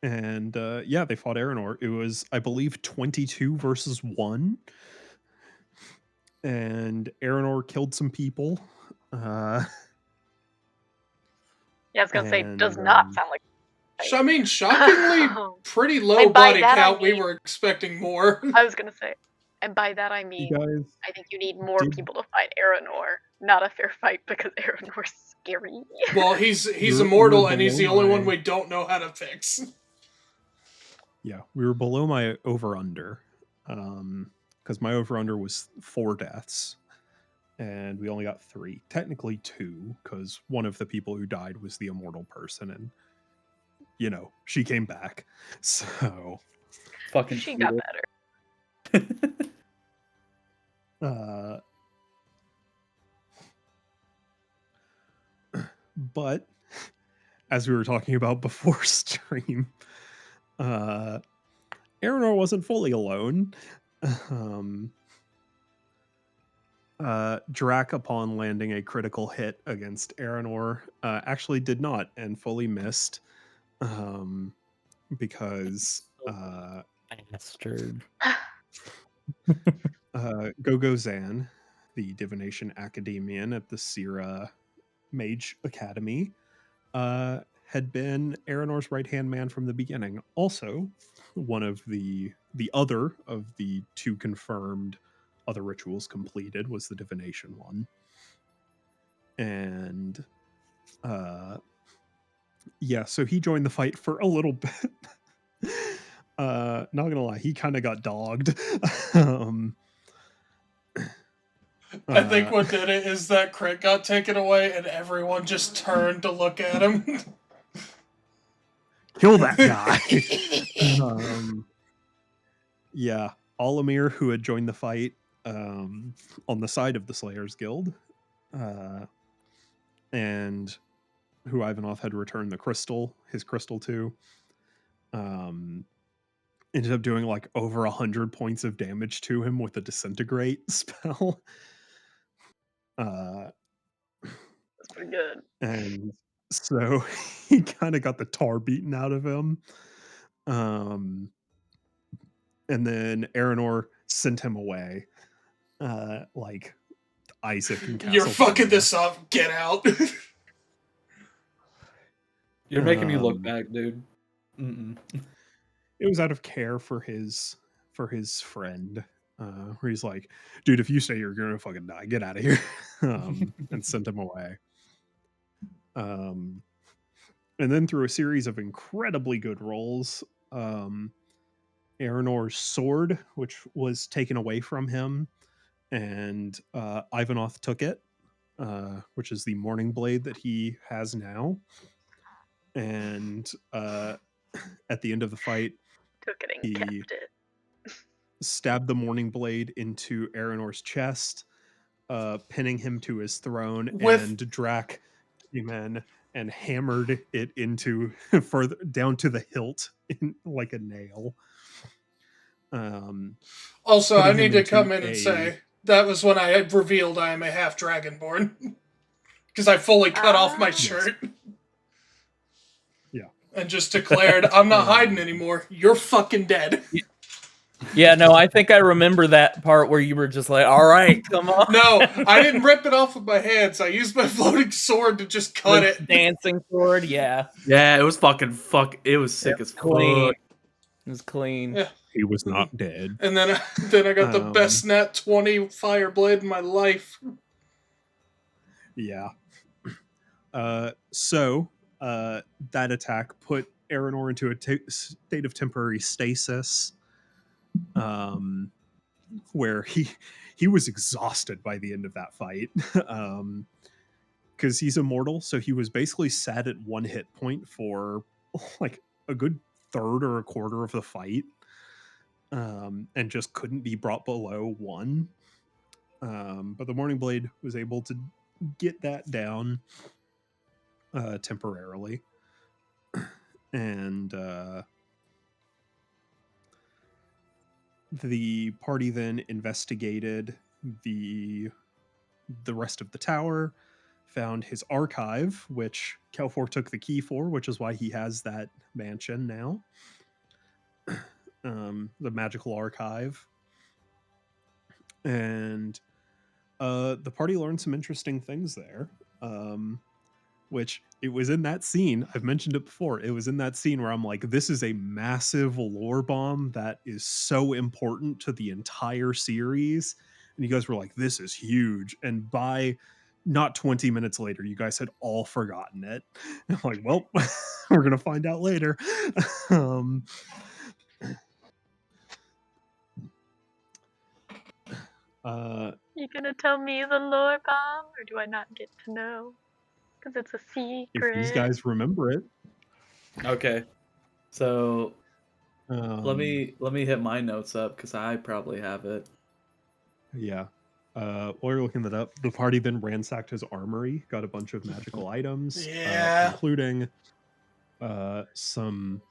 And yeah, they fought Aranor. It was, I believe, 22 versus 1. And Aranor killed some people. Yeah, I was gonna say, does not sound like. I mean, shockingly, pretty low And by body that I count. We mean- were expecting more. I was gonna say, and by that I mean, You guys I think you need more did- people to fight Aranor. Not a fair fight because Aranor's scary. Well, he's You're immortal, and he's the below only one my- we don't know how to fix. Yeah, we were below my over-under. Because my over-under was 4 deaths. And we only got 3. Technically 2, because one of the people who died was the immortal person, and she came back. So Fucking She got cheater. better. But as we were talking about before stream, Aranor wasn't fully alone. Drac, upon landing a critical hit against Aranor, actually did not and fully missed, because Bastard. Gogo Zan, the divination academician at the Sira Mage Academy, had been Aranor's right-hand man from the beginning. Also, one of the other of the 2 confirmed other rituals completed was the divination one. And yeah, so he joined the fight for a little bit. Not gonna lie, he kind of got dogged. I think what did it is that crit got taken away, and everyone just turned to look at him. Kill that guy. Yeah, Olimir, who had joined the fight on the side of the Slayers Guild, and who Ivanoth had returned his crystal to, ended up doing like over 100 points of damage to him with a disintegrate spell. That's pretty good. And so he kind of got the tar beaten out of him. And then Aranor sent him away. Like Isaac and You're fucking Castlevania. this up. Get out. You're making me look back, dude. It was out of care for his friend. Where he's like, dude, if you stay, you're gonna fucking die. Get out of here. And sent him away. And then through a series of incredibly good rolls, Aranor's sword, which was taken away from him, and Ivanoth took it, which is the Morning Blade that he has now. And at the end of the fight, Took it and kept it. stabbed the Morning Blade into Aranor's chest, pinning him to his throne, and Drac came in and hammered it into further down to the hilt like a nail. Also, I putting him need to into come in and say that was when I had revealed I am a half dragonborn. Because I fully cut off my shirt. Yeah. And just declared, I'm not hiding anymore. You're fucking dead. Yeah, no, I think I remember that part where you were just like, all right, come on. No, I didn't rip it off with my hands. I used my floating sword to just cut it. Dancing sword, yeah. Yeah, it was it was sick as Clean. fuck. It was clean. Yeah. He was not dead. And then I got the best nat 20 fire blade in my life. Yeah. So that attack put Aranor into a state of temporary stasis, where he was exhausted by the end of that fight, because he's immortal. So he was basically sat at 1 hit point for like a good third or a quarter of the fight, and just couldn't be brought below 1. But the Morning Blade was able to get that down temporarily, and the party then investigated the rest of the tower, found his archive, which Kelfor took the key for, which is why he has that mansion now. The magical archive. And the party learned some interesting things there, which it was in that scene. I've mentioned it before. It was in that scene where I'm like, this is a massive lore bomb that is so important to the entire series. And you guys were like, this is huge. And by not 20 minutes later, you guys had all forgotten it. And I'm like, well, we're going to find out later. You gonna tell me the lore bomb, or do I not get to know? Because it's a secret. If these guys remember it. Okay, so let me hit my notes up because I probably have it. Yeah. While you're looking that up, the party then ransacked his armory, got a bunch of magical items, including some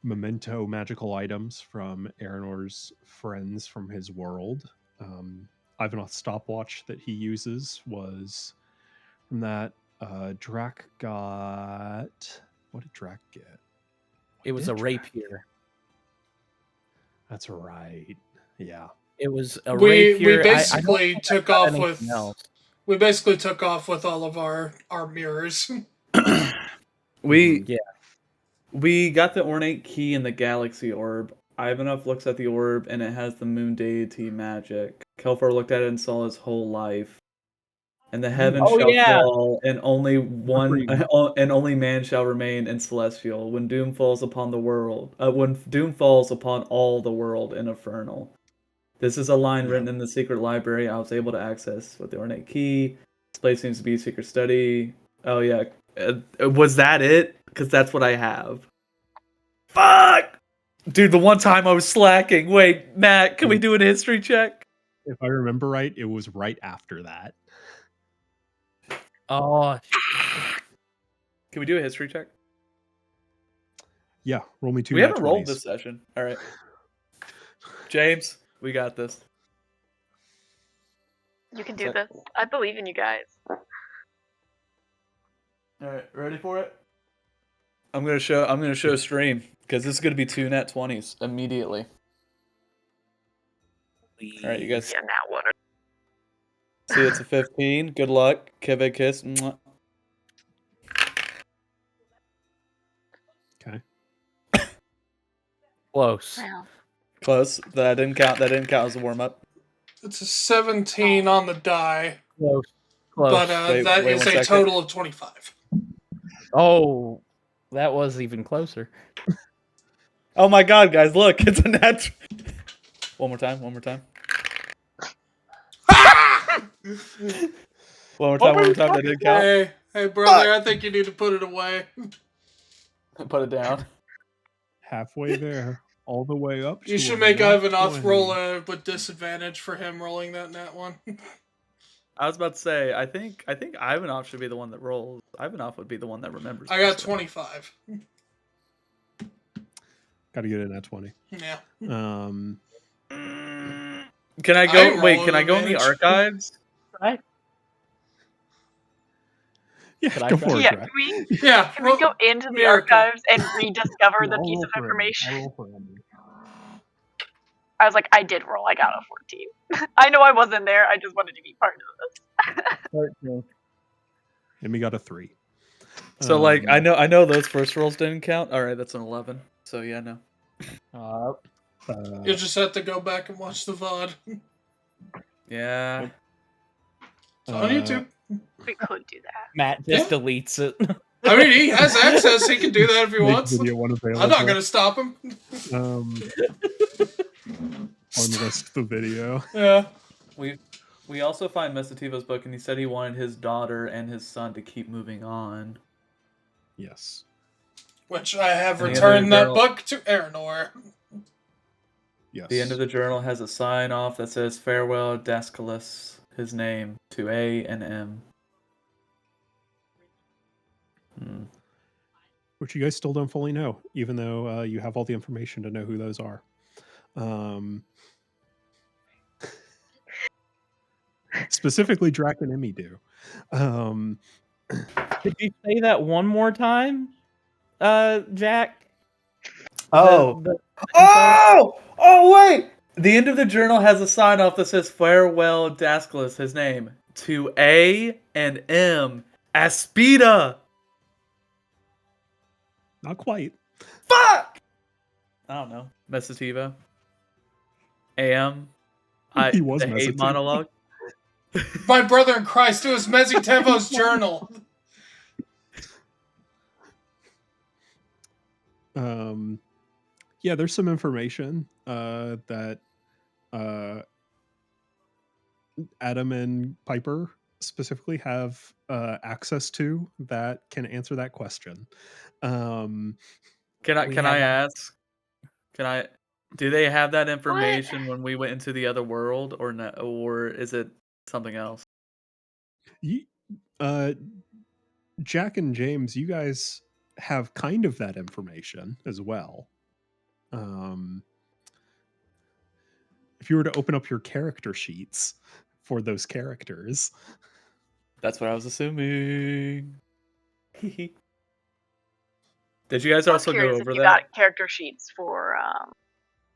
memento magical items from Aranor's friends from his world. Ivanhoth's stopwatch that he uses was from that. Drac got... What did Drac get? It was a rapier. That's right. Yeah. It was a rapier. We basically took off with... We basically took off with all of our mirrors. We got the ornate key and the galaxy orb. Ivanhoth looks at the orb and it has the moon deity magic. Kelfor looked at it and saw his whole life. And the heavens shall fall, and only man shall remain in celestial. When doom falls upon the world, when doom falls upon all the world in infernal. This is a line written in the secret library I was able to access with the ornate key. This place seems to be a secret study. Oh yeah, was that it? Because that's what I have. Fuck, dude. The one time I was slacking. Wait, Matt, can we do an history check? If I remember right, it was right after that. Oh. Can we do a history check? Yeah, roll me 2. We haven't rolled this session. All right. James, we got this. You can do this. I believe in you guys. All right, ready for it? I'm gonna show stream because this is gonna be 2 nat 20s immediately. All right, you guys. Yeah, now what? See, it's a 15. Good luck. Keve kiss. Mwah. Okay. Close. Wow. Close. That didn't count. That didn't count as a warm up. It's a 17 on the die. Close. But that is a total of 25. Oh, that was even closer. Oh my god, guys, look, it's a nat. One more time. One more time. That didn't count. Hey, brother, I think you need to put it away. Put it down. Halfway there. all the way up. You to should a make nat Ivanov 20. roll with disadvantage for him rolling that nat one. I was about to say, I think Ivanov should be the one that rolls. Ivanov would be the one that remembers. I got this. 25. Got to get in at 20. Yeah. Can I I go? roll Wait, can I go in the advantage. archives? Right? Yeah, Could I go try? for it, Yeah, Jack. Yeah. can we go into the Miracle. archives and rediscover the I'll piece roll of for Emmy. information? I'll roll for Emmy. I was like, I did roll. I got a 14. I know I wasn't there. I just wanted to be part of this. 13. Emmy got a 3. So like, I know those first rolls didn't count. All right, that's an 11. So yeah, no. You just have to go back and watch the VOD. Yeah. It's on YouTube. We could do that. Matt just deletes it. I mean, he has access. He can do that if he Make wants. video unavailable. I'm not going to stop him. Unlist the video. Yeah. We also find Mesativo's book, and he said he wanted his daughter and his son to keep moving on. Yes. Which I have And the returned other that girl- book to Aranor. Yes. The end of the journal has a sign off that says "Farewell, Dascalus," his name, to A and M. Which you guys still don't fully know, even though you have all the information to know who those are. Specifically, Drac and Emmy do. Could you say that one more time, Jack? Oh. Oh, wait! The end of the journal has a sign off that says "Farewell, Dascalus," his name, to A and M, Aspida. Not quite. Fuck! I don't know. Messativa. AM. He was the hate Messativa. monologue. My brother in Christ, it was Mesitevo's journal. Yeah, there's some information that Adam and Piper specifically have access to that can answer that question. Can We I have- ask? Do they have that information when we went into the other world, or no, or is it something else? Jack and James, you guys have kind of that information as well. If you were to open up your character sheets for those characters, That's what I was assuming. Did you guys I was also go curious over if you that? got character sheets for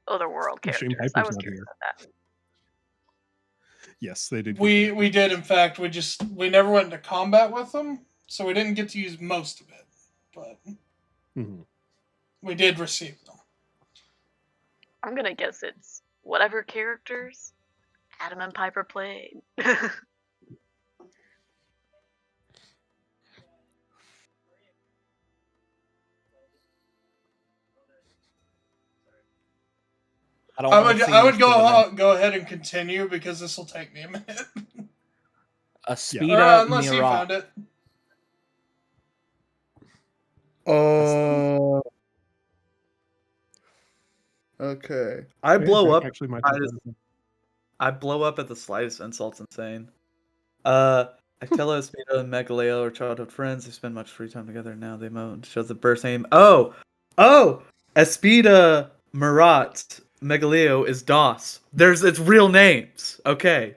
Otherworld Shane characters. Piper's I was not curious here. about that. yes, they did. We did, in fact. We never went into combat with them, so we didn't get to use most of it. But Mhm. we did receive them. I'm gonna guess it's whatever characters Adam and Piper played. I don't I wanna would see I would much of it. go ahead and continue because this will take me a minute. Aspida Unless you Mirat. found it. Okay. I Yeah, blow Jack up. actually might I have just- done I blow up at the slightest insult. Insane. Actella, Aspida, and Megaleo are childhood friends. They spend much free time together now. They shows the birth name. Oh, Aspida, Marat, Megaleo is DOS. It's real names. Okay.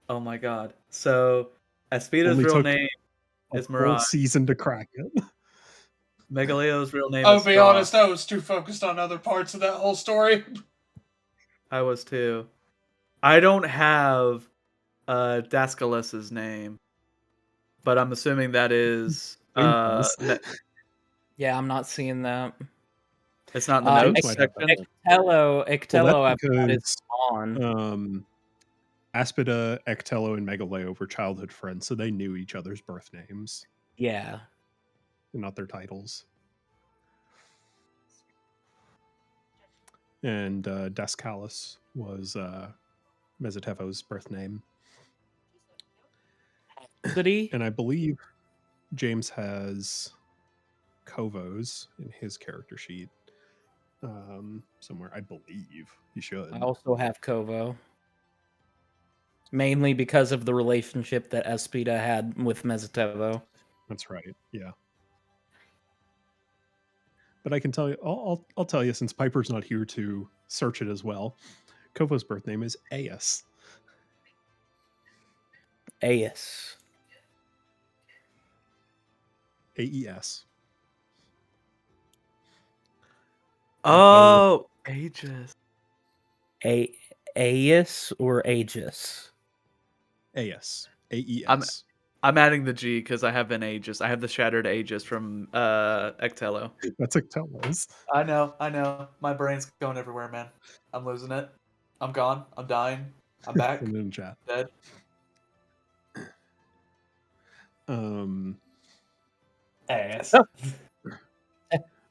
Oh my god. So Aspida's Only real took name a is full Marat. season to crack it. Megaleo's real name I'll is be DOS. honest, I was too focused on other parts of that whole story. I was too. I don't have Dascalus's name, but I'm assuming that is James does. Yeah, I'm not seeing that. it's not in the Uh, notes James might have section. that. Ectello, I've got it because, on. Aspida, Ectello, and Megaleo were childhood friends, so they knew each other's birth names, Yeah. not their titles. And Dascalus was Mesitevo's birth name. City. And I believe James has Kovos in his character sheet. somewhere. I believe you should. I also have Kovo. Mainly because of the relationship that Espida had with Mezitevo. That's right. Yeah. But I can tell you, I'll tell you, since Piper's not here to search it as well. Kovo's birth name is Aeus. Aeus. Aes. Oh, Aegis. Aeus or Aegis? Aeus. Aes. I'm adding the G because I have an Aegis. I have the Shattered Aegis from Ectello. That's Ectello's. I know. My brain's going everywhere, man. I'm losing it. I'm gone. I'm dying. I'm back. And in chat. Dead. Ass. So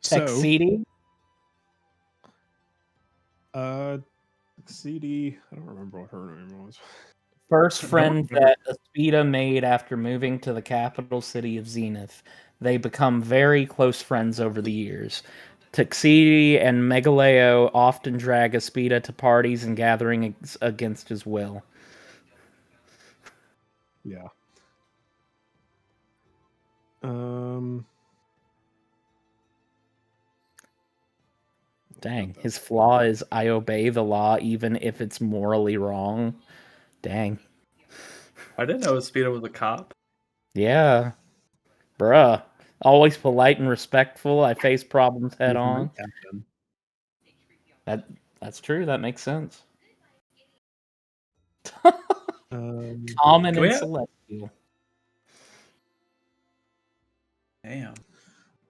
Tuxedo? Tuxedo, I don't remember what her name was. First friend that Espida made after moving to the capital city of Zenith. They become very close friends over the years. Tuxedo and Megaleo often drag Espida to parties and gatherings against his will. Yeah. Dang, his flaw is I obey the law even if it's morally wrong. Dang. I didn't know Espida was a cop. Yeah. Bruh. Always polite and respectful. I face problems head on. That's true. That makes sense. Common and celestial. Damn.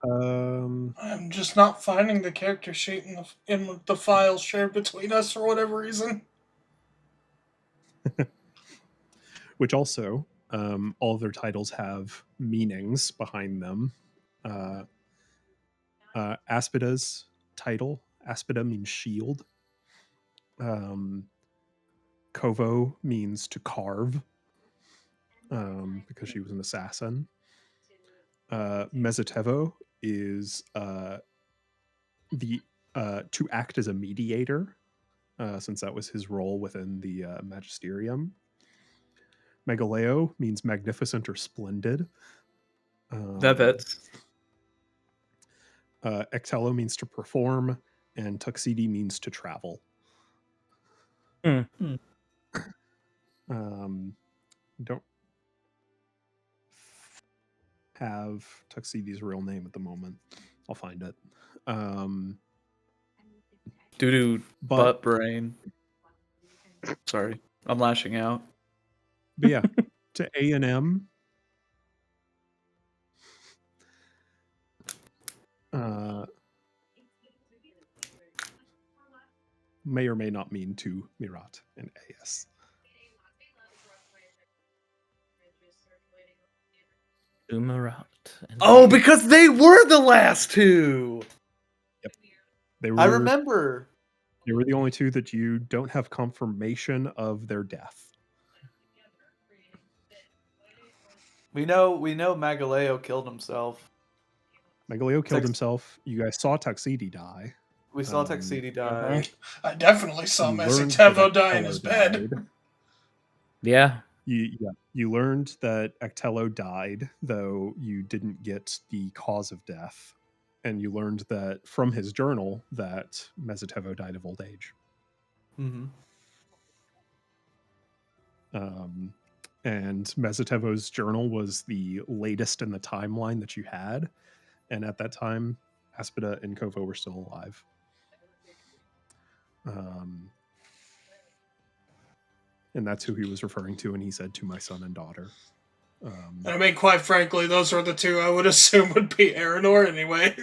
I'm just not finding the character sheet in the files shared between us for whatever reason. Which also, all of their titles have meanings behind them. Aspida's title, Aspida means shield. Kovo means to carve, because she was an assassin. Mezitevo is to act as a mediator, since that was his role within the magisterium. Megaleo means magnificent or splendid. That's Ectello means to perform, and Tuxedo means to travel. Don't have Tuxedo's real name at the moment. I'll find it. Doo-doo butt brain. Sorry. I'm lashing out. But yeah, to A&M. May or may not mean to Mirat and AS. Umarat. Oh, because they were the last two. Yep. They were, I remember. They were the only two that you don't have confirmation of their death. We know Megaleo killed himself. Megaleo killed himself. You guys saw Tuxedo die. We saw Tuxedo die. I definitely saw Mezitevo die in his bed. Yeah. You learned that Ectello died, though you didn't get the cause of death. And you learned that from his journal that Mezitevo died of old age. Mm-hmm. And Mezitevo's journal was the latest in the timeline that you had. And at that time, Aspida and Kovo were still alive. And that's who he was referring to when he said, "to my son and daughter." I mean, quite frankly, those are the two I would assume would be Aranor anyway.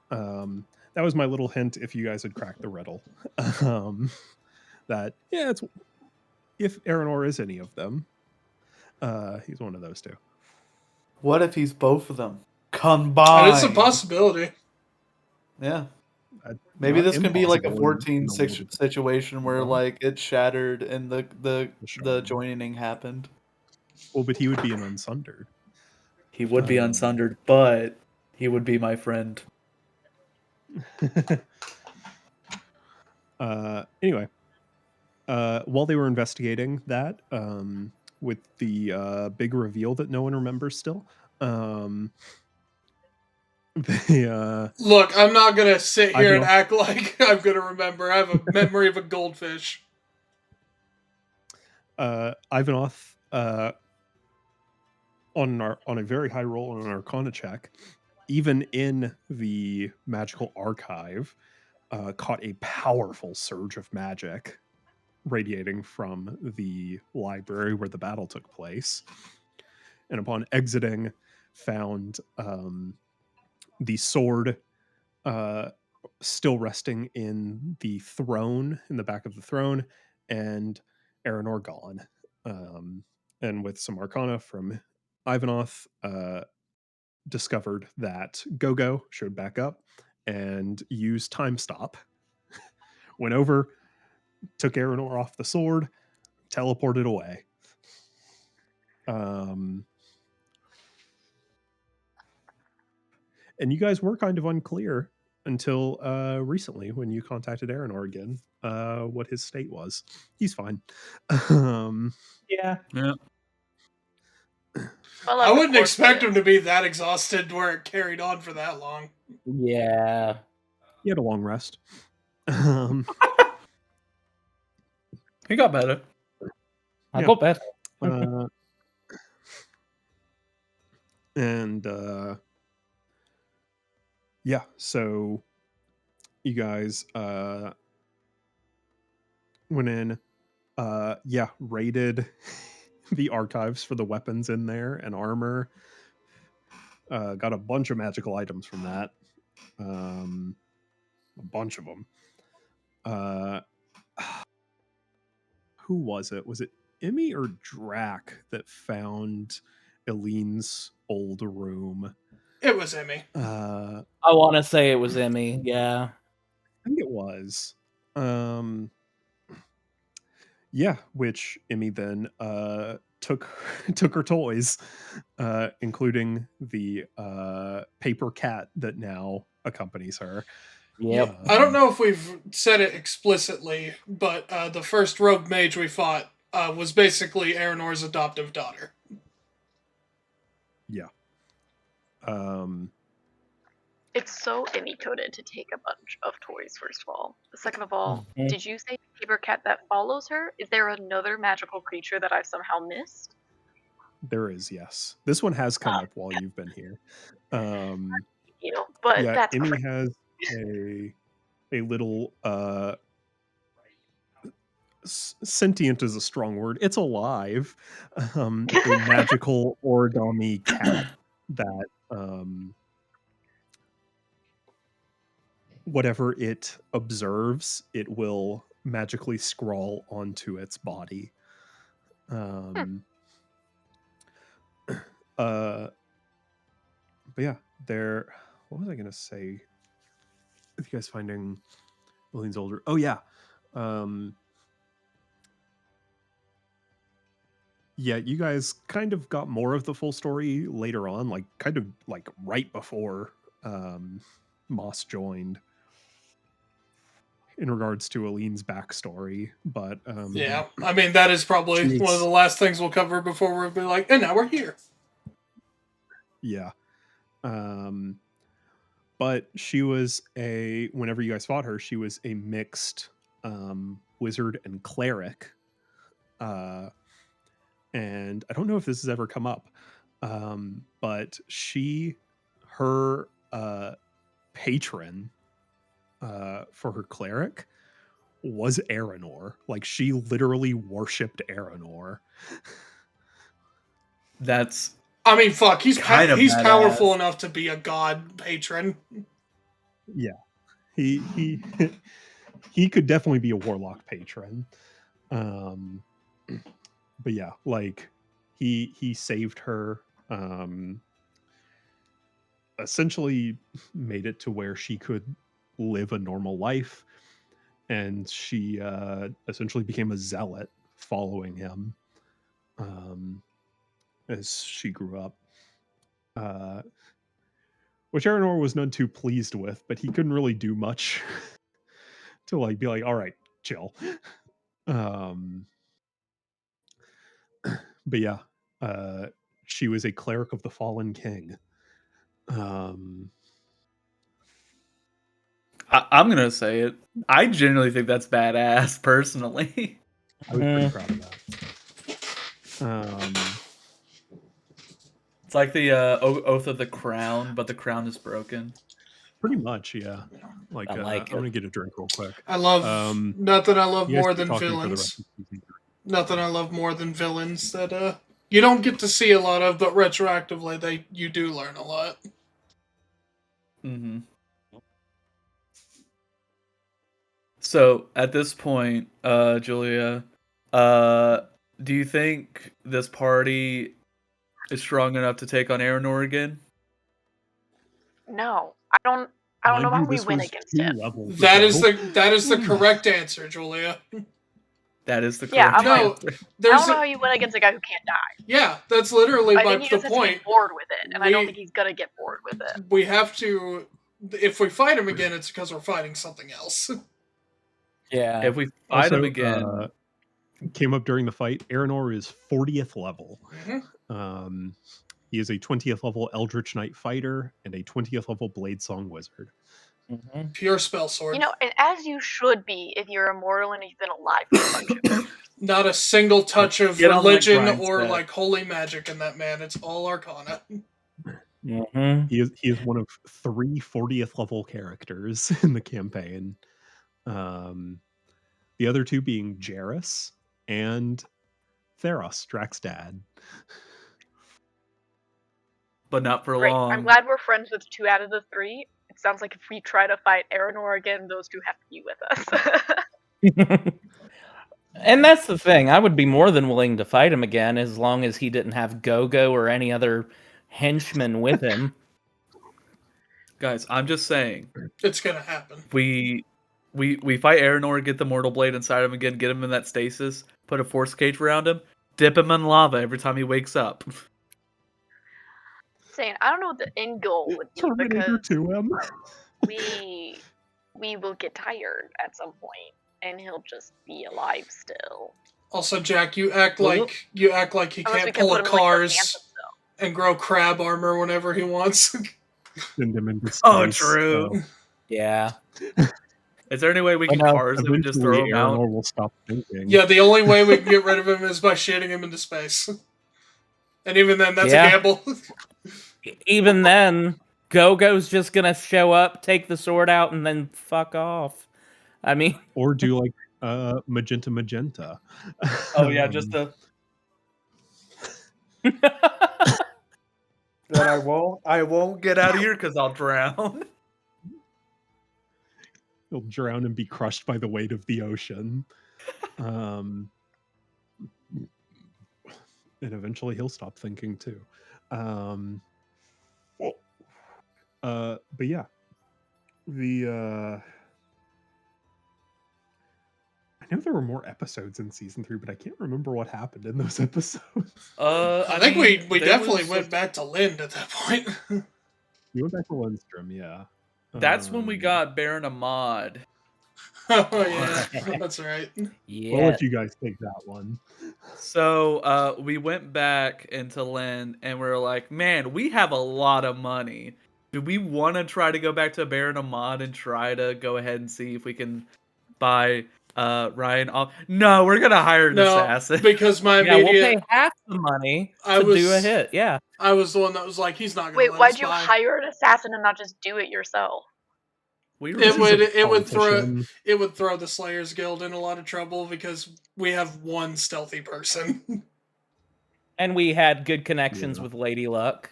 That was my little hint if you guys had cracked the riddle. That, yeah, it's if Aranor is any of them, he's one of those two. What if he's both of them combined? It's a possibility. Yeah. Maybe this can be like a 14 situation where like it shattered and the joining happened. Well, but he would be an Unsundered. He would be Unsundered, but he would be my friend. Anyway, while they were investigating that, with the big reveal that no one remembers still, they Look, I'm not gonna sit here and Ivanov, act like I'm gonna remember. I have a memory of a goldfish. Ivanov, on a very high roll on an Arcana check, even in the magical archive, caught a powerful surge of magic radiating from the library where the battle took place, and upon exiting, found the sword still resting in the throne, in the back of the throne, and Aranor gone. And with some Arcana from Ivanov, discovered that Gogo showed back up and used Time Stop. Went over, took Aranor off the sword, teleported away. And you guys were kind of unclear until recently when you contacted Aranor again, what his state was. He's fine. Yeah. Yeah. Well, I of wouldn't course expect he him is. to be that exhausted where it carried on for that long. Yeah. He had a long rest. Um, He got better. I Yeah. go better. uh, and yeah, so you guys went in, raided the archives for the weapons in there and armor. Got a bunch of magical items from that. A bunch of them. Who was it? Was it Emmy or Drac that found Eileen's old room? It was Emmy. I I want to say it was Emmy. Yeah. think it was. Yeah, which Emmy then took took her toys, including the paper cat that now accompanies her. Yep. I don't know if we've said it explicitly, but the first rogue mage we fought was basically Aranor's adoptive daughter. Yeah. Um, It's so Emmy coded to take a bunch of toys, first of all. Second of all, Mhm. did you say paper cat that follows her? Is there another magical creature that I've somehow missed? there is, yes. This one has come up while you've been here. You know, but Yeah, that's Emmy crazy. has a little sentient is a strong word. It's alive. A magical origami cat that whatever it observes, it will magically scrawl onto its body. But yeah, there. What was I gonna say? With you guys finding Eileen's older. Oh yeah. Yeah, you guys kind of got more of the full story later on, like kind of like right before Moss joined, in regards to Eileen's backstory. But Yeah, I mean, that is probably one of the last things we'll cover before we'll be like, and now we're here. Yeah. But she was whenever you guys fought her, she was a mixed wizard and cleric. And I don't know if this has ever come up, but her patron for her cleric was Aranor. Like, she literally worshipped Aranor. That's I mean, fuck, he's Kind of he's badass. powerful enough to be a god patron. Yeah, he he could definitely be a warlock patron. But yeah, like he saved her, essentially made it to where she could live a normal life, and she essentially became a zealot following him as she grew up. which Aranor was none too pleased with, but he couldn't really do much to like be like, all right, chill. Um, but yeah, she was a cleric of the fallen king. I'm gonna say it. I genuinely think that's badass, personally. I was pretty proud of that. It's like the Oath of the Crown, but the crown is broken. Pretty much, yeah. Like, I like I'm gonna get a drink real quick. I love nothing. I love You guys more keep than talking for the villains. rest of season 3. Nothing I love more than villains that you don't get to see a lot of, but retroactively you do learn a lot. Mm-hmm. So at this point, Julia, do you think this party is strong enough to take on Aranor again? No, I don't Mind know you, how we this win was against 2 him. levels That is ago. the correct answer, Julia. That is the Yeah, correct I'm like- answer. I There's don't know how you win against a guy who can't die. yeah, that's literally I think he the just has to point. get bored with it, and I don't We- think he's gonna get bored with it. We have to. If we fight him again, it's because we're fighting something else. Yeah. If we fight him Also, again, came up during the fight. Aranor is 40th level. Mhm. He is a 20th level Eldritch Knight fighter and a 20th level Bladesong wizard. Mhm. Pure spell sword. You know, and as you should be if you're immortal and you've been alive for a bunch of years. Not a single touch of Get on that religion grind or set. like holy magic in that man. It's all arcana. Mhm. He is one of 3 40th level characters in the campaign. The other 2 being Jairus and Theros, Drax's dad. but not for Great. long. I'm glad we're friends with 2 out of the 3. It sounds like if we try to fight Aranor again, those 2 have to be with us. And that's the thing. I would be more than willing to fight him again as long as he didn't have Gogo or any other henchmen with him. Guys, I'm just saying, It's gonna happen. we fight Aranor, get the Mortal Blade inside him again, get him in that stasis, put a force cage around him, dip him in lava every time he wakes up. Saying, I don't know what the end goal would be Terminator because 2 him. we will get tired at some point, and he'll just be alive still. Also, Jack, you act Well, like he Unless we can't can pull put a him in, like, the cars phantom zone. and grow crab armor whenever he wants. Send him into space. Oh, true. Yeah. Is there any way we Oh, can no. cars him and just throw Eventually, him out? Aranor will stop thinking. Yeah, the only way we can get rid of him is by shitting him into space. And even then, that's Yeah. a gamble. Even then, Gogo's just gonna show up, take the sword out, and then fuck off. I mean, Or do like magenta. Oh yeah, just the. Then I won't get out of here because I'll drown. He'll drown and be crushed by the weight of the ocean. And eventually he'll stop thinking too. But yeah. I know there were more episodes in season 3, but I can't remember what happened in those episodes. I think mean, we there definitely was went back to Lind at that point. We went back to Lindstrom, yeah. That's when we got Baron Ahmad. Oh, yeah. That's right. I'll yeah. let you guys take that one. So we went back into Lynn and we were like, man, we have a lot of money. Do we want to try to go back to Baron Ahmad and try to go ahead and see if we can buy Ryan off? No, we're gonna hire an No, assassin. because my Yeah, we'll immediate... pay half the money I to do a was- hit. Yeah. I was the one that was like, he's not going to Wait, let why'd us you buy. hire an assassin and not just do it yourself? We It really- would- He's a it would throw- politician. It would throw the Slayers Guild in a lot of trouble because we have one stealthy person. And we had good connections Yeah. with Lady Luck.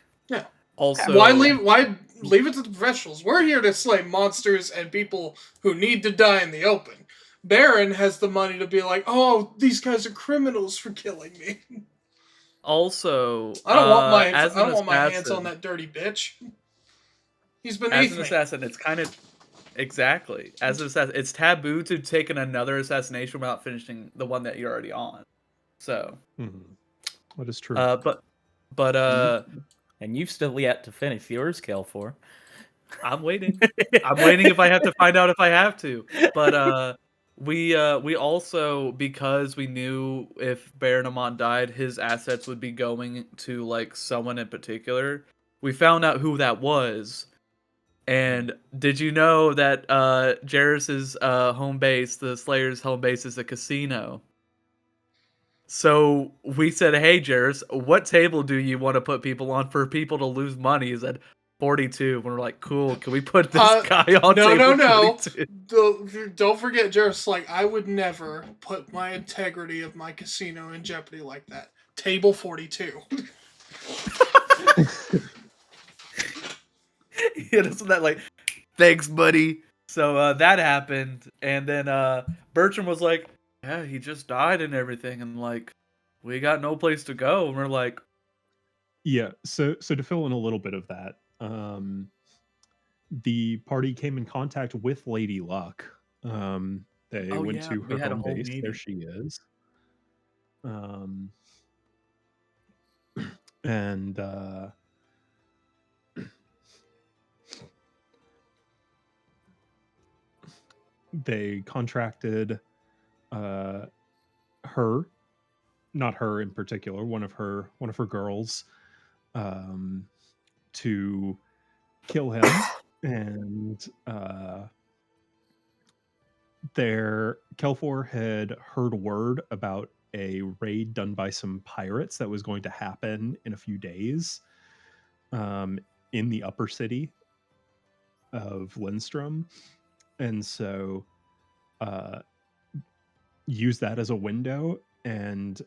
also Why leave it to the professionals? We're here to slay monsters and people who need to die in the open. Baron has the money to be like, oh, these guys are criminals for killing me. Also, I don't want my as I don't an want my hands assassin- on that dirty bitch. He's As beneath an me. assassin, it's kind of exactly as an assassin. It's taboo to take another assassination without finishing the one that you're already on. So, Mhm. That is true. but And you've still yet to finish yours, Kelfor. I'm waiting. I'm waiting if I have to find out if I have to. But we also, because we knew if Baron Amon died, his assets would be going to like someone in particular. We found out who that was. And did you know that Jairus's home base, the Slayer's home base, is a casino? So we said, "Hey, Jairus, what table do you want to put people on for people to lose money?" He said 42. And we're like, "Cool, can we put this guy on table No. 42?" Don't forget, just like, I would never put my integrity of my casino in jeopardy like that. Table 42. Isn't that like, thanks, buddy? So that happened, and then Bertram was like, "Yeah, he just died and everything," and like, we got no place to go, and we're like, Yeah, so to fill in a little bit of that, the party came in contact with Lady Luck. They "Oh went yeah, to we her had a home whole base. There meeting." she is. And they contracted her, not her in particular, one of her Oh, girls, to kill him. And Kelfor had heard word about a raid done by some pirates that was going to happen in a few days, in the upper city of Lindstrom, and so used that as a window. And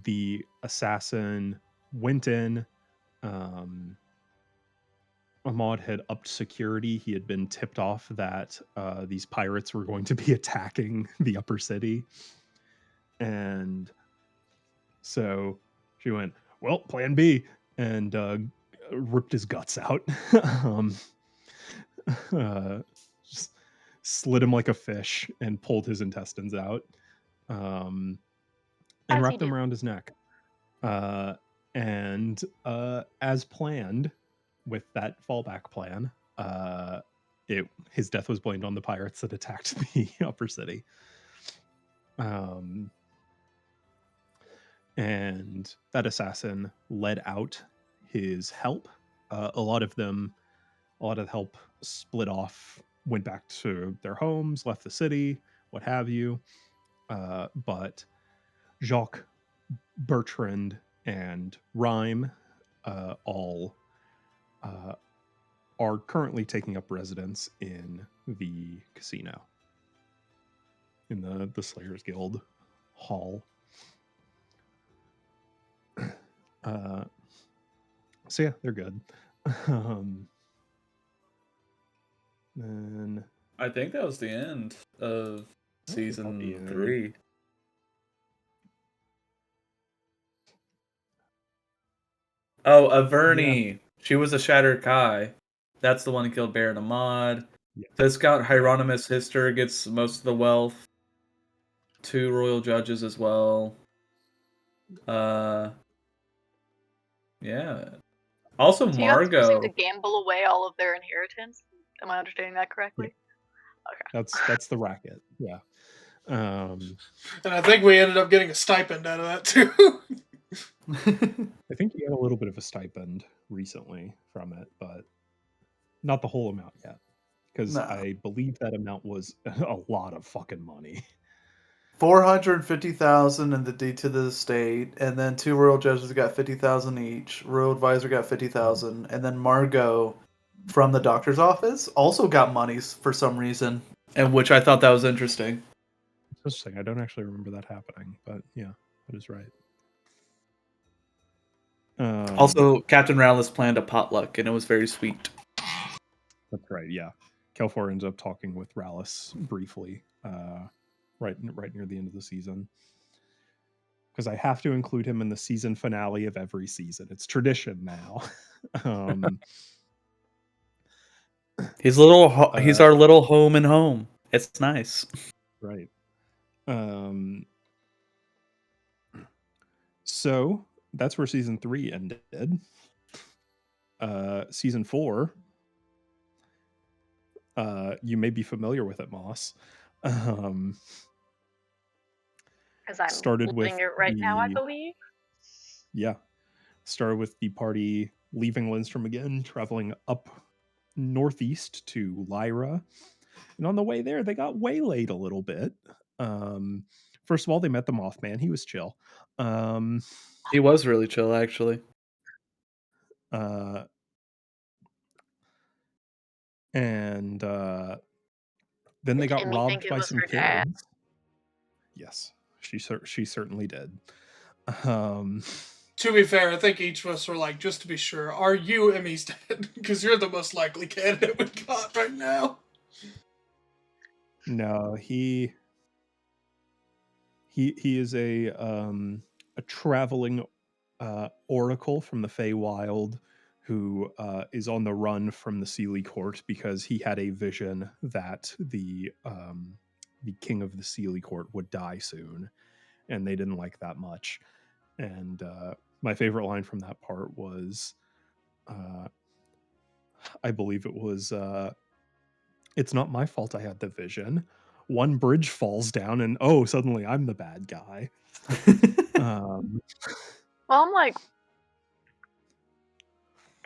the assassin went in. Ahmad had upped security. He had been tipped off that these pirates were going to be attacking the upper city. And so she went, well, plan B, and ripped his guts out. Just slid him like a fish and pulled his intestines out, and As he wrapped them do. around his neck. And as planned, with that fallback plan, his death was blamed on the pirates that attacked the upper city. And that assassin led out his help. A lot of the help split off, went back to their homes, left the city, what have you. But Jacques, Bertrand, and Rhyme all are currently taking up residence in the casino, in the Slayers Guild hall. So yeah, they're good. Then I think that was the end of season 3. Oh, Averni. She was a Shattered Kai. That's the one who killed Baron Ahmad. Yeah. Viscount Hieronymus Hister gets most of the wealth. 2 royal judges as well. Yeah. Also, So you guys were Margot. to gamble away all of their inheritance? Am I understanding that correctly? That's the racket. Yeah. And I think we ended up getting a stipend out of that too. I think he got a little bit of a stipend recently from it, but not the whole amount yet, because No. I believe that amount was a lot of fucking money. 450,000 in the deed to the estate, and then 2 royal judges got 50,000 each. Royal advisor got 50,000, and then Margot from the doctor's office also got monies for some reason, and which I thought that was interesting. Interesting. I don't actually remember that happening, but yeah, that is right. Also, Captain Rallis planned a potluck, and it was very sweet. That's right. Yeah, Kelfor ends up talking with Rallis briefly, right near the end of the season, because I have to include him in the season finale of every season. It's tradition now. He's he's our little home and home. It's nice. Right. So that's where season 3 ended. season 4, you may be familiar with it, Moss. Because I'm Started with living it right now, I the believe. started with the party leaving Lindstrom again, traveling up northeast to Lyra, and on the way there, they got waylaid a little bit. First of all, they met the Mothman. He was chill. He was really chill, actually. And then they Did got Emmy think robbed it by was some her dad? kids. Yes, she certainly did. Um, To be fair, I think each of us were like, just to be sure, are you Emmy's dad? Because you're the most likely candidate we got right now. no, he is a traveling oracle from the Feywild who is on the run from the Seelie Court because he had a vision that the king of the Seelie Court would die soon, and they didn't like that much. And my favorite line from that part was, I believe it was, "It's not my fault I had the vision. One bridge falls down, and oh, suddenly I'm the bad guy." Um, Well, I'm like,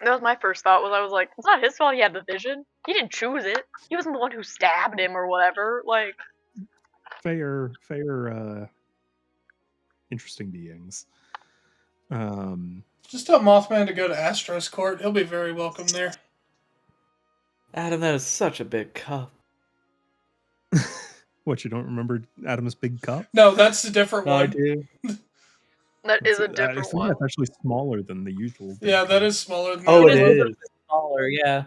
that was my first thought. I was like, it's not his fault he had the vision. He didn't choose it. He wasn't the one who stabbed him or whatever. Like, fair, interesting beings. Just tell Mothman to go to Astros Court. He'll be very welcome there. Adam, that is such a big cup. What, you don't remember Adam's big cup? No, that's a different I one. do. that is a I different think one. that's actually smaller than the usual. big Yeah, that cup. is smaller than Oh, the it other is. one. Smaller, yeah.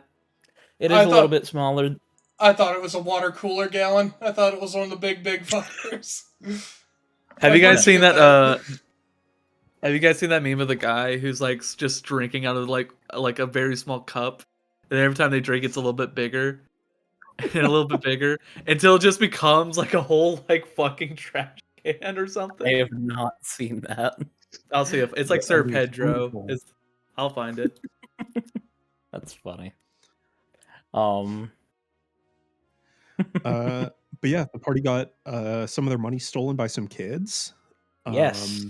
It I is a little thought- bit smaller. I thought it was a water cooler gallon. I thought it was one of the big fuckers. Have you Like, guys where'd you seen get that? Have you guys seen that meme of the guy who's like just drinking out of like a very small cup, and every time they drink, it's a little bit bigger, and a little bit bigger, until it just becomes like a whole like fucking trash can or I something? have not seen that. I'll see if it's like That Sir is Pedro. wonderful. I'll find it. That's funny. But yeah, the party got some of their money stolen by some kids. Yes.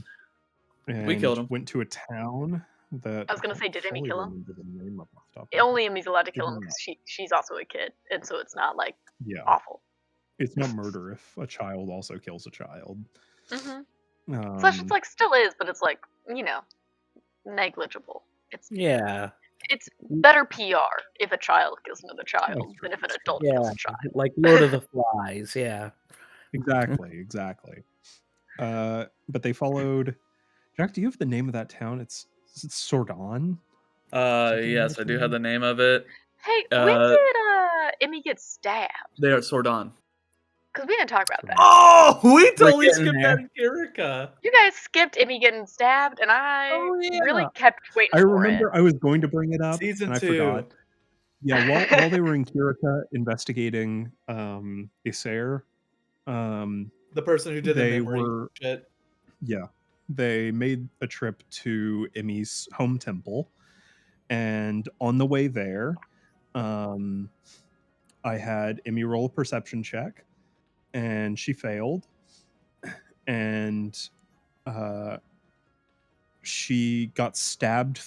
And We killed 'em. went to a town that I was gonna say, did Emmy fully kill him? remember the name of off the top of my head. Only Emmy's allowed to kill him Didn't because she's also a kid, and so it's not like Yeah, awful. it's not murder if a child also kills a child. Mm-hmm. Slash, it's like still is, but it's like, you know, negligible. Yeah. It's better PR if a child kills another child That's than true, if an that's adult Yeah. kills a child. Like Lord of the Flies, yeah. Exactly. But they followed. Jack, do you have the name of that town? Is it Sordon? Yes, I do have the name of it. Hey, when did Emmy get stabbed? They are Sordon. Because we didn't talk about that. Oh, we totally getting skipped there. that in Kirika. You guys skipped Emmy getting stabbed, and I Oh, yeah. really kept waiting I for remember it. I was going to bring it up, Season and I 2. forgot. Yeah, while they were in Kirika investigating Issair, The person who did the they memory were shit. they made a trip to Emmy's home temple, and on the way there, I had Emmy roll a perception check, and she failed, and she got stabbed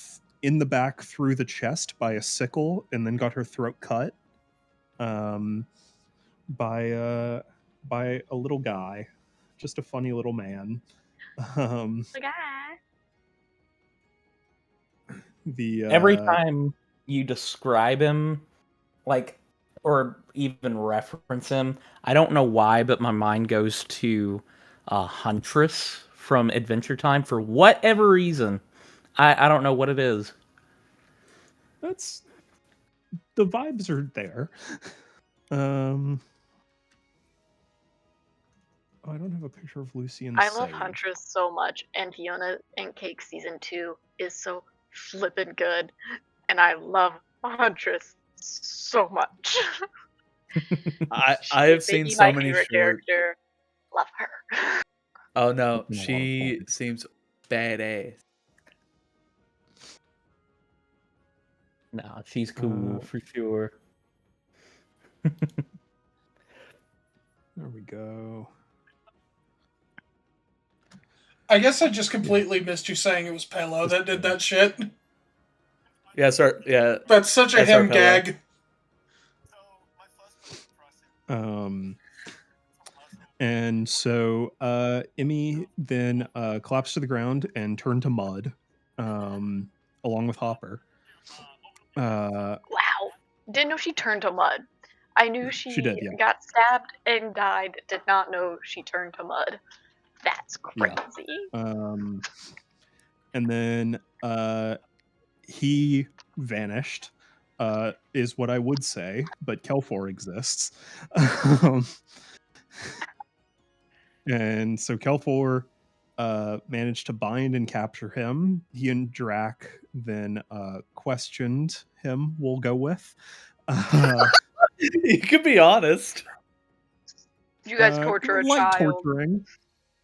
in the back through the chest by a sickle, and then got her throat cut by a little guy, just a funny little man. The guy. Every time you describe him, like, or even reference him, I don't know why, but my mind goes to Huntress from Adventure Time for whatever reason. I don't know what it is. That's the vibes are there. I don't have a picture of Lucy and I love Sage. Huntress so much, and Fiona and Cake season 2 is so flippin' good, and I love Huntress so much. I have She's maybe seen so my many favorite short. character. Love her. Oh no, It's been a lot of she fun. seems badass. Nah, she's cool for sure. There we go. I guess I just completely missed you saying it was Pelo that did that shit. Yeah, sorry. Yeah, That's such a SR him Pelo. gag. And so Emmy then collapsed to the ground and turned to mud, along with Hopper. Wow. Didn't know she turned to mud. I knew she did, yeah. got stabbed and died. Did not know she turned to mud. That's crazy. And then he vanished, is what I would say, but Kelfor exists. And so Kelfor managed to bind and capture him. He and Drac then questioned him, we'll go with. You could be honest. Did you guys torture a child?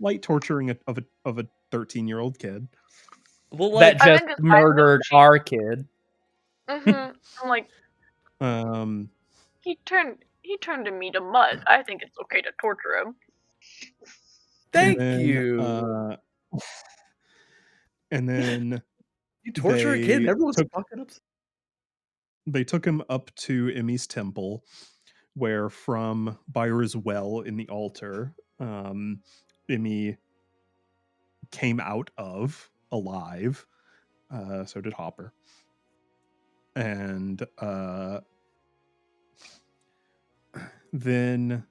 Light torturing of a 13-year-old kid. Well, That like, just murdered our kid. I'm like, he turned me to mud. I think it's okay to torture him. Thank And then, you. And then You torture a kid and everyone's took- fucking up. they took him up to Emmy's temple, where from Byra's well in the altar, Emmy came out of alive. So did Hopper. And then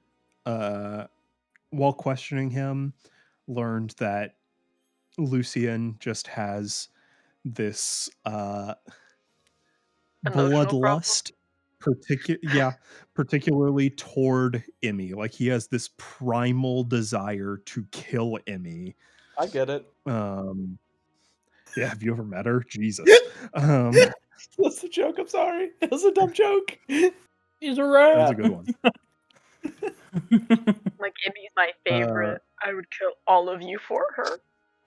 while questioning him, learned that Lucian just has this bloodlust, particularly toward Emmy. Like, he has this primal desire to kill Emmy. I get it. Yeah, have you ever met her? Jesus. That's a joke. I'm sorry. It was a dumb joke. She's a rat. That's a good one. Like, Emmy's my favorite. I would kill all of you for her.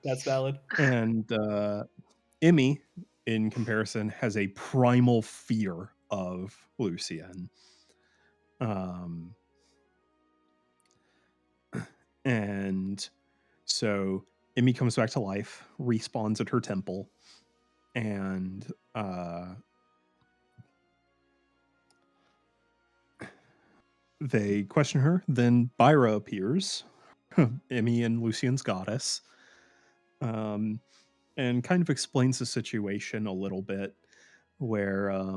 That's valid. And Emmy, in comparison, has a primal fear of Lucian. And so Emmy comes back to life, respawns at her temple, and they question her. Then Byra appears, Emmy and Lucian's goddess, and kind of explains the situation a little bit, where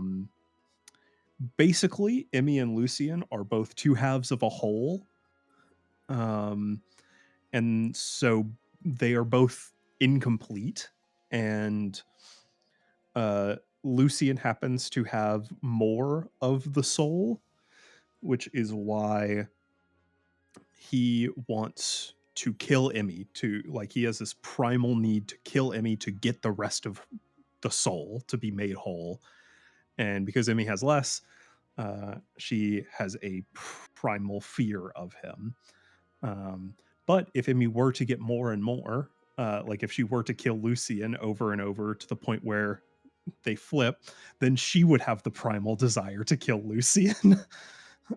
basically Emmy and Lucian are both two halves of a whole, and so they are both incomplete, and Lucian happens to have more of the soul, which is why he wants to kill Emmy. He has this primal need to kill Emmy to get the rest of the soul to be made whole. And because Emmy has less, she has a primal fear of him. But if Emmy were to get more and more, like if she were to kill Lucian over and over to the point where they flip, then she would have the primal desire to kill Lucian.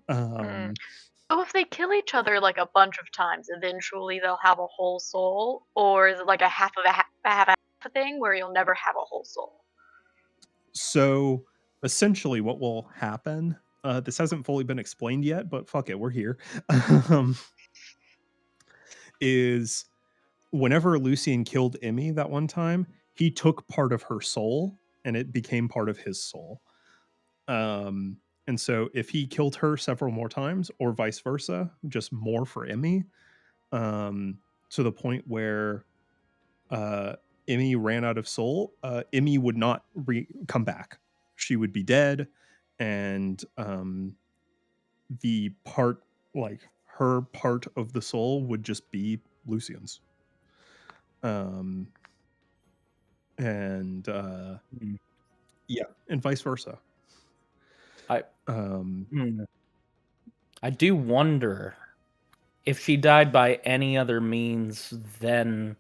So if they kill each other like a bunch of times, eventually they'll have a whole soul, or is it like a half a thing where you'll never have a whole soul? So essentially, what will happen? This hasn't fully been explained yet, but fuck it, we're here. Is whenever Lucian killed Emmy that one time, he took part of her soul, and it became part of his soul. And so if he killed her several more times, or vice versa, just more for Emmy, to the point where Emmy ran out of soul, Emmy would not come back. She would be dead, and the part, like her part of the soul, would just be Lucian's. And yeah, and vice versa. I do wonder if she died by any other means than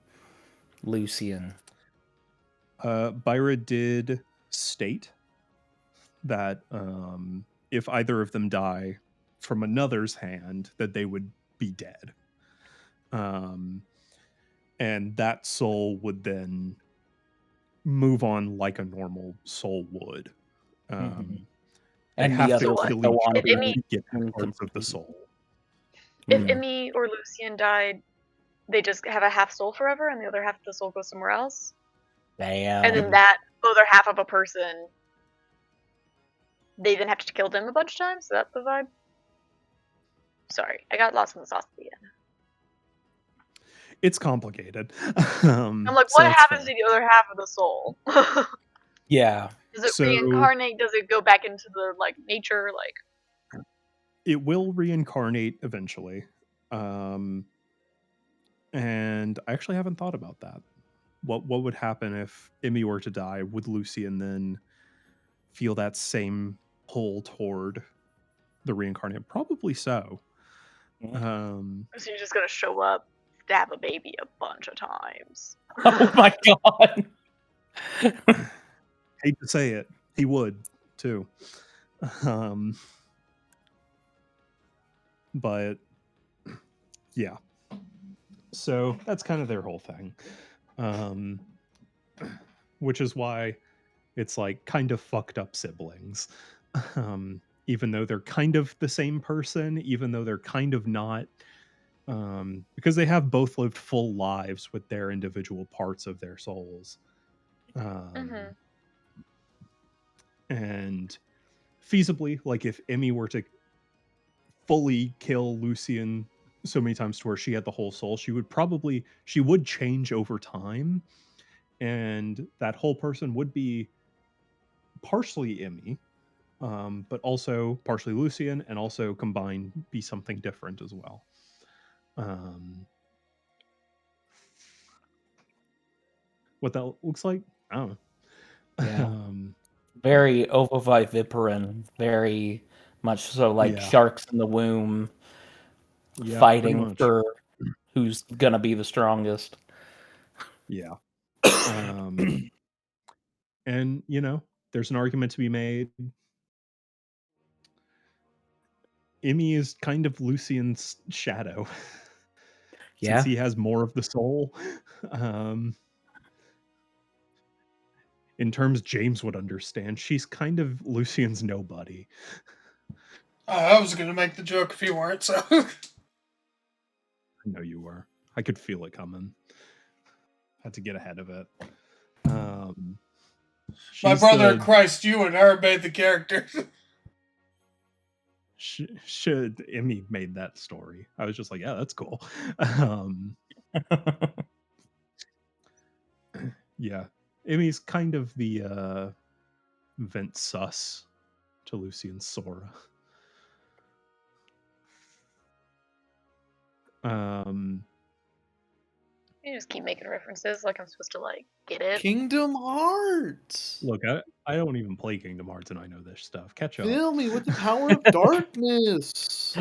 Lucian. Byra did state that if either of them die from another's hand, that they would be dead. And that soul would then move on like a normal soul would. They And the have other to would kill go each on other If to Emmy- to get be parts of the complete. soul. If Mm. Emmy or Lucian died, they just have a half soul forever, and the other half of the soul goes somewhere else. Damn. And then that other half of a person, they then have to kill them a bunch of times. So that's the vibe. Sorry, I got lost in the sauce at the end. It's complicated. I'm like, so what it's happens fair. to the other half of the soul? Does Yeah. it So- reincarnate? Does it go back into the like nature? Like, It will reincarnate eventually. And I actually haven't thought about that. What would happen if Emmy were to die? Would Lucian then feel that same pull toward the reincarnate? Probably so. so you're just gonna show up, stab a baby a bunch of times. Oh my god. Hate to say it, he would too. But yeah, so that's kind of their whole thing, which is why it's like kind of fucked up siblings. Even though they're kind of the same person, even though they're kind of not, because they have both lived full lives with their individual parts of their souls. And feasibly, like if Emmy were to fully kill Lucian so many times to where she had the whole soul, she would change over time, and that whole person would be partially Emmy, but also partially Lucian, and also combined be something different as well. What that looks like, I don't know. Yeah. Very ovoviviparine, very much so like Yeah. sharks in the womb, Yeah, pretty fighting much. for who's gonna be the strongest. Yeah. And there's an argument to be made. Emmy is kind of Lucian's shadow. Yeah. Since he has more of the soul. In terms James would understand, she's kind of Lucian's nobody. I was going to make the joke if you weren't, so. I know you were. I could feel it coming. Had to get ahead of it. My brother in Christ, you and her made the character. Should Emmy made that story? I was just like, yeah, that's cool. Yeah, Emmy's kind of the Vent Sus to Lucian's Sora. You just keep making references like I'm supposed to like get it. Kingdom Hearts. Look, I don't even play Kingdom Hearts and I know this stuff. Catch up. Fill me with the power of darkness.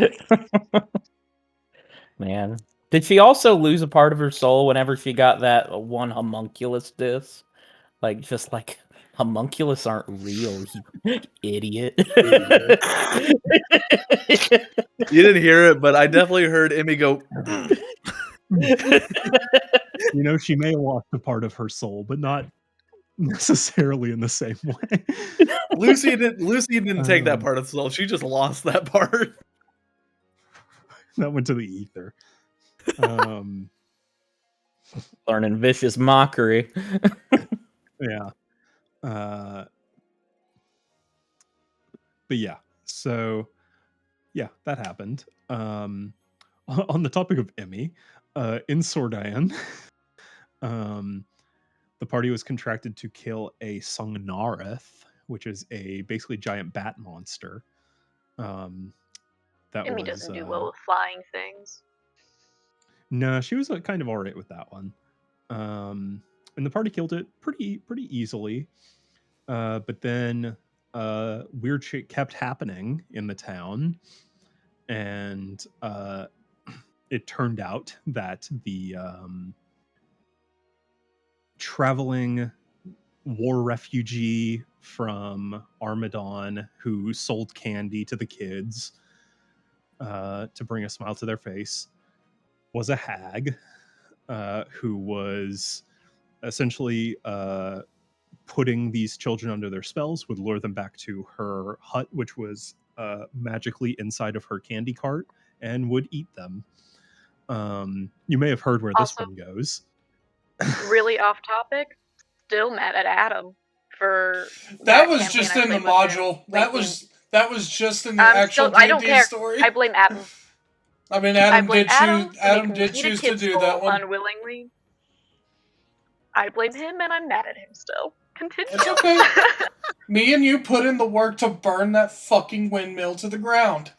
Man. Did she also lose a part of her soul whenever she got that one homunculus disc? Like, just like, homunculus aren't real, you idiot. You didn't hear it, but I definitely heard Emmy go. She may have lost a part of her soul, but not necessarily in the same way. Lucy didn't take that part of the soul. She just lost that part. That went to the ether. Learning vicious mockery. Yeah. But yeah, so yeah, that happened. On the topic of Emmy, in Sordan, the party was contracted to kill a Songnareth, which is a basically giant bat monster. Emmy doesn't do well with flying things. No, she was kind of alright with that one. And the party killed it pretty easily. But then weird shit kept happening in the town, and it turned out that the traveling war refugee from Armadon, who sold candy to the kids to bring a smile to their face, was a hag who was essentially putting these children under their spells, would lure them back to her hut, which was magically inside of her candy cart, and would eat them. You may have heard where this Also- one goes. Really off topic. Still mad at Adam for That was campaign just I in the played with him module. That linking- was just in the I'm actual still- I don't D&D care. story. I blame Adam. I mean, I Adam blame did Adam choose. for Adam making me did eat a choose to kid's do soul that one. unwillingly. I blame him, and I'm mad at him still. Continue. It's okay. Me and you put in the work to burn that fucking windmill to the ground.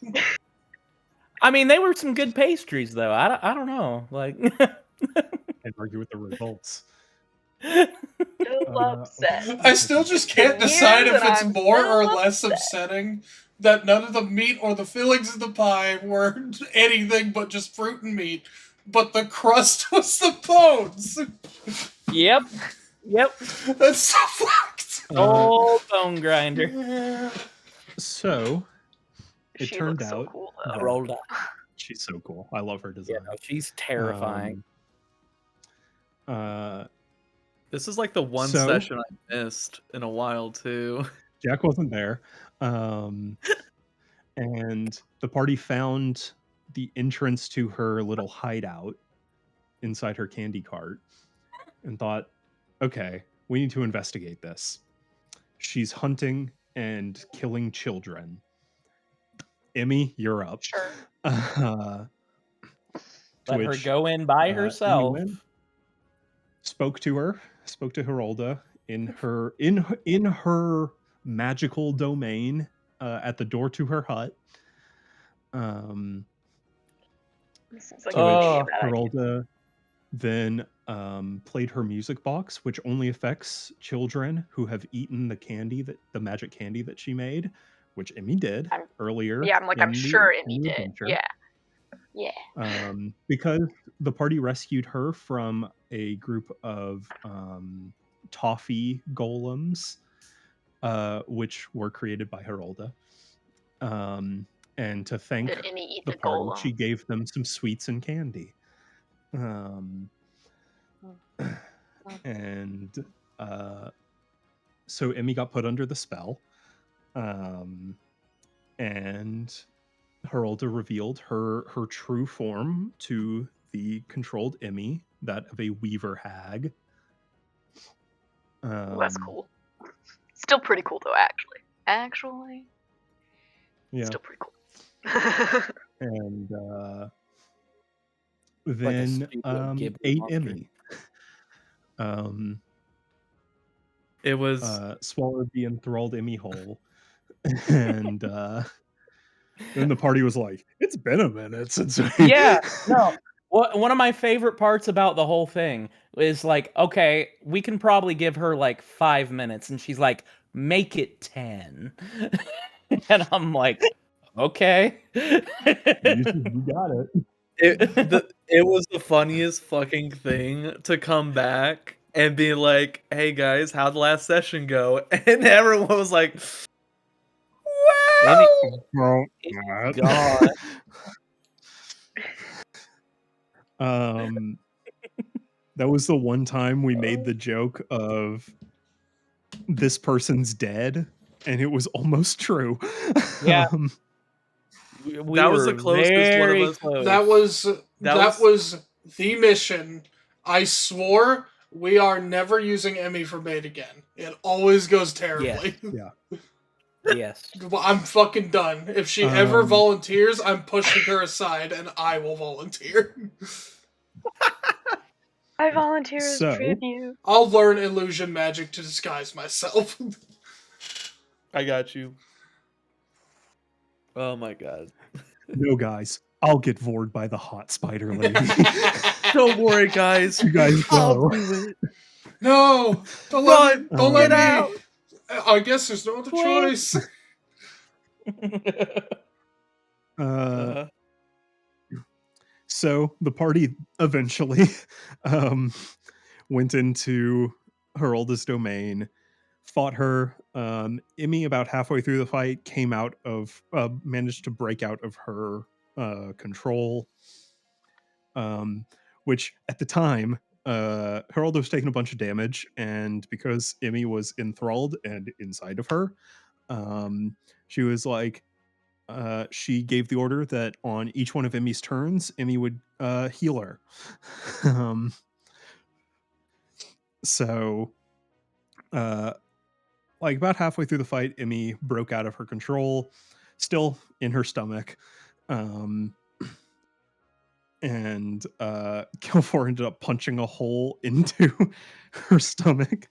I mean, they were some good pastries, though. I don't know. Like, And argue with the results. Still upset. I still just can't been decide years if and it's I'm more or still less upset. upsetting that none of the meat or the fillings of the pie were anything but just fruit and meat, but the crust was the bones. yep. That's so fucked. Old bone grinder. So it She turned looks so out cool, though. that Rolled up. she's so cool. I love her Yeah, design. no, she's terrifying. This is like the one So- session I missed in a while too. Jack wasn't there. And the party found the entrance to her little hideout inside her candy cart and thought, okay, we need to investigate this. She's hunting and killing children. Emmy, you're up. Sure. To Let her which, go in by Emmy herself. went, spoke to Herolda in her magical domain at the door to her hut. This is like To Oh. which a bad idea. Herolda then played her music box, which only affects children who have eaten the magic candy that she made, which Emmy did I'm- earlier. Yeah, I'm in sure in Emmy the did. adventure. Yeah. Because the party rescued her from a group of toffee golems, which were created by Herolda. And to thank Did Emmy eat the the party, golem? she gave them some sweets and candy. And so Emmy got put under the spell. And Herolda revealed her true form to the controlled Emmy, that of a weaver hag. That's cool. Still pretty cool though, actually. Yeah. Still pretty cool. And Like a then studio Ghibli ate monster. Emmy. It was Swallowed the enthralled Emmy whole. And then the party was like, it's been a minute since we... Yeah, no. One of my favorite parts about the whole thing is like, okay, we can probably give her like 5 minutes, and she's like, make it 10. And I'm like, okay. You got it. it was the funniest fucking thing to come back and be like, "Hey guys, how'd the last session go?" And everyone was like, "Wow!" Well, God. That was the one time we made the joke of this person's dead, and it was almost true. Yeah. Um, We That was were the closest one of very us- close. That was the mission. I swore we are never using Emmy for bait again. It always goes terribly. Yes. Well, I'm fucking done. If she ever Um, volunteers, I'm pushing her aside and I will volunteer. I volunteer as So- tribute. I'll learn illusion magic to disguise myself. I got you. Oh my god. no, guys, I'll get vored by the hot spider lady. Don't worry, guys. You guys I'll go. do it. No! Don't Run! don't let Get me! out! I guess there's no other Please. choice. So the party eventually went into Herolda's domain, fought her. Emmy, about halfway through the fight, managed to break out of her control. Which at the time, Geraldo was taking a bunch of damage, and because Emmy was enthralled and inside of her, she was like, she gave the order that on each one of Emmy's turns, Emmy would heal her. So, like about halfway through the fight, Emmy broke out of her control, still in her stomach. And Kelfor ended up punching a hole into her stomach,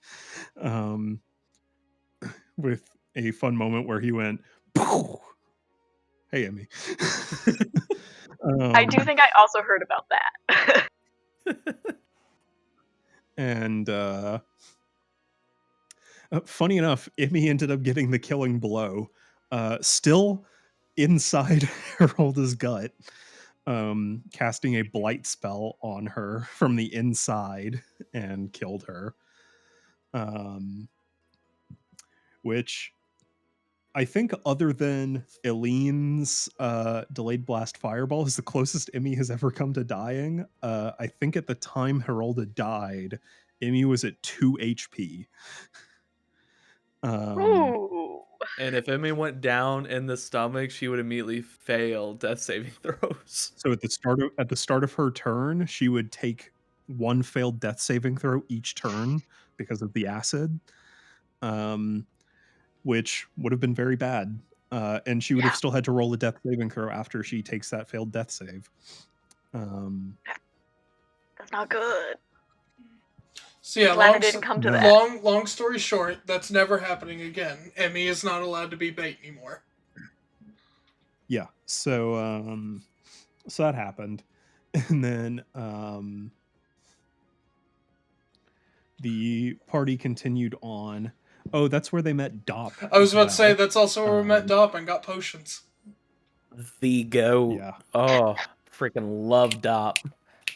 with a fun moment where he went, "Poof." Hey, Emmy. I do think I also heard about that. And funny enough, Emmy ended up getting the killing blow, still inside Geralda's gut, casting a blight spell on her from the inside and killed her. Which I think, other than Eileen's delayed blast fireball, is the closest Emmy has ever come to dying. I think at the time Geralda died, Emmy was at 2 HP. Ooh. And if Emmy went down in the stomach, she would immediately fail death saving throws. So at the start of her turn, she would take one failed death saving throw each turn because of the acid, which would have been very bad. And she would have still had to roll a death saving throw after she takes that failed death save. That's not good. So yeah, Glad it didn't come to that. long story short, that's never happening again. Emmy is not allowed to be bait anymore. Yeah, so so that happened. And then the party continued on. Oh, that's where they met Dop. I was about to say, that's also where we met Dop and got potions. The goat. Yeah. Oh, freaking love Dop.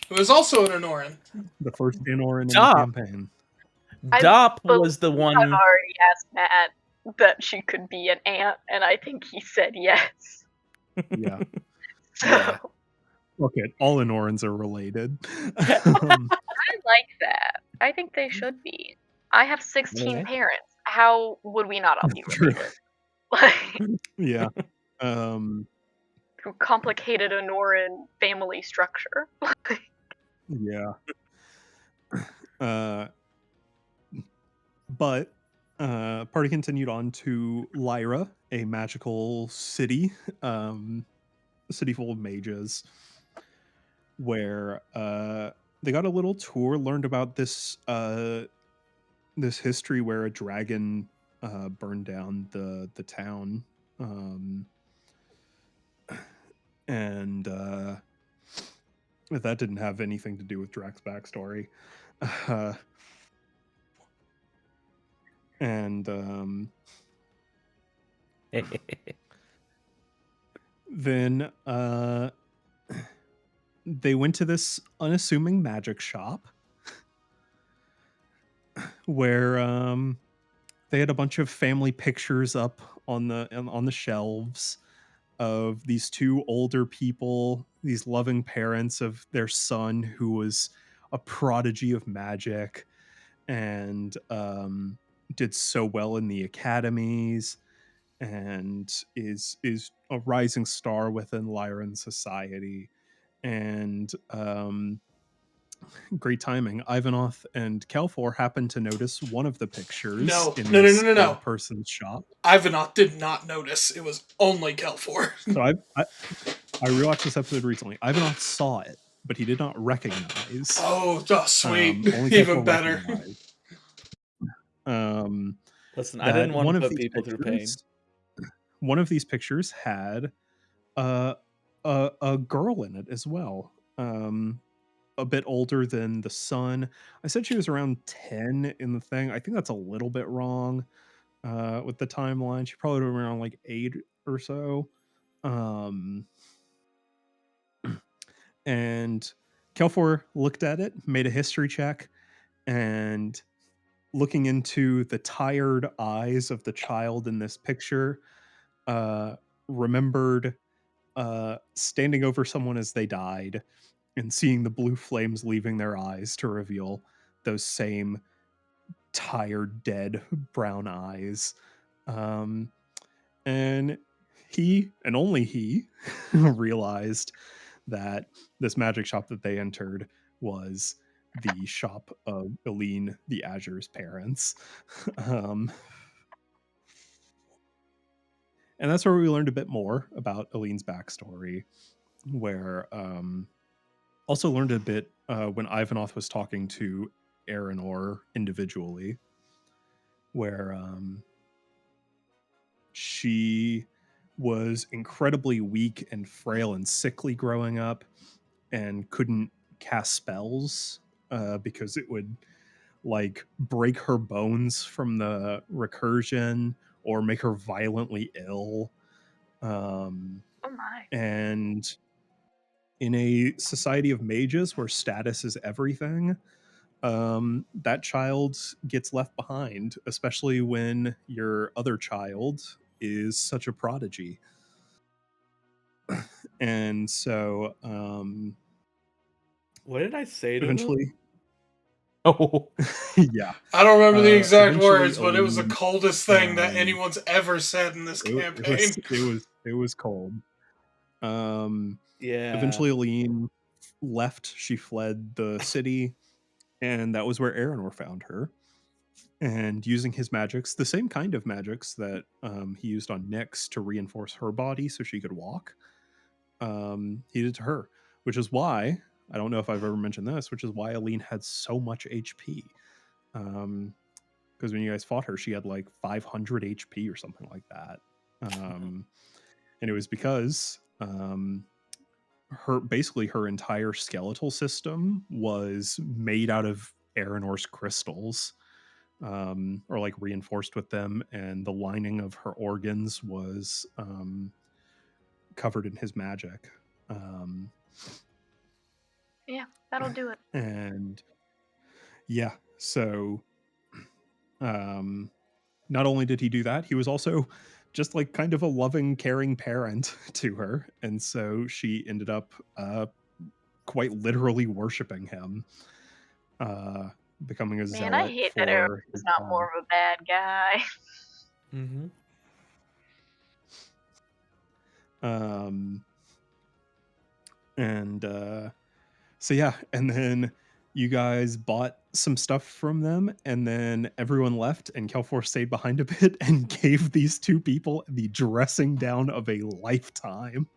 It was also an Anoran. The first Anoran in the Dop. campaign. Dop was the one. I've already asked Matt that she could be an ant, and I think he said yes. Yeah. So Yeah. Okay, all Anorans are related. I like that. I think they should be. I have 16 Okay. parents. How would we not all be True. related? Like, Yeah. through complicated Anoran family structure. Yeah. But party continued on to Lyra, a magical city, a city full of mages, where they got a little tour, learned about this this history where a dragon burned down the town, and that didn't have anything to do with Drax's backstory. And then they went to this unassuming magic shop where they had a bunch of family pictures up on the shelves of these two older people, these loving parents of their son who was a prodigy of magic and did so well in the academies and is a rising star within Lyran society. And great timing, Ivanoth and Kelfor happened to notice one of the pictures in this old person's shop. Ivanoth did not notice. It was only Kelfor. So I rewatched this episode recently. Ivanoth saw it, but he did not recognize. Oh, sweet. Only Even Kelfor better. Listen, I didn't want to put people through pain. One of these pictures had a girl in it as well. A bit older than the son. I said she was around 10 in the thing. I think that's a little bit wrong with the timeline. She probably would have been around like 8 or so. And Kelfor looked at it, made a history check, and looking into the tired eyes of the child in this picture, remembered standing over someone as they died and seeing the blue flames leaving their eyes to reveal those same tired, dead brown eyes. And he, and only he, realized that this magic shop that they entered was the shop of Eileen the Azure's parents. And that's where we learned a bit more about Eileen's backstory, where also learned a bit when Ivanoth was talking to Aranor individually, where she was incredibly weak and frail and sickly growing up and couldn't cast spells because it would like break her bones from the recursion or make her violently ill. Oh my. And in a society of mages where status is everything, that child gets left behind, especially when your other child is such a prodigy. And so What did I say to them? eventually, Oh, yeah, I don't remember the exact eventually words, but it was the Eileen, coldest thing that um, anyone's ever said in this campaign. it was cold. Yeah. Eventually Eileen left. She fled the city, and that was where Aranor found her. And using his magics, the same kind of magics that he used on Nyx to reinforce her body so she could walk, he did to her, which is why, I don't know if I've ever mentioned this, which is why Eileen had so much HP. Because when you guys fought her, she had like 500 HP or something like that. And it was because her entire skeletal system was made out of Aranor's crystals, or like reinforced with them, and the lining of her organs was covered in his magic. Yeah, that'll do it. And yeah, so not only did he do that, he was also just like kind of a loving, caring parent to her, and so she ended up quite literally worshiping him, becoming a zealot. Man, I hate that Eric is not more of a bad guy. Mm-hmm. And so yeah, and then you guys bought some stuff from them, and then everyone left, and Kelfor stayed behind a bit and gave these two people the dressing down of a lifetime.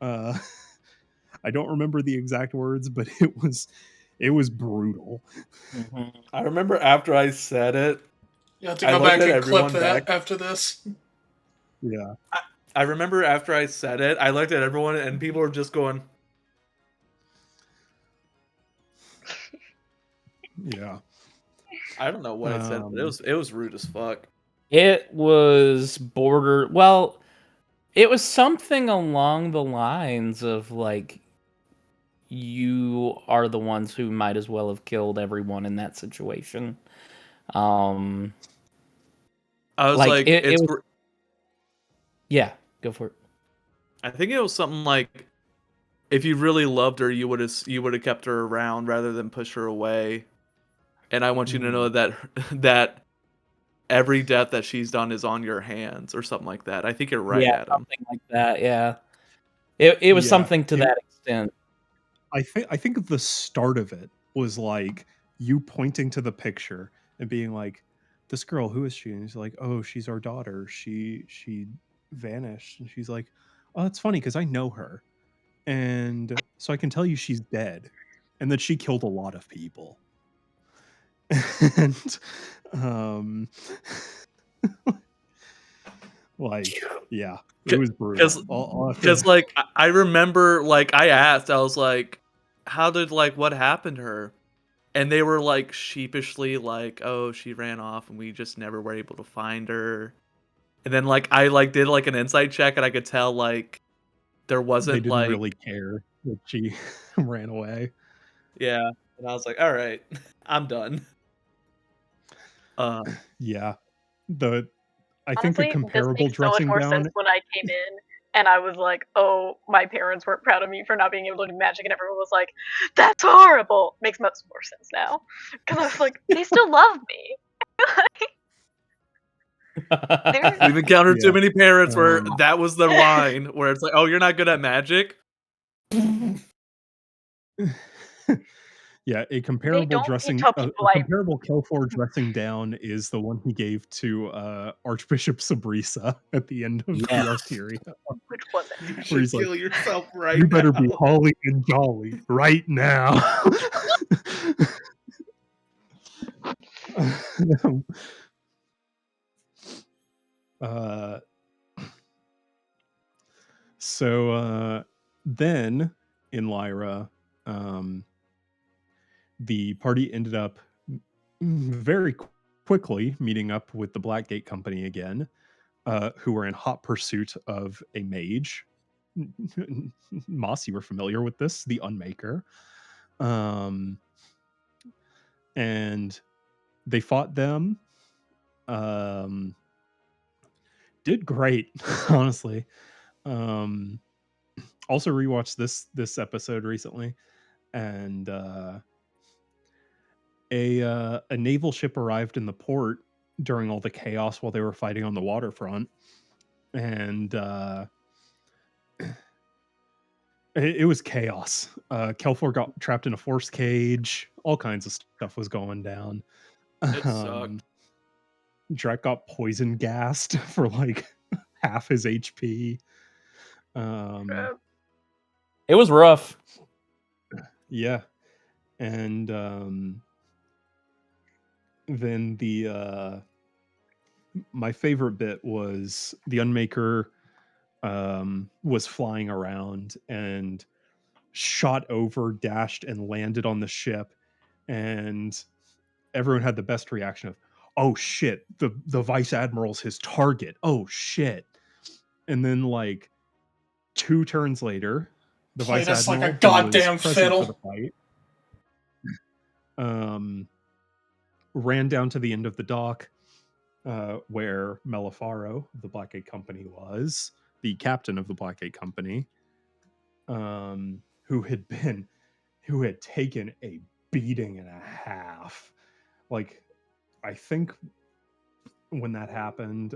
I don't remember the exact words, but it was brutal. mm-hmm. I remember after I said it, You have to go back and clip that back. after this. Yeah. I remember after I said it, I looked at everyone and people were just going, Yeah. I don't know what I said, but it was rude as fuck. It was well, it was something along the lines of like, you are the ones who might as well have killed everyone in that situation. I was like yeah, go for it. I think it was something like, if you really loved her, you would have kept her around rather than push her away. And I want you to know that every death that she's done is on your hands, or something like that. I think you're right, Adam. Something like that. Yeah, it was something to that extent. I think the start of it was like you pointing to the picture and being like, "This girl, who is she?" And he's like, "Oh, she's our daughter. She vanished." And she's like, "Oh, that's funny because I know her, and so I can tell you she's dead, and that she killed a lot of people." And like, yeah, it was brutal. Because like I remember, like I asked, I was like, "How did what happened to her?" And they were like sheepishly like, "Oh, she ran off, and we just never were able to find her." And then I did an insight check, and I could tell there wasn't they didn't really care that she ran away. Yeah, and I was like, "All right, I'm done." Yeah. I think a Honestly, this comparable makes so much dressing more down. sense when I came in and I was like, "Oh, my parents weren't proud of me for not being able to do magic," and everyone was like, "That's horrible." Makes much more sense now because I was like, "They still love me." They're We've encountered too Yeah. many parents where Um, that was the line where it's like, "Oh, you're not good at magic." Yeah, they don't tell a people I comparable Kelfor dressing down is the one he gave to Archbishop Sabrisa at the end of the Yes. Arteria, which was it? You where should he's like, kill yourself right "You better be now." holly and jolly right now." uh, so then in Lyra, um, the party ended up very quickly meeting up with the Blackgate Company again, who were in hot pursuit of a mage. Moss, you were familiar with this, the Unmaker. Um, and they fought them. Um, did great, honestly. Um, also rewatched this episode recently, and a naval ship arrived in the port during all the chaos while they were fighting on the waterfront, and it was chaos. Kelfor got trapped in a force cage. All kinds of stuff was going down. It sucked. Drek got poison gassed for like half his HP. It was rough. Yeah, and then my favorite bit was the Unmaker was flying around and shot over, dashed, and landed on the ship, and everyone had the best reaction of, "Oh shit, the vice admiral's his target. Oh shit." And then like 2 turns later, the Played vice us like a admiral who was goddamn present for the fiddle. fight ran down to the end of the dock, where Melifaro of the Blackgate Company was, the captain of the Blackgate Company, who had taken a beating and a half. Like, I think when that happened,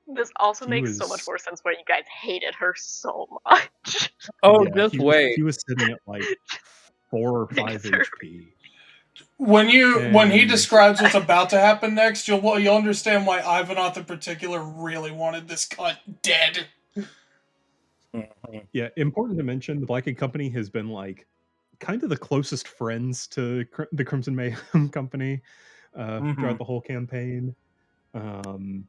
This also he makes so much was more sense why you guys hated her so much. Oh, yeah, just wait. he was sitting at like 4 or 5 Because her- HP. When he And describes what's about to happen next, you'll understand why Ivanoth in particular really wanted this cunt dead. yeah, important to mention, the Blackgate Company has been like kind of the closest friends to the Crimson Mayhem Company throughout the whole campaign. And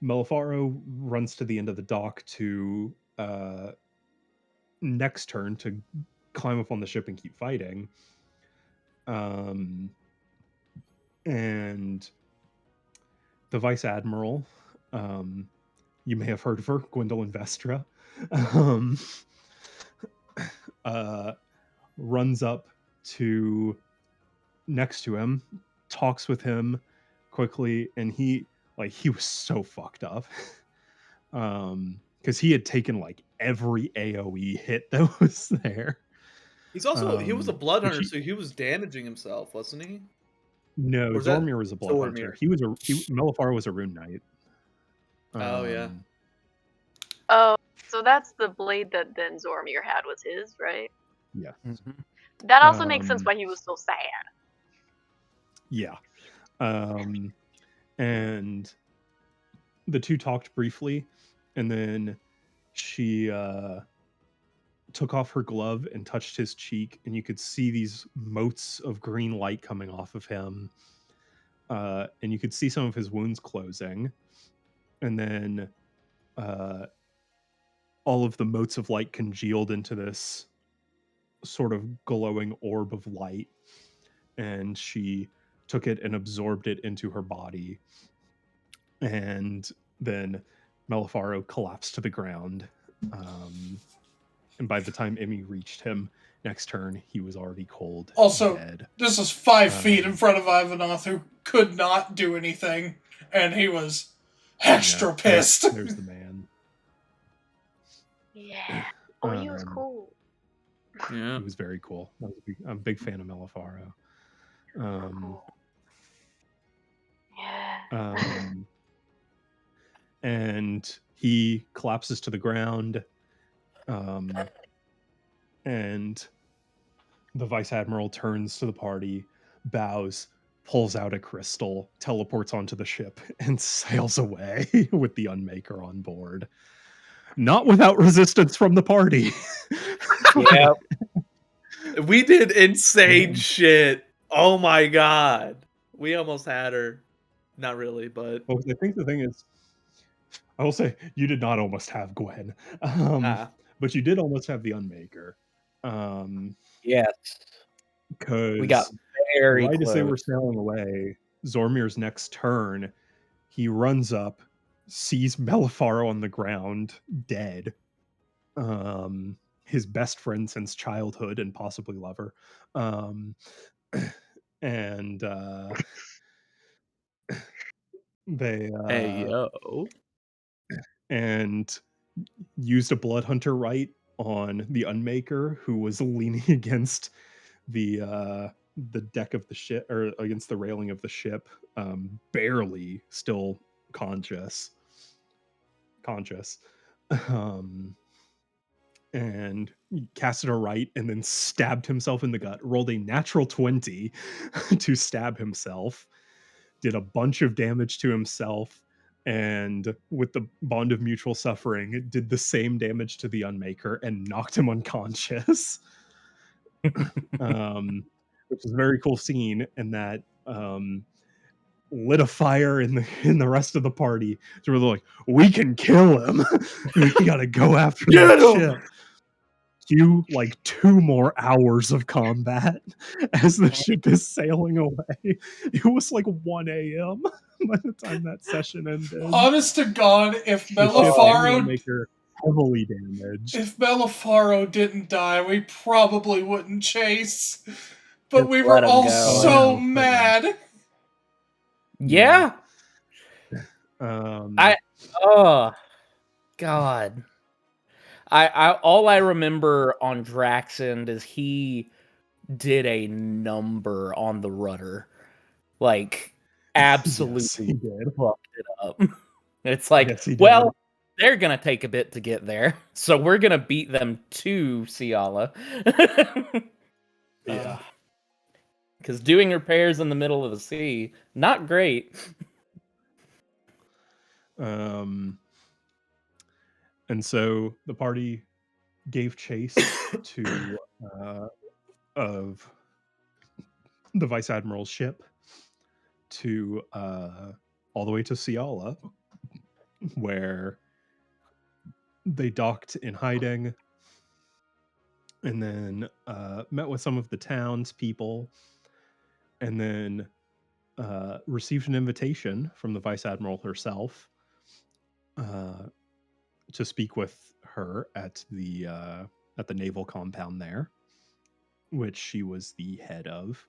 Melifaro runs to the end of the dock to next turn to climb up on the ship and keep fighting. And the Vice Admiral, you may have heard of her, Gwendolyn Vestra, runs up to next to him, talks with him quickly, and he was so fucked up. Because he had taken like every AoE hit that was there. He's also he was a blood hunter, he- so he was damaging himself, wasn't he? No, Or is that Zormir was a blood hunter. Zormir? Melifar was a rune knight. Oh, yeah. Oh, so that's the blade that then Zormir had was his, right? Yeah. That also makes sense why he was so sad. Yeah. And the two talked briefly, and then she took off her glove and touched his cheek, and you could see these motes of green light coming off of him. And you could see some of his wounds closing. And then all of the motes of light congealed into this sort of glowing orb of light. And she took it and absorbed it into her body. And then Melifaro collapsed to the ground. And by the time Emmy reached him, next turn, he was already cold. Also, dead. This is 5 feet in front of Ivanoth, who could not do anything, and he was extra pissed. There's the man. Yeah. Oh, he was cool. Yeah. He was very cool. I'm a big fan of Mellifaro. Cool. Yeah. And he collapses to the ground. And the Vice Admiral turns to the party, bows, pulls out a crystal, teleports onto the ship, and sails away with the Unmaker on board. Not without resistance from the party. Yeah. We did insane shit. Oh my god. We almost had her. Not really, but Well, I think the thing is, I will say, you did not almost have Gwen. But you did almost have the Unmaker. Yes. Because We got very right close. as they were sailing away, Zormir's next turn, he runs up, sees Mellifaro on the ground, dead. His best friend since childhood and possibly lover. And they hey yo. and used a Blood Hunter right on the Unmaker, who was leaning against the deck of the ship, or against the railing of the ship, barely still conscious. And casted a right and then stabbed himself in the gut, rolled a natural 20 to stab himself, did a bunch of damage to himself, and with the bond of mutual suffering, did the same damage to the Unmaker and knocked him unconscious. Which is a very cool scene, and that lit a fire in the rest of the party. So we're like, we can kill him. We gotta go after that ship. Cue like 2 more hours of combat as the ship is sailing away. It was like 1 a.m. by the time that session ended. Honest to God, if The ship and Mellifaro the Unmaker heavily damaged. if Mellifaro didn't die, we probably wouldn't chase. But Just we let were him all go. so mad. Yeah. Oh God. I all I remember on Draxend is he did a number on the rudder. Like absolutely Yes, he did. fucked it up. It's like, Yes, he did. well, they're gonna take a bit to get there, so we're gonna beat them to Ciala. Yeah. Because doing repairs in the middle of the sea, not great. And so the party gave chase to of the Vice Admiral's ship to all the way to Ciala, where they docked in hiding, and then met with some of the townspeople, and then received an invitation from the Vice Admiral herself to speak with her at the naval compound there, which she was the head of.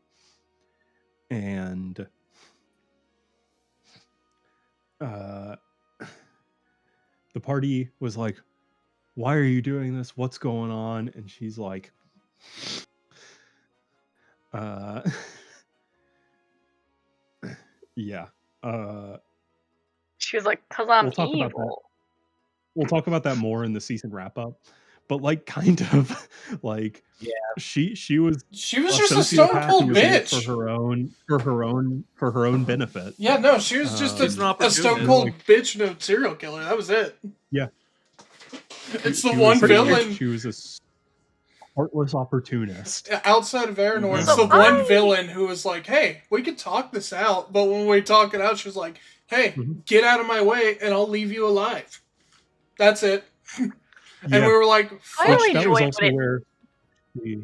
And the party was like, why are you doing this? What's going on? And she's like, yeah. She was like, "'Cause I'm We'll talk about that. evil." We'll talk about that more in the season wrap up. But like, kind of like, Yeah. she was She was just a stone sociopath cold who was in it bitch. for her own benefit. Yeah, no, she was just She's an a opportunist. stone cold bitch and a serial killer. That was it. Yeah. It's the She one was pretty much- villain She was a heartless opportunist. outside of Aranor. It's So the one I- villain who was like, "Hey, we could talk this out," but when we talk it out, she was like, "Hey, Mhm. get out of my way, and I'll leave you alive." That's it. And Yeah. we were like, I "Fuck." really That was enjoyed also when it- where we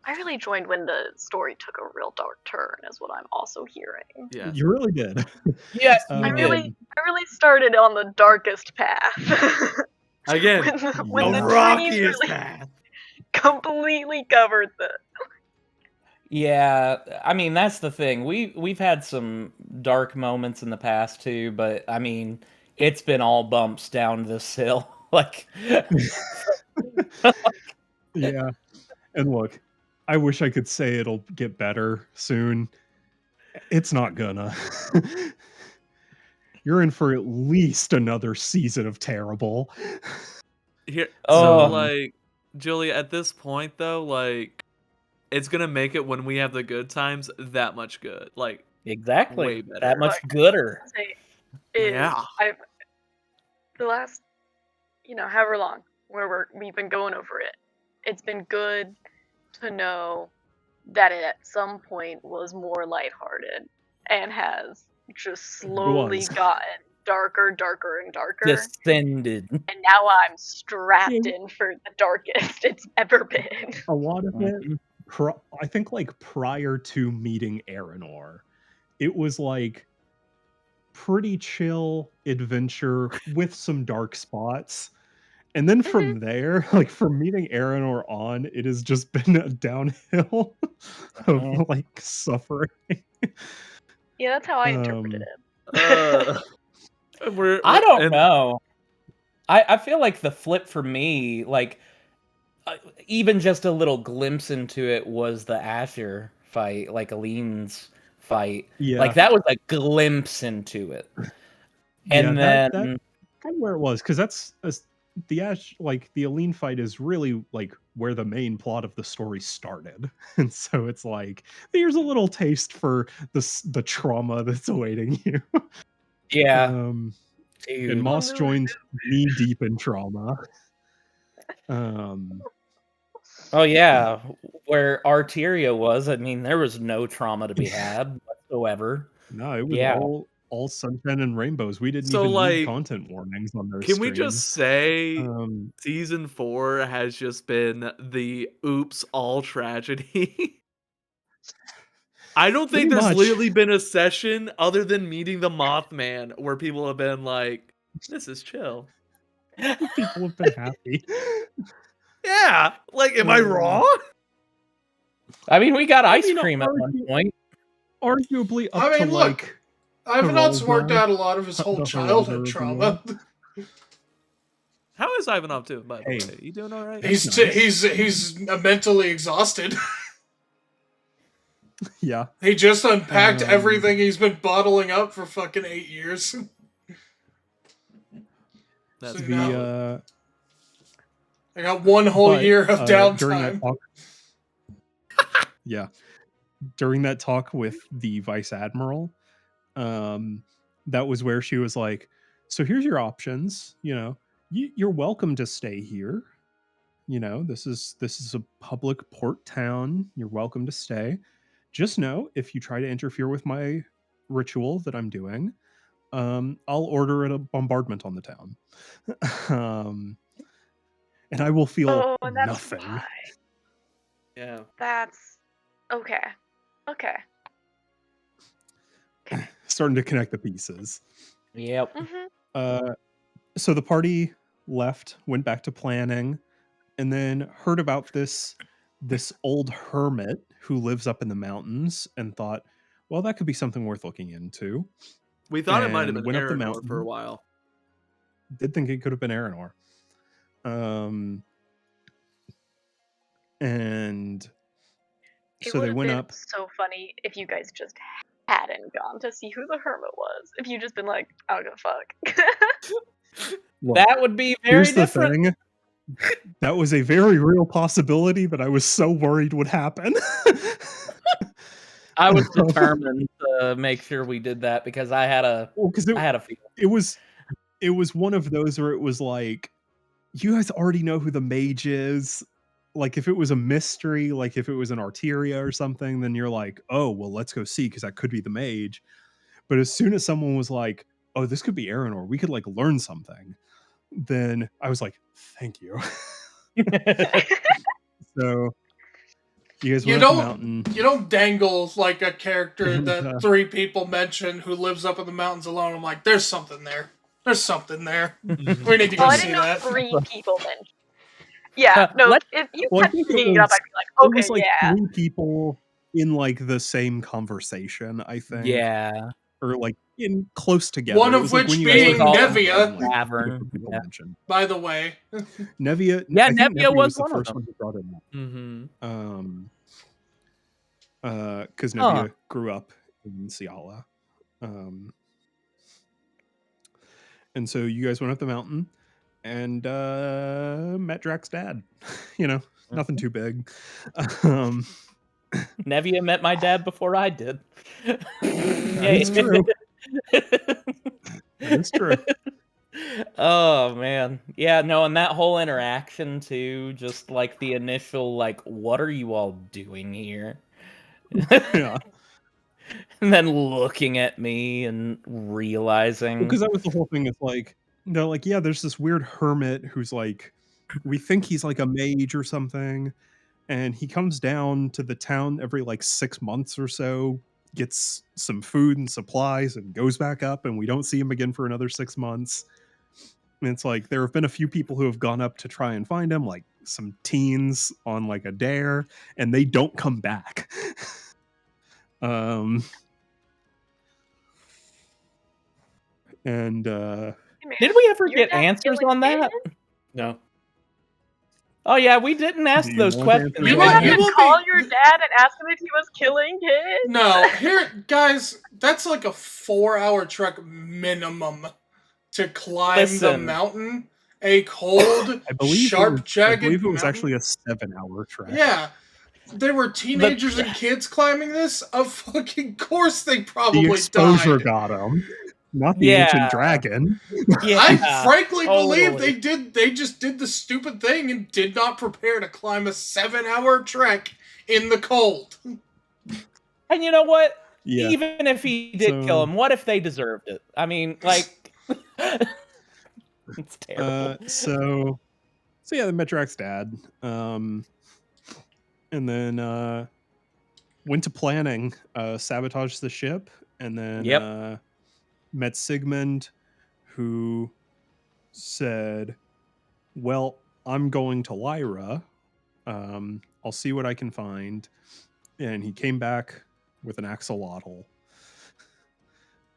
I really joined when the story took a real dark turn, is what I'm also hearing. Yeah. you really did. Yes, I you really, did. I really started on the darkest path. Again, when the the rockiest trees really, path. completely covered the. Yeah, I mean that's the thing. We've had some dark moments in the past too, but I mean it's been all bumps down this hill. Like Yeah. And look, I wish I could say it'll get better soon. It's not gonna. You're in for at least another season of terrible. Here, so Oh. like, Julie, at this point though, like, it's gonna make it when we have the good times that much good, like, exactly. way better. That much Like, gooder. Say is Yeah. I've the last, however long we've been going over it. It's been good to know that it at some point was more lighthearted and has just slowly was. gotten darker, darker, and darker. Descended. And now I'm strapped Yeah. in for the darkest it's ever been. A lot of it, Mhm. I think, like prior to meeting Aranor, it was like pretty chill adventure with some dark spots. And then from there, like from meeting Aranor on, it has just been a downhill of Mhm. like suffering. Yeah, that's how I interpreted it. I don't know. I feel like the flip for me, like even just a little glimpse into it was the Asher fight, like Aline's fight. Yeah. Like that was a glimpse into it. And that then kind of where it was, because that's the Aline fight is really like where the main plot of the story started. And so it's like here's a little taste for the trauma that's awaiting you. yeah, And dude. Moss no. joins knee deep in trauma. Oh yeah, where Arteria was, I mean, there was no trauma to be had whatsoever. No, it was Yeah. all sunshine and rainbows. We didn't So, even like, need content warnings on those Can we streams. just say Um, season 4 has just been the oops all tragedy? I don't think Pretty there's much. literally been a session other than meeting the Mothman where people have been like, this is chill. people have been happy. Yeah, like, am I wrong? I mean, we got I ice mean, cream at one point. Arguably up I mean, to look, like Ivanov's Geralda- worked out a lot of his whole the childhood Geralda trauma. How is Ivanov doing, by the Hey. way? You doing all right? He's nice. he's mentally exhausted. Yeah. He just unpacked Um, everything he's been bottling up for fucking 8 years. That's So The now- I got one whole but, year of during that downtime. talk, yeah, during that talk with the vice admiral, that was where she was like, "So here's your options. You're welcome to stay here. This is a public port town. You're welcome to stay. Just know if you try to interfere with my ritual that I'm doing, I'll order a bombardment on the town." And I will feel Oh, and that's nothing. why. Yeah. That's okay. Okay. Starting to connect the pieces. Yep. Mm-hmm. So the party left, went back to planning, and then heard about this old hermit who lives up in the mountains, and thought, well, that could be something worth looking into. We thought it might have And been went up the Aranor for a mountain. while. Did think it could have been Aranor. And It so would they have went been up. so funny if you guys just hadn't gone to see who the hermit was. If you just been like, I don't give a fuck. Look, That would be very here's the different. thing. That was a very real possibility, but I was so worried would happen. I was determined to make sure we did that because I had a because I had a feeling. it was one of those where it was like, you guys already know who the mage is. Like if it was a mystery, like if it was an Arteria or something, then you're like, oh well, let's go see because that could be the mage. But as soon as someone was like, oh, this could be Aranor, we could like learn something, then I was like, thank you. So you guys went up the mountain. You don't dangle like a character And, that 3 people mention who lives up in the mountains alone. I'm like, there's something there. There's something there. We need to Oh, go I see didn't know that. 3 people mentioned. Yeah, no, Let- if you Well, I kept think bringing it up, I'd be like, it okay, was like yeah. 3 people in like the same conversation, I think. Yeah. Or like in close together. One It of was like which when you guys being were Nevia. like, Tavern, different people yeah. mentioned. By the way. Nevia, Yeah, I think Nevia Nevia was was the one of first them. one who brought it up. Mm-hmm. Because Huh. Nevia grew up in Ciala. And so you guys went up the mountain and met Drax's dad. You know, nothing too big. Nevia met my dad before I did. That's true. That is true. Oh man. Yeah, no, and that whole interaction too, just like the initial like, what are you all doing here? Yeah. And then looking at me and realizing Because that was the whole thing. It's like, they're like, yeah, there's this weird hermit who's like, we think he's like a mage or something. And he comes down to the town every like 6 months or so, gets some food and supplies, and goes back up, and we don't see him again for another 6 months. And it's like there have been a few people who have gone up to try and find him, like some teens on like a dare, and they don't come back. And did we ever Your get dad answers killing on that? kids? No. Oh yeah, we didn't ask Do you those want questions. answers? You You had you to will call be- your dad and ask him if he was killing kids? No, here, guys, that's like a 4-hour trek minimum to climb the Listen. mountain. A cold, I believe sharp, jagged it was mountain. actually a 7-hour trek. Yeah. There were teenagers and kids climbing this. Of fucking course they The probably exposure died. got him, not the Yeah. ancient dragon. Yeah, I frankly believe totally. they just did the stupid thing and did not prepare to climb a 7-hour trek in the cold. And you know what? Yeah. Even if he did kill him, what if they deserved it? I mean, like, it's terrible. So yeah, they met Drax's dad. And then went to planning, sabotaged the ship, and then met Sigmund, who said, well, I'm going to Lyra. I'll see what I can find. And he came back with an axolotl.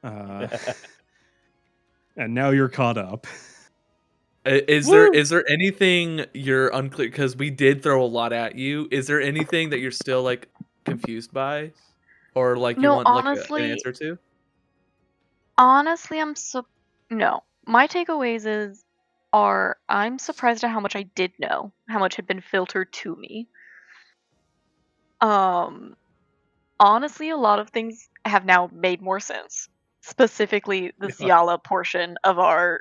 And now you're caught up. Is there anything you're unclear, because we did throw a lot at you? Is there anything that you're still like confused by, or like you No, want like an honestly- answer to? Honestly, no. My takeaways are I'm surprised at how much I did know, how much had been filtered to me. Honestly, a lot of things have now made more sense. Specifically, the Ciala portion of our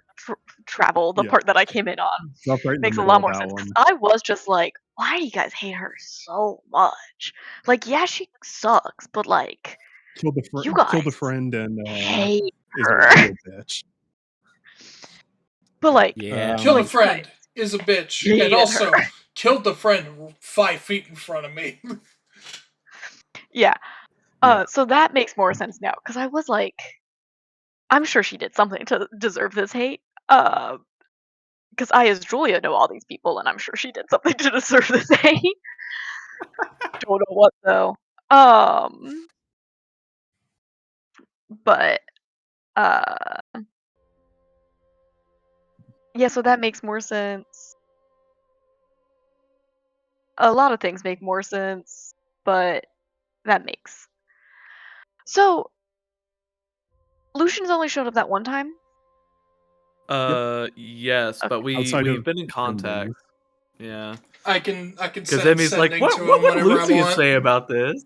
travel, the part that I came in on, Drop right in the makes a middle lot of more that sense. 'Cause one. I was just like, why do you guys hate her so much? Like, yeah, she sucks, but like, Killed a you guys friend and hate is her. a real bitch. But like, Yeah. Killed a like, friend guys is a bitch. hated And also her. killed the friend 5 feet in front of me. Yeah. Yeah. So that makes more sense now, because I was like, I'm sure she did something to deserve this hate. Because I, as Julia, know all these people, and I'm sure she did something to deserve this hate. Don't know what though. But yeah, so that makes more sense. A lot of things make more sense, but that makes. So Lucian's only showed up that one time. Yes, but Outside we've of been in sending. contact. Yeah, I can because send Emmy's like, sending what to would him whenever I Lucian want. say about this?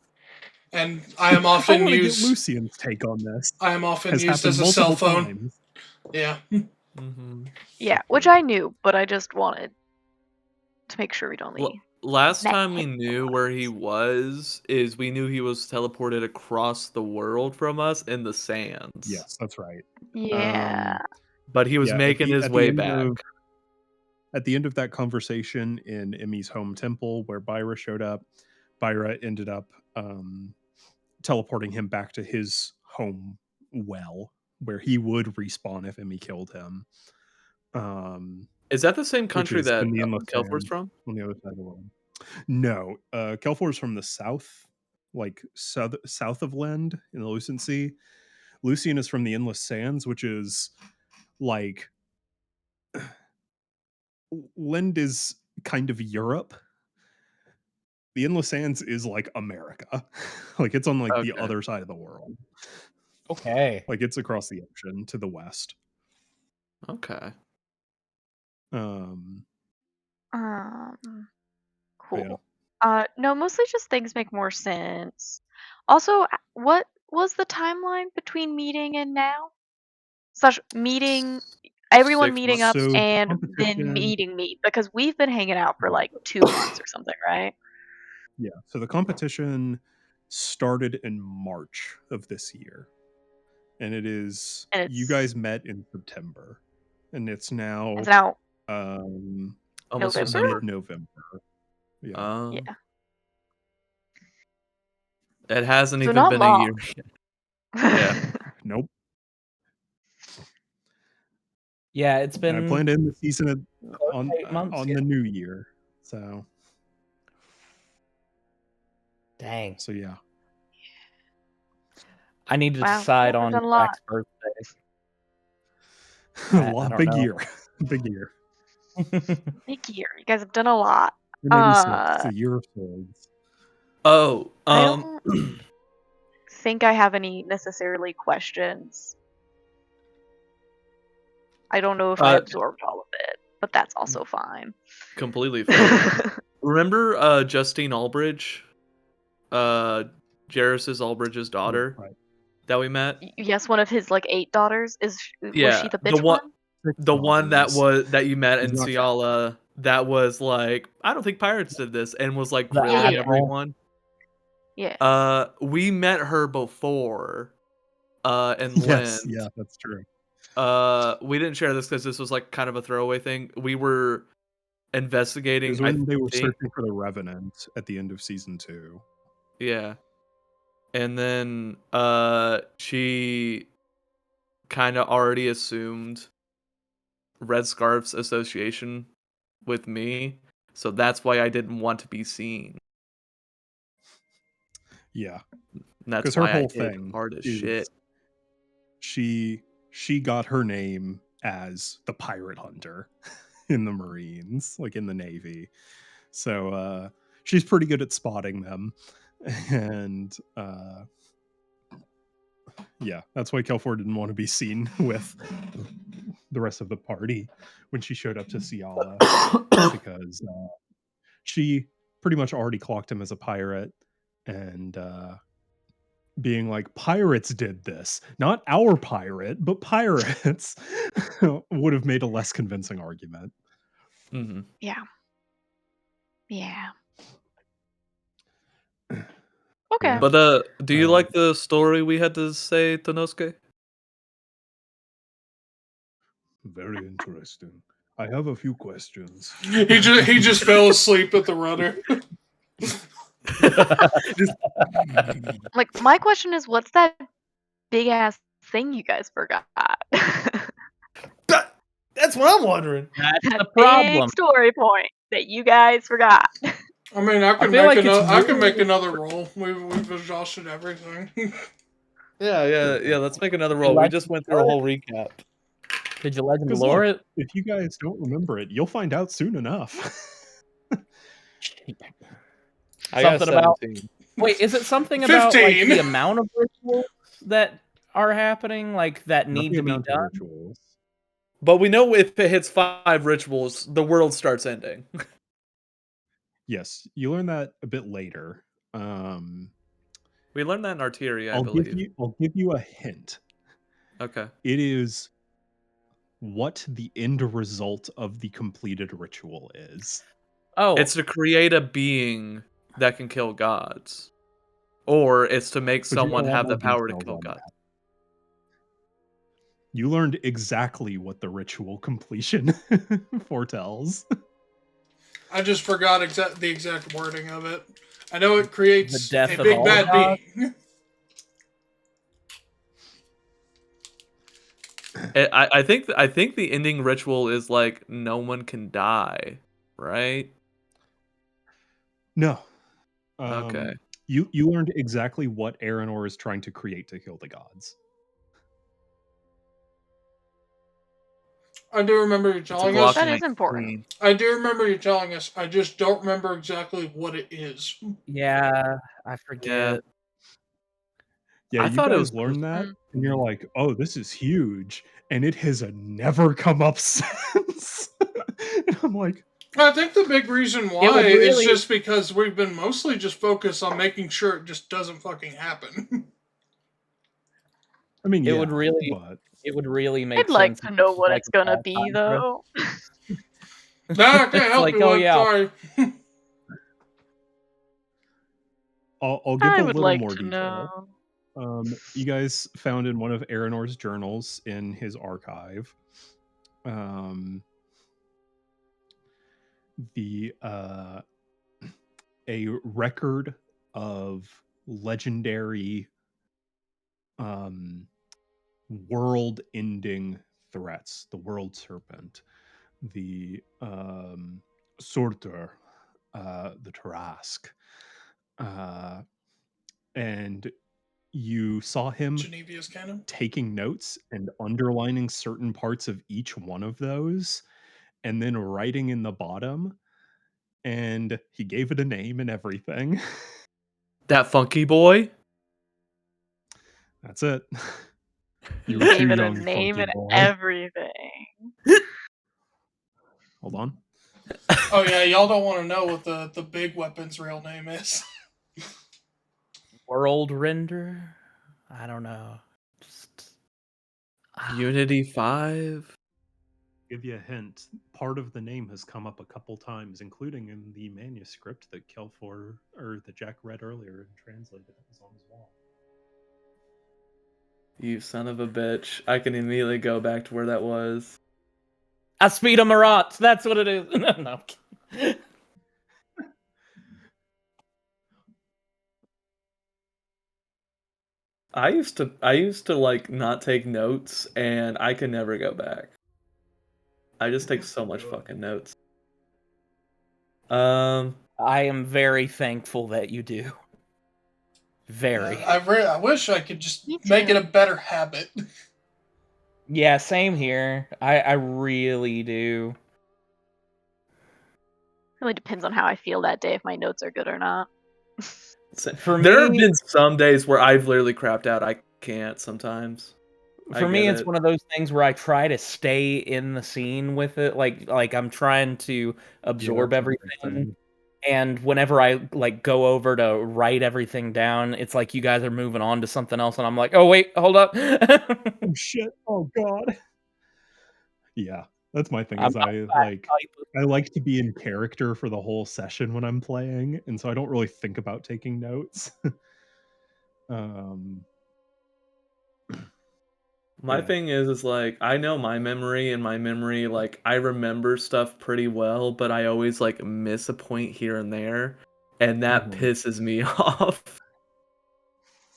And I am I often want to get used. Lucian's take on this. I am often Has used happened as a cell multiple phone. times. Yeah. Mm-hmm. Yeah, which I knew, but I just wanted to make sure we'd only. Last met time we him knew where he was is we knew he was teleported across the world from us in the sands. Yes, that's right. Yeah. But he was Yeah, making his at the way end back. At the end of that conversation in Emmy's home temple where Byra showed up, Byra ended up teleporting him back to his home well, where he would respawn if Emmy killed him. Is that the same country is that in the Inland Kelfor's Sand, from? on the other side of the world. No, Kelfor's from the south, like south of Lend in the Lucent Sea. Lucian is from the Endless Sands, which is like Lend is kind of Europe. The Endless Sands is like America. Like it's on like the Okay. other side of the world. Okay. Like it's across the ocean to the west. Okay. Um Um, but yeah. cool. No, mostly just things make more sense. Also, what was the timeline between meeting and now? Slash meeting, everyone 6 meeting months. up So and then competition, meeting me because we've been hanging out for like 2 months or something, right? yeah. So the competition started in March of this year. And it is And you guys met in September. And it's now it's now um Almost November? December. mid-November. Yeah. Yeah. It hasn't So even not been a long. year yet. Yeah. Nope. Yeah, it's And I been plan to end the season close to 8 months. on Yeah. the new year. So Dang. so yeah. I need to Wow, decide we've on done a lot. Jack's birthday. I don't Big know. year. Big year. Big year. You guys have done a lot. 96, the year of swords. Oh, I don't think I have any necessarily questions. I don't know if I absorbed all of it, but that's also fine. completely fair. Remember Justine Albridge? Jairus' Albridge's daughter Right. that we met? Yes, one of his like 8 daughters. Was Yeah, she the the bitch one- one? The one that you met in She's not- Ciala that was like, I don't think pirates did this, and was like The grilling Yeah. everyone. Yeah. We met her before in Yes, Lend. yeah, that's true. We didn't share this because this was like kind of a throwaway thing. We were It investigating. was when they were think- searching for the Revenant at the end of season 2. Yeah. And then she kind of already assumed Red Scarf's association with me. So that's why I didn't want to be seen. Yeah. And that's 'Cause her why I whole hid thing hard as is shit. she got her name as the pirate hunter in the Marines, like in the Navy. So she's pretty good at spotting them. And yeah, that's why Kelfor didn't want to be seen with the rest of the party when she showed up to Ciala, because she pretty much already clocked him as a pirate, and being like, pirates did this, not our pirate, but pirates, would have made a less convincing argument. Mm-hmm. Yeah. Okay. But do you like the story we had to say, Tonosuke? Very interesting. I have a few questions. He just fell asleep at the rudder. Like my question is, what's that big ass thing you guys forgot? That's what I'm wondering. That's That the problem. big story point that you guys forgot. I mean, I can feel make like it's another. I can really- make another roll. We've exhausted everything. Yeah. Let's make another roll. We just went through a whole recap. Did you legend 'Cause lore look, it? if you guys don't remember it, you'll find out soon enough. I got Something about- 17. Wait, is it something about like 15. the amount of rituals that are happening, like that Not need the to be amount of done? rituals. But we know if it hits 5 rituals, the world starts ending. Yes, you learn that a bit later. We learned that in Arteria, I I'll believe. give you a hint. Okay. It is what the end result of the completed ritual is. Oh, It's to create a being that can kill gods. Or it's to make But you someone know a lot have the more power to details kill on gods. that. You learned exactly what the ritual completion foretells. I just forgot the exact wording of it. I know it creates The death a of big all bad gods? being. I think the ending ritual is like no one can die, right? No. Okay. You learned exactly what Aranor is trying to create to kill the gods. I do remember you It's a telling us. That Glocknite is important. queen. I do remember you telling us. I just don't remember exactly what it is. Yeah, I Yeah. forget. Yeah, I you thought it guys was learned that, Mm. and you're like, "Oh, this is huge," and it has never come up since. And I'm like, I think the big reason It why would is really, just because we've been mostly just focused on making sure it just doesn't fucking happen. I mean, it yeah, would really, but it would really make I'd like sense to if know it was what like it's a gonna Paul be, Contra. though. Nah, I can't It's help like, you oh with. yeah, Sorry. I'll give I a would little like more to detail. know. You guys found in one of Aranor's journals in his archive, the a record of legendary world-ending threats. The World Serpent, the Surtur, the Tarask, and you saw him Genevia's canon. taking notes and underlining certain parts of each one of those, and then writing in the bottom. And he gave it a name and everything. That funky boy. That's it. He You were gave too it a young, name funky and boy. everything. Hold on. Oh yeah, y'all don't want to know what the big weapon's real name is. World Render. I don't know. Just Unity 5. Give you a hint. Part of the name has come up a couple times, including in the manuscript that Kelfor or that Jack read earlier and translated. It was on his wall. You son of a bitch. I can immediately go back to where that was. Aspida Marat. That's what it is. No. I used to like not take notes, and I can never go back. I just take so much fucking notes. I am very thankful that you do. Very. I wish I could just Me make it too. a better habit. Yeah, same here. I really do. Really depends on how I feel that day if my notes are good or not. For there have me- been some days where I've literally crapped out. I can't sometimes. For me, it's one of those things where I try to stay in the scene with it, like I'm trying to absorb that's a big everything. thing. And whenever I like go over to write everything down, it's like you guys are moving on to something else, and I'm like, oh wait, hold up. Oh shit! Oh god! Yeah, that's my thing. Is I like to be in character for the whole session when I'm playing, and so I don't really think about taking notes. My Yeah. thing is like I know my memory, and my memory, like I remember stuff pretty well, but I always like miss a point here and there, and that Mhm. pisses me off.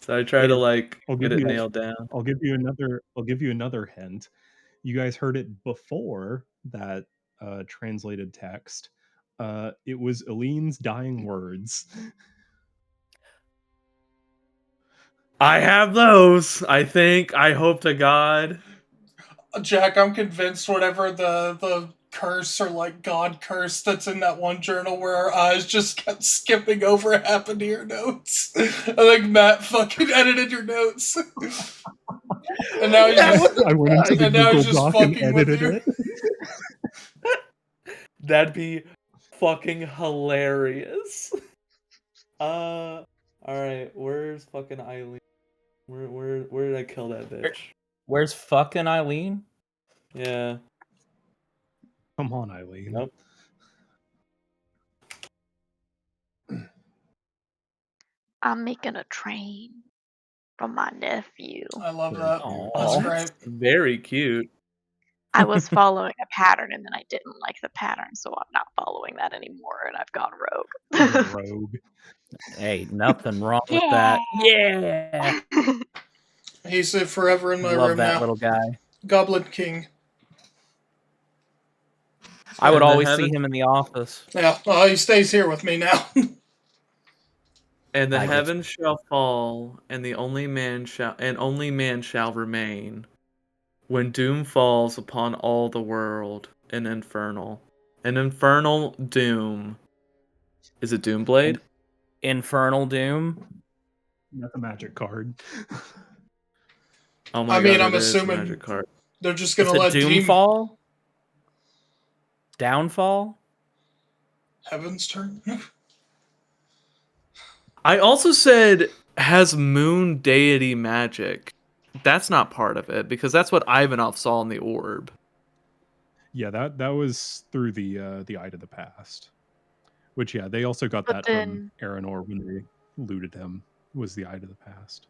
So I try It to is- like I'll get give it you nailed down. I'll give you another hint. You guys heard it before that translated text. It was Eline's dying words. I have those. I think. I hope to God. Jack, I'm convinced whatever the curse or like god curse that's in that one journal where our eyes just kept skipping over happened to your notes. I think Matt fucking edited your notes. And now he's just I went into the and now Google he's just Doc and fucking with edited you. it. That'd be fucking hilarious. All right. Where's fucking Eileen? Where did I kill that bitch? Where's fucking Eileen? Yeah. Come on, Eileen. Nope. I'm making a train for my nephew. I love Very that. cute. That's Aw. great. Very cute. I was following a pattern and then I didn't like the pattern, so I'm not following that anymore and I've gone rogue. Rogue. Hey, nothing wrong with that. Yeah. He's forever in my Love room that now. little guy. Goblin King. I would And the always see heaven- him in the office. Yeah, he stays here with me now. And the I get heavens shall fall, and only man shall remain. When doom falls upon all the world, an infernal doom. Is it Doomblade? Infernal Doom. That's a magic card. Oh my I mean, god, I'm it is a assuming magic card. they're just It's gonna a let Doomfall. Downfall. Heaven's turn. I also said has moon deity magic. That's not part of it because that's what Ivanov saw in the orb. Yeah, that was through the Eye to the Past. Which they also got But that from then- Aranor when they looted him. Was the Eye to the Past.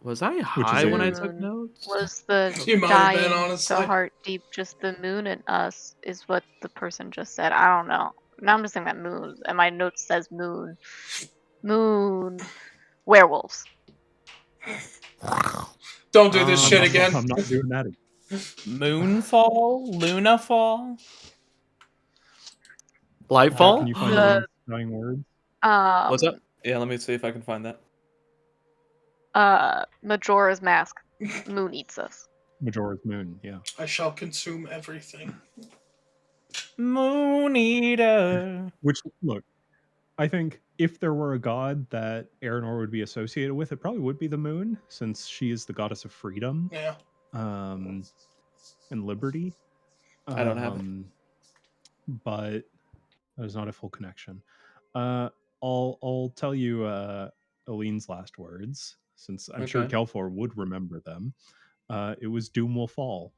Was I is high when I a- took notes? Was the You might have been, dying honestly. so heart deep just the moon and us is what the person just said. I don't know. Now I'm just saying that moon, and my note says moon. Moon. Werewolves. Don't do this shit I'm again. not doing that again. Moonfall. Lunafall. Lightfall? Can you find The- these dying words? What's up? Yeah, let me see if I can find that. Majora's Mask. Moon eats us. Majora's Moon, yeah. I shall consume everything. Moon Eater. Which, look, I think if there were a god that Aranor would be associated with, it probably would be the moon, since she is the goddess of freedom Yeah. and liberty. I don't have it. But that is not a full connection. I'll tell you Aline's last words, since I'm sure Okay. Kelfor would remember them. It was Doom will fall.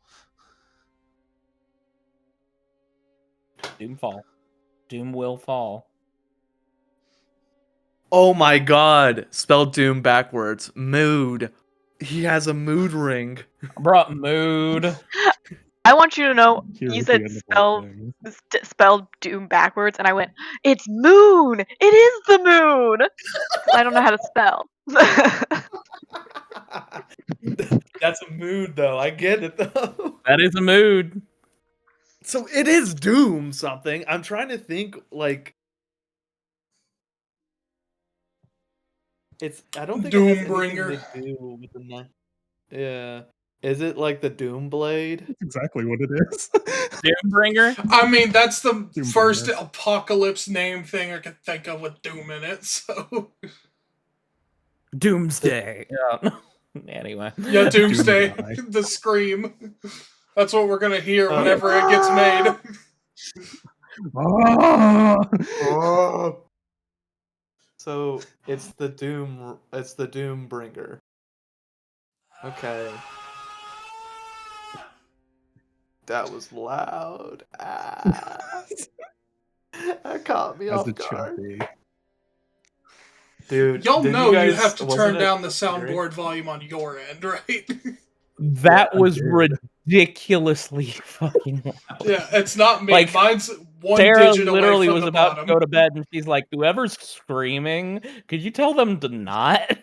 Doomfall. Doom will fall. Oh my god. Spelled doom backwards. Mood. He has a mood ring. Brought mood. I want you to know, Here you at said the end of all things. spelled doom backwards, and I went, it's moon! It is the moon! I don't know how to spell. That's a mood though. I get it though. That is a mood. So it is doom something. I'm trying to think like I don't think it has anything Doombringer. to do with the Yeah. Is it like the Doom Blade? That's exactly what it is. Doombringer. I mean, that's the Doombringer. first apocalypse name thing I could think of with Doom in it, so. Doomsday. Yeah. Anyway. Yeah, Doomsday. Doomsday. The scream. That's what we're gonna hear whenever it gets made. Ah! So it's the Doombringer. Okay. That was loud. Ah. That caught me As off it should guard. be. Dude, Y'all did know you guys- have to wasn't turn it down the great? soundboard volume on your end, right? That I was did. ridiculously fucking loud. Yeah, it's not me. Like, Mine's one Sarah digit away literally from was the about bottom. to go to bed and she's like, whoever's screaming, could you tell them to not?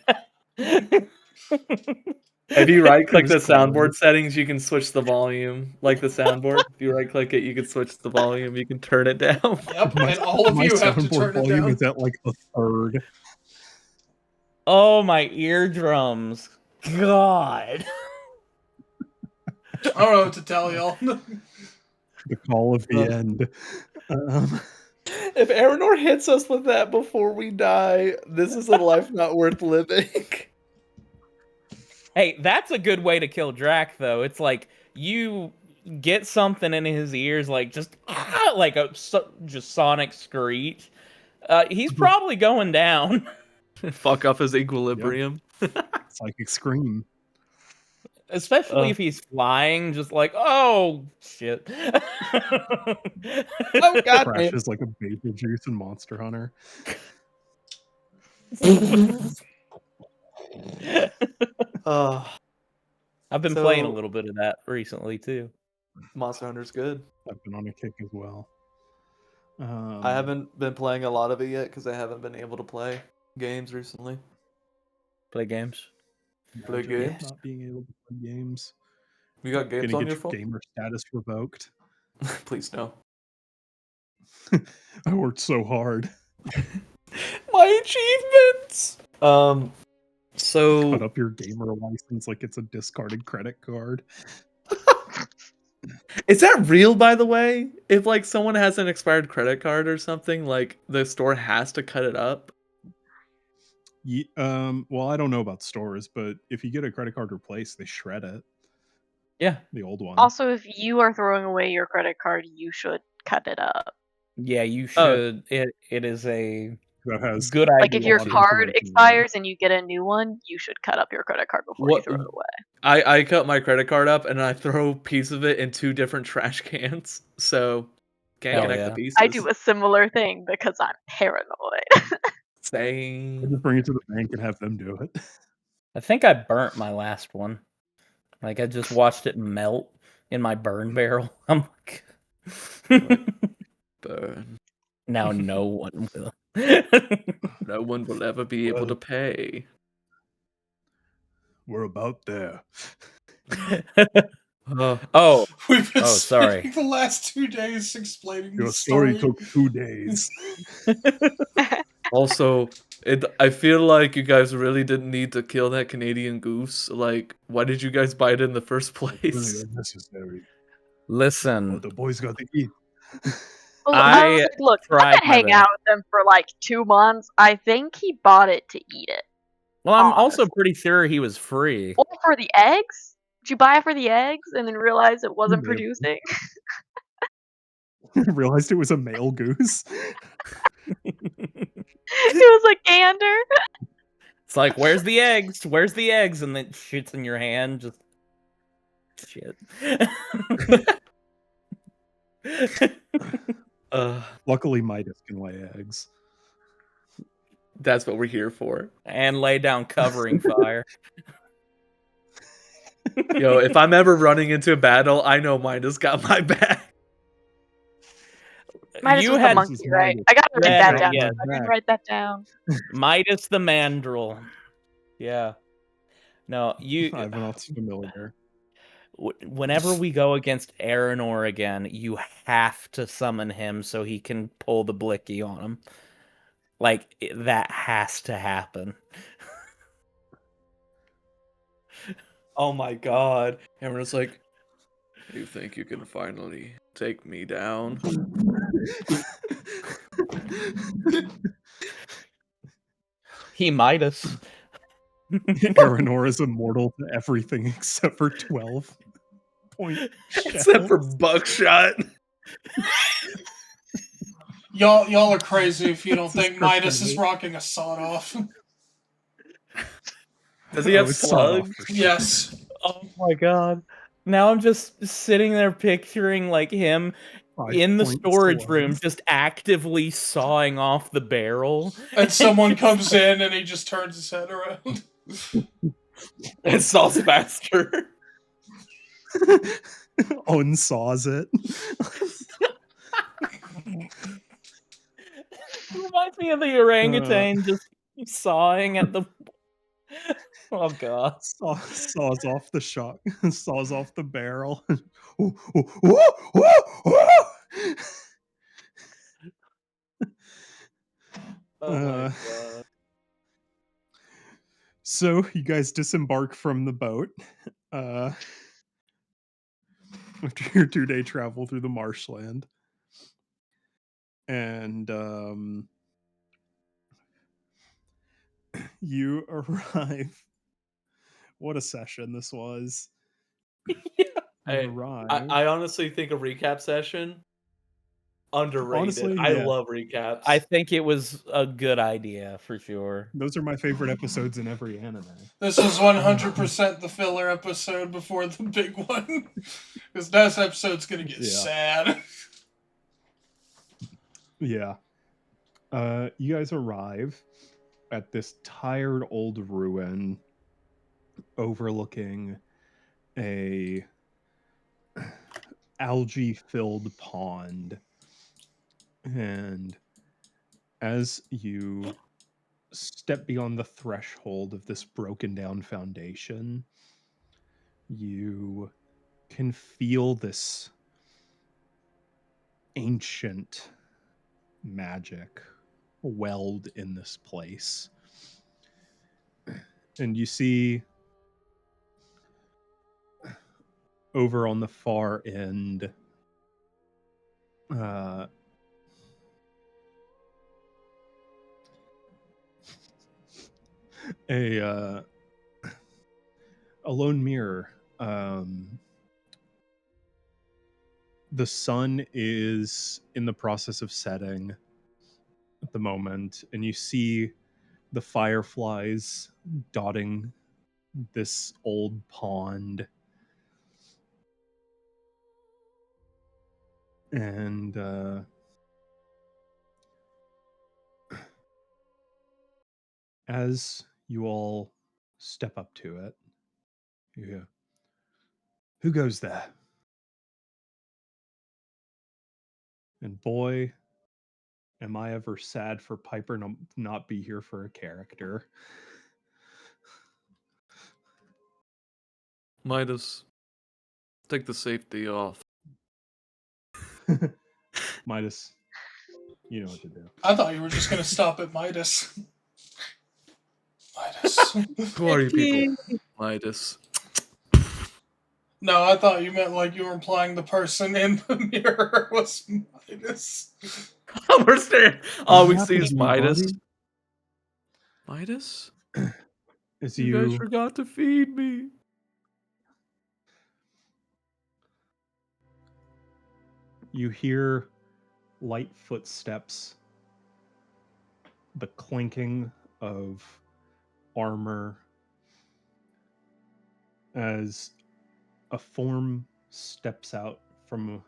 If you right click the It was close. soundboard settings, you can switch the volume. Like the soundboard, if you right click it, you can switch the volume. You can turn it down. Yep, and all of My you have to soundboard turn it volume down. is at like a third. Oh, my eardrums. God. I don't know what to tell y'all. The call of the end. If Aranor hits us with that before we die, this is a life not worth living. Hey, that's a good way to kill Drac, though. It's like you get something in his ears, like just like a just sonic screech. He's probably going down. Fuck off his equilibrium. Psychic scream. Especially if he's flying, just like, oh shit. Oh god, man. Crashes like a Beetlejuice in Monster Hunter. I've been playing a So- little bit of that recently too. Monster Hunter's good. I've been on a kick as well. I haven't been playing a lot of it yet because I haven't been able to play games recently. Play games. Play Imagine games? Not being able to play games. You got games Gonna on get your your phone? gamer status revoked. Please no. I worked so hard. My achievements. Cut So up your gamer license like it's a discarded credit card. is that real, by the way? If like someone has an expired credit card or something, like the store has to cut it up. Well, I don't know about stores, but if you get a credit card replaced, they shred it. Yeah. The old one. Also, if you are throwing away your credit card, you should cut it up. Yeah, you should. It is a That has good Like if idea. your lot of card information in it. expires and you get a new one, you should cut up your credit card before you What- throw it away. I cut my credit card up and I throw a piece of it in 2 different trash cans. So can't Hell connect yeah. the pieces. I do a similar thing because I'm paranoid. Same. Just bring it to the bank and have them do it. I think I burnt my last one. Like I just watched it melt in my burn barrel. I'm like, Burn. now no one will. No one will ever be able to pay. We're about there. Oh, We've been Oh, sorry. spending the last 2 days explaining Your the story story. took 2 days. Also, I feel like you guys really didn't need to kill that Canadian goose. Like, why did you guys buy it in the first Really place? unnecessary. listen, But the boys got to eat. Well, I was I like, look, I've tried been my hanging best. out with him for like 2 months. I think he bought it to eat it. Well, I'm also Honestly. pretty sure he was free. Or for the eggs? Did you buy it for the eggs and then realize it wasn't Maybe. producing? Realized it was a male goose. It was a gander. It's like, where's the eggs? Where's the eggs? And then it shoots in your hand. Just shit. Luckily, Midas can lay eggs. That's what we're here for. And lay down covering fire. Yo, if I'm ever running into a battle, I know Midas got my back. Midas You was the had monkey, This is right? Midas. I gotta write Yeah, that down. yeah. I didn't write that down. Midas the Mandrill. Yeah. No, you. I'm not familiar. Whenever we go against Aranor again, you have to summon him so he can pull the blicky on him. Like, that has to happen. Oh my god. Cameron's like, you think you can finally take me down? He Midas. Aranor is immortal to everything except for 12 point Except for shells. buckshot. Y'all are crazy if you don't It's his think Midas is kryptonite. rocking a sawed off. Does he have it's sawed off slugs? for sure. Yes. Oh my god. Now I'm just sitting there picturing like him 5 in the point storage slugs. room just actively sawing off the barrel. And someone comes in and he just turns his head around. It saws faster. Unsaws it. Reminds me of the orangutan just sawing at the. Oh god. Saws off the shot. Saws off the barrel. Oh my Uh, god. So you guys disembark from the boat after your 2-day travel through the marshland, and you arrive. What a session this was! You arrive. I honestly think a recap session underrated. Honestly, I yeah. love recaps. I think it was a good idea for sure. Those are my favorite episodes in every anime. This was 100% the filler episode before the big one. Because this episode's gonna get Yeah. sad. Yeah. You guys arrive at this tired old ruin overlooking a algae-filled pond. And as you step beyond the threshold of this broken down foundation, you can feel this ancient magic weld in this place. And you see over on the far end a lone mirror. The sun is in the process of setting at the moment, and you see the fireflies dotting this old pond. And as you all step up to it, you hear, "Who goes there?" And boy, am I ever sad for Piper not be here for a character. Midas, take the safety off. Midas, you know what to do. I thought you were just gonna stop at Midas. Midas. Who are you people? Midas. No, I thought you meant like you were implying the person in the mirror was Midas. We're staring. All we What see is happened to you, Midas. buddy? Midas? As You guys forgot to feed me. you hear light footsteps, the clinking of armor as a form steps out from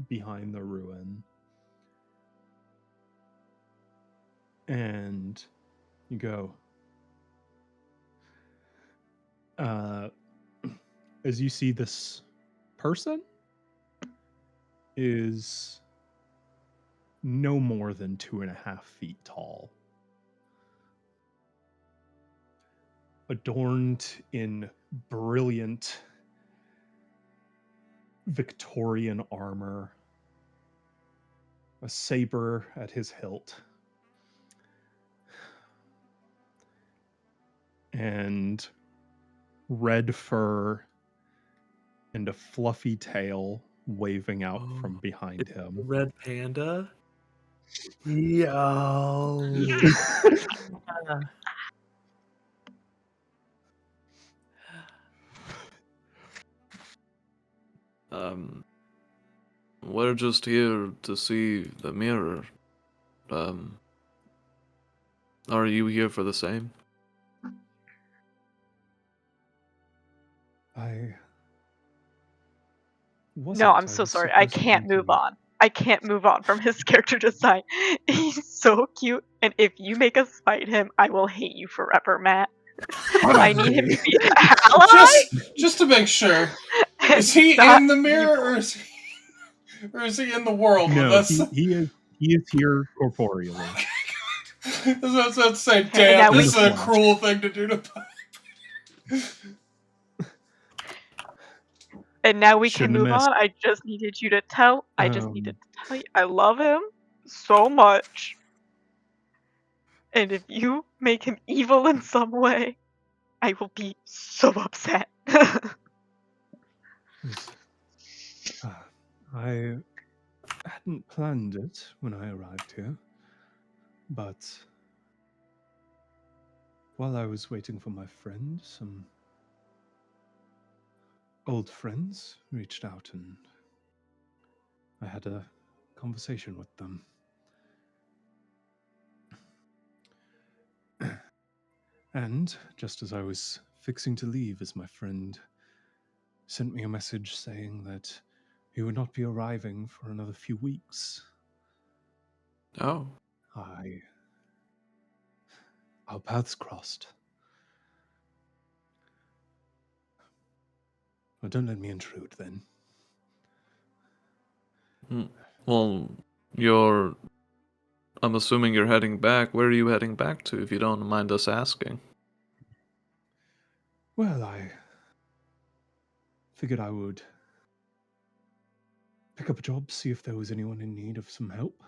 behind the ruin. And you go, as you see this person is no more than 2.5 feet tall, adorned in brilliant Victorian armor, a saber at his hilt, and red fur and a fluffy tail waving out from behind him. Red panda? Yo. We're just here to see the mirror. Are you here for the same? No, I'm so sorry. I can't move on. I can't move on from his character design. He's so cute, and if you make us fight him, I will hate you forever, Matt. I need him to be an ally. Just to make sure, is he in the mirror or is he in the world with No, us? he is here corporeally. I was about to say, damn, this is a cruel thing to do to Piper. And now we can move on. I just needed you to tell. I just needed to tell you I love him so much. And if you make him evil in some way, I will be so upset. I hadn't planned it when I arrived here, but while I was waiting for my friend, some old friends reached out and I had a conversation with them. And just as I was fixing to leave, as my friend sent me a message saying that he would not be arriving for another few weeks. Oh. Our paths crossed. Well, don't let me intrude then. Well, I'm assuming you're heading back. Where are you heading back to, if you don't mind us asking? Well, I figured I would pick up a job, see if there was anyone in need of some help.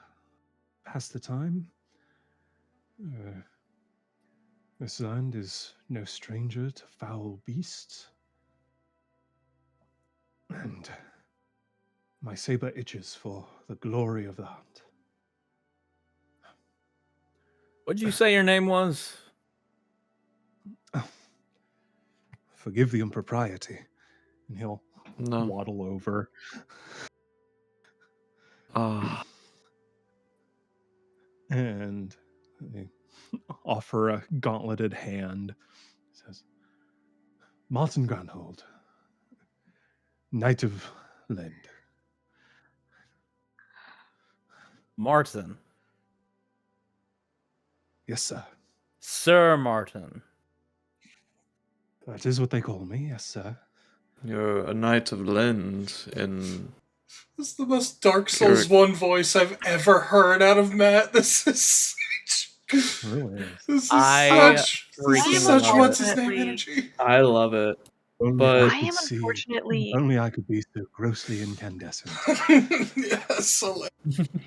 Pass the time. This land is no stranger to foul beasts. And my saber itches for the glory of the hunt. What'd you say your name was? Forgive the impropriety. And he'll No. waddle over. Ah. And they offer a gauntleted hand. He says, Martin Granhold, Knight of Lend. Martin. Yes, sir. Sir Martin. That is what they call me, yes, sir. You're a knight of Lend in... This is the most Dark Souls 1 voice I've ever heard out of Matt. This is such... It really is. This is I such love what's it. his name Unfortunately- energy. I love it. Only But- I am could see- unfortunately Only I could be so grossly incandescent. Yes, so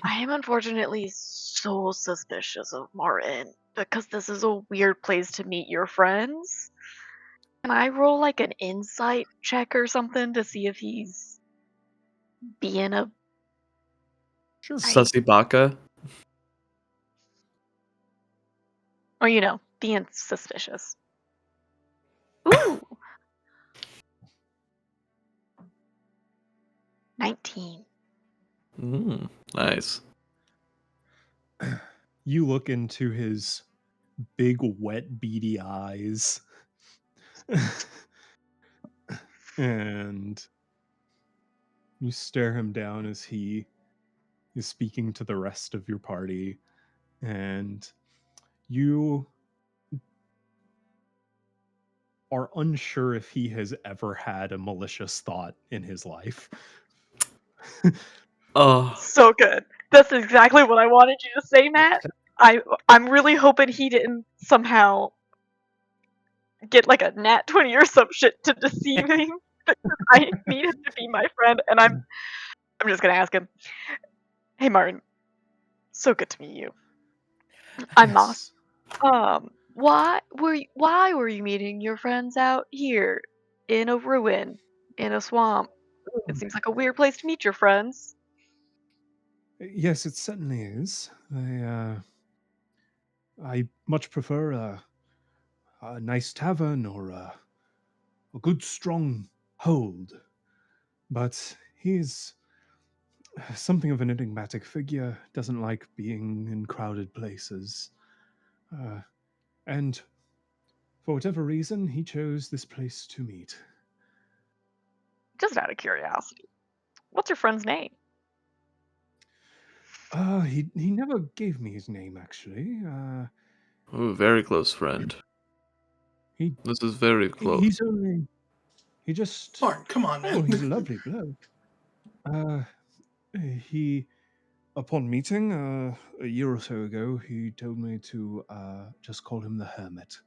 I am unfortunately so suspicious of Martin because this is a weird place to meet your friends. Can I roll like an insight check or something to see if he's being a Sure. Sussy Baka. or being suspicious? Ooh. 19. Nice. You look into his big, wet, beady eyes. And you stare him down as he is speaking to the rest of your party. And you are unsure if he has ever had a malicious thought in his life. Oh, So good. That's exactly what I wanted you to say, Matt. I'm really hoping he didn't somehow get like a nat 20 or some shit to deceive me. Because I need him to be my friend, and I'm just gonna ask him. Hey Martin, so good to meet you. I'm Moss. Yes. Why were you meeting your friends out here in a ruin, in a swamp? It seems like a weird place to meet your friends. Yes, it certainly is. I much prefer a nice tavern or a good strong hold. But he's something of an enigmatic figure, doesn't like being in crowded places. And for whatever reason, he chose this place to meet. Just out of curiosity, what's your friend's name? He never gave me his name, actually. ooh, very close friend. He This is very close. he's only he just Martin, come on, man. oh, he's a lovely bloke. He upon meeting a year or so ago, he told me to just call him the Hermit.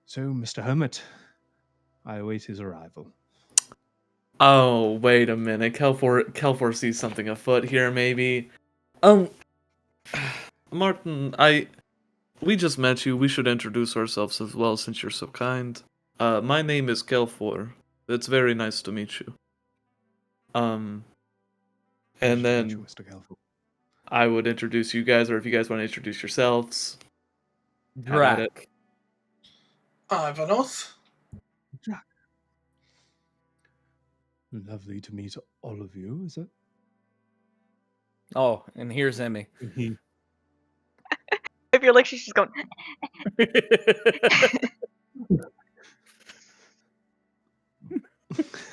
So, Mr. Hermit, I await his arrival. Oh, wait a minute. Kelfor sees something afoot here, maybe. Martin, we just met you. We should introduce ourselves as well, since you're so kind. My name is Kelfor. It's very nice to meet you. And Pleasure to meet you, then Mr. Gelford. I would introduce you guys, or if you guys want to introduce yourselves. Have at it. Drac. Ivanoth. Jack. Lovely to meet all of you, is it? Oh, and here's Emmy. He I feel like she's just going.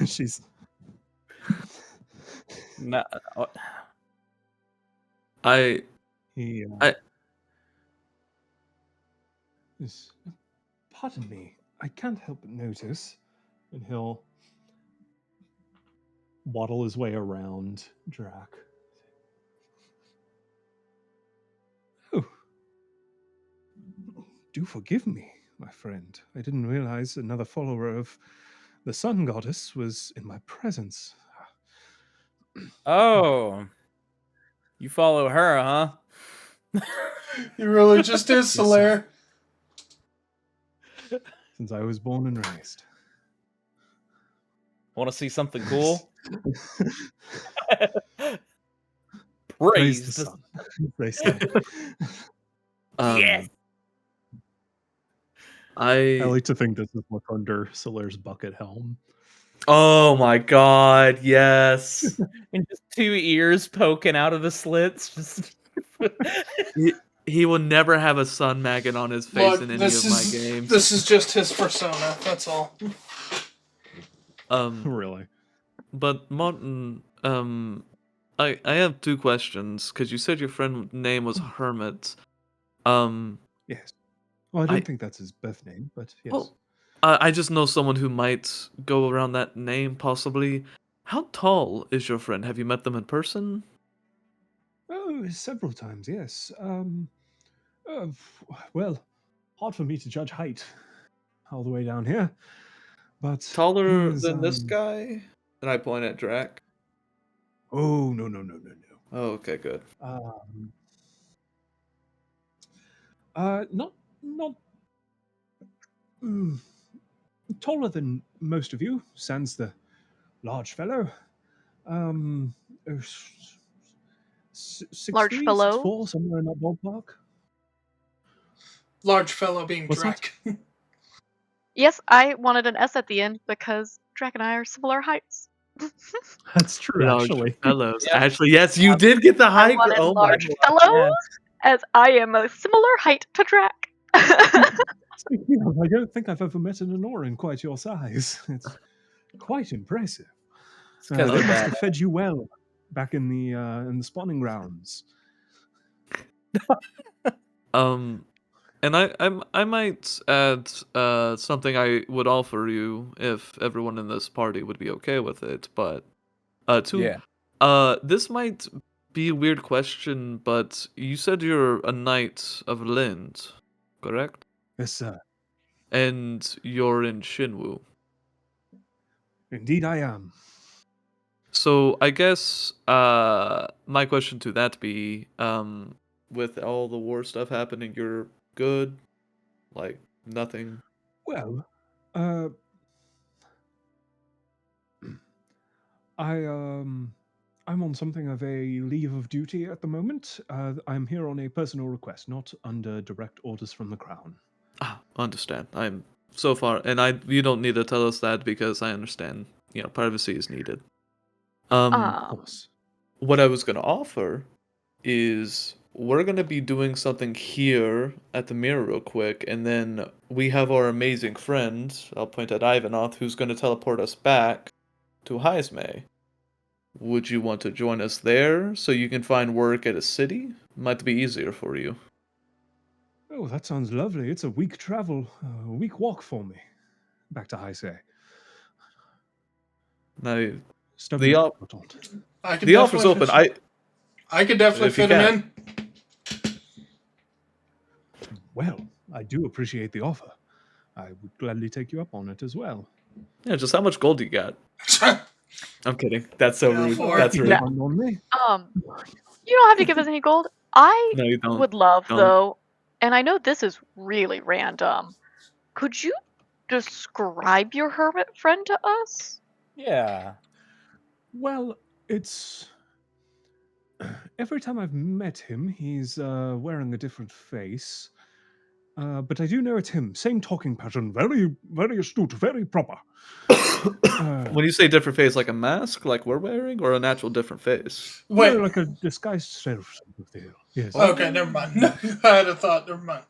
she's No, I he I- is, pardon me, I can't help but notice, and he'll waddle his way around Drac. Oh, do forgive me, my friend. I didn't realize another follower of The sun goddess was in my presence. Oh, you follow her, huh? You really just is, sir. Solaire. Since I was born and raised. Want to see something cool? Praise the Praise the sun, they say. Yes. I like to think this is what's under Solaire's bucket helm. Oh my god, yes. And just 2 ears poking out of the slits. Just He will never have a sun maggot on his face Look, in any of my games. This is just his persona. That's all. Really? But Martin, I have 2 questions because you said your friend's name was Hermit. Yes. Well, I don't think that's his birth name, but yes. Well, I just know someone who might go around that name, possibly. How tall is your friend? Have you met them in person? Oh, several times, yes. Well, hard for me to judge height all the way down here, but Taller he is, than this guy? And I point at Drac. Oh, no. Oh, okay, good. Not taller than most of you, sans the large fellow. 6'3", Large fellow? 6'4", somewhere in that ballpark. Large fellow being What's that? Drek. Yes, I wanted an S at the end because Drac and I are similar heights. That's true, Large actually. fellows. Yeah. Actually, yes, you did get the I height. wanted Oh my large god. fellows, as I am a similar height to Drac. Speaking of, I don't think I've ever met an Anoran quite your size. It's quite impressive. It's 'cause They they're must bad. have fed you well back in the spawning grounds. And I might add something I would offer you if everyone in this party would be okay with it. But this might be a weird question, but you said you're a knight of Lind, correct? Yes, sir. And you're in Shinwu. Indeed, I am. So I guess my question to that be, with all the war stuff happening, you're good, like nothing. Well, I'm on something of a leave of duty at the moment. I'm here on a personal request, not under direct orders from the crown. Understand. I'm so far, and you don't need to tell us that because I understand. Privacy is needed. Of course. What I was gonna offer is we're gonna be doing something here at the mirror real quick, and then we have our amazing friend, I'll point at Ivanoth, who's gonna teleport us back to Heismay. Would you want to join us there so you can find work at a city? Might be easier for you. Oh, that sounds lovely. It's a week travel, a week walk for me. Back to Heismay. Now, The offer's open. I could definitely If you fit him in. Well, I do appreciate the offer. I would gladly take you up on it as well. Yeah, just how much gold do you got? I'm kidding. That's so rude. That's rude. On me. You don't have to give us any gold. I No, you don't. would love, Don't. though, and I know this is really random. Could you describe your hermit friend to us? Yeah. Well, it's every time I've met him, he's wearing a different face. But I do know it's him. Same talking pattern. Very, very astute. Very proper. When you say different face, like a mask, like we're wearing, or an actual different face? Wait. Like a disguised self. Yes. Okay, never mind. I had a thought. Never mind.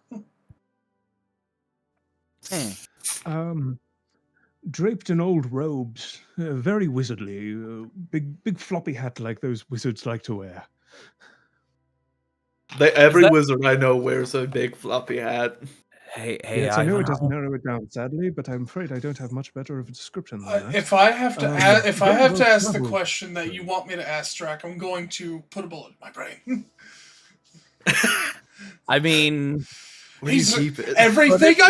Draped in old robes, very wizardly. Big floppy hat like those wizards like to wear. Every wizard I know wears a big floppy hat. Hey, yes, I know it doesn't narrow it down, sadly, but I'm afraid I don't have much better of a description than that. If I have to ask the question that you want me to ask, Drac, I'm going to put a bullet in my brain. I mean, Everything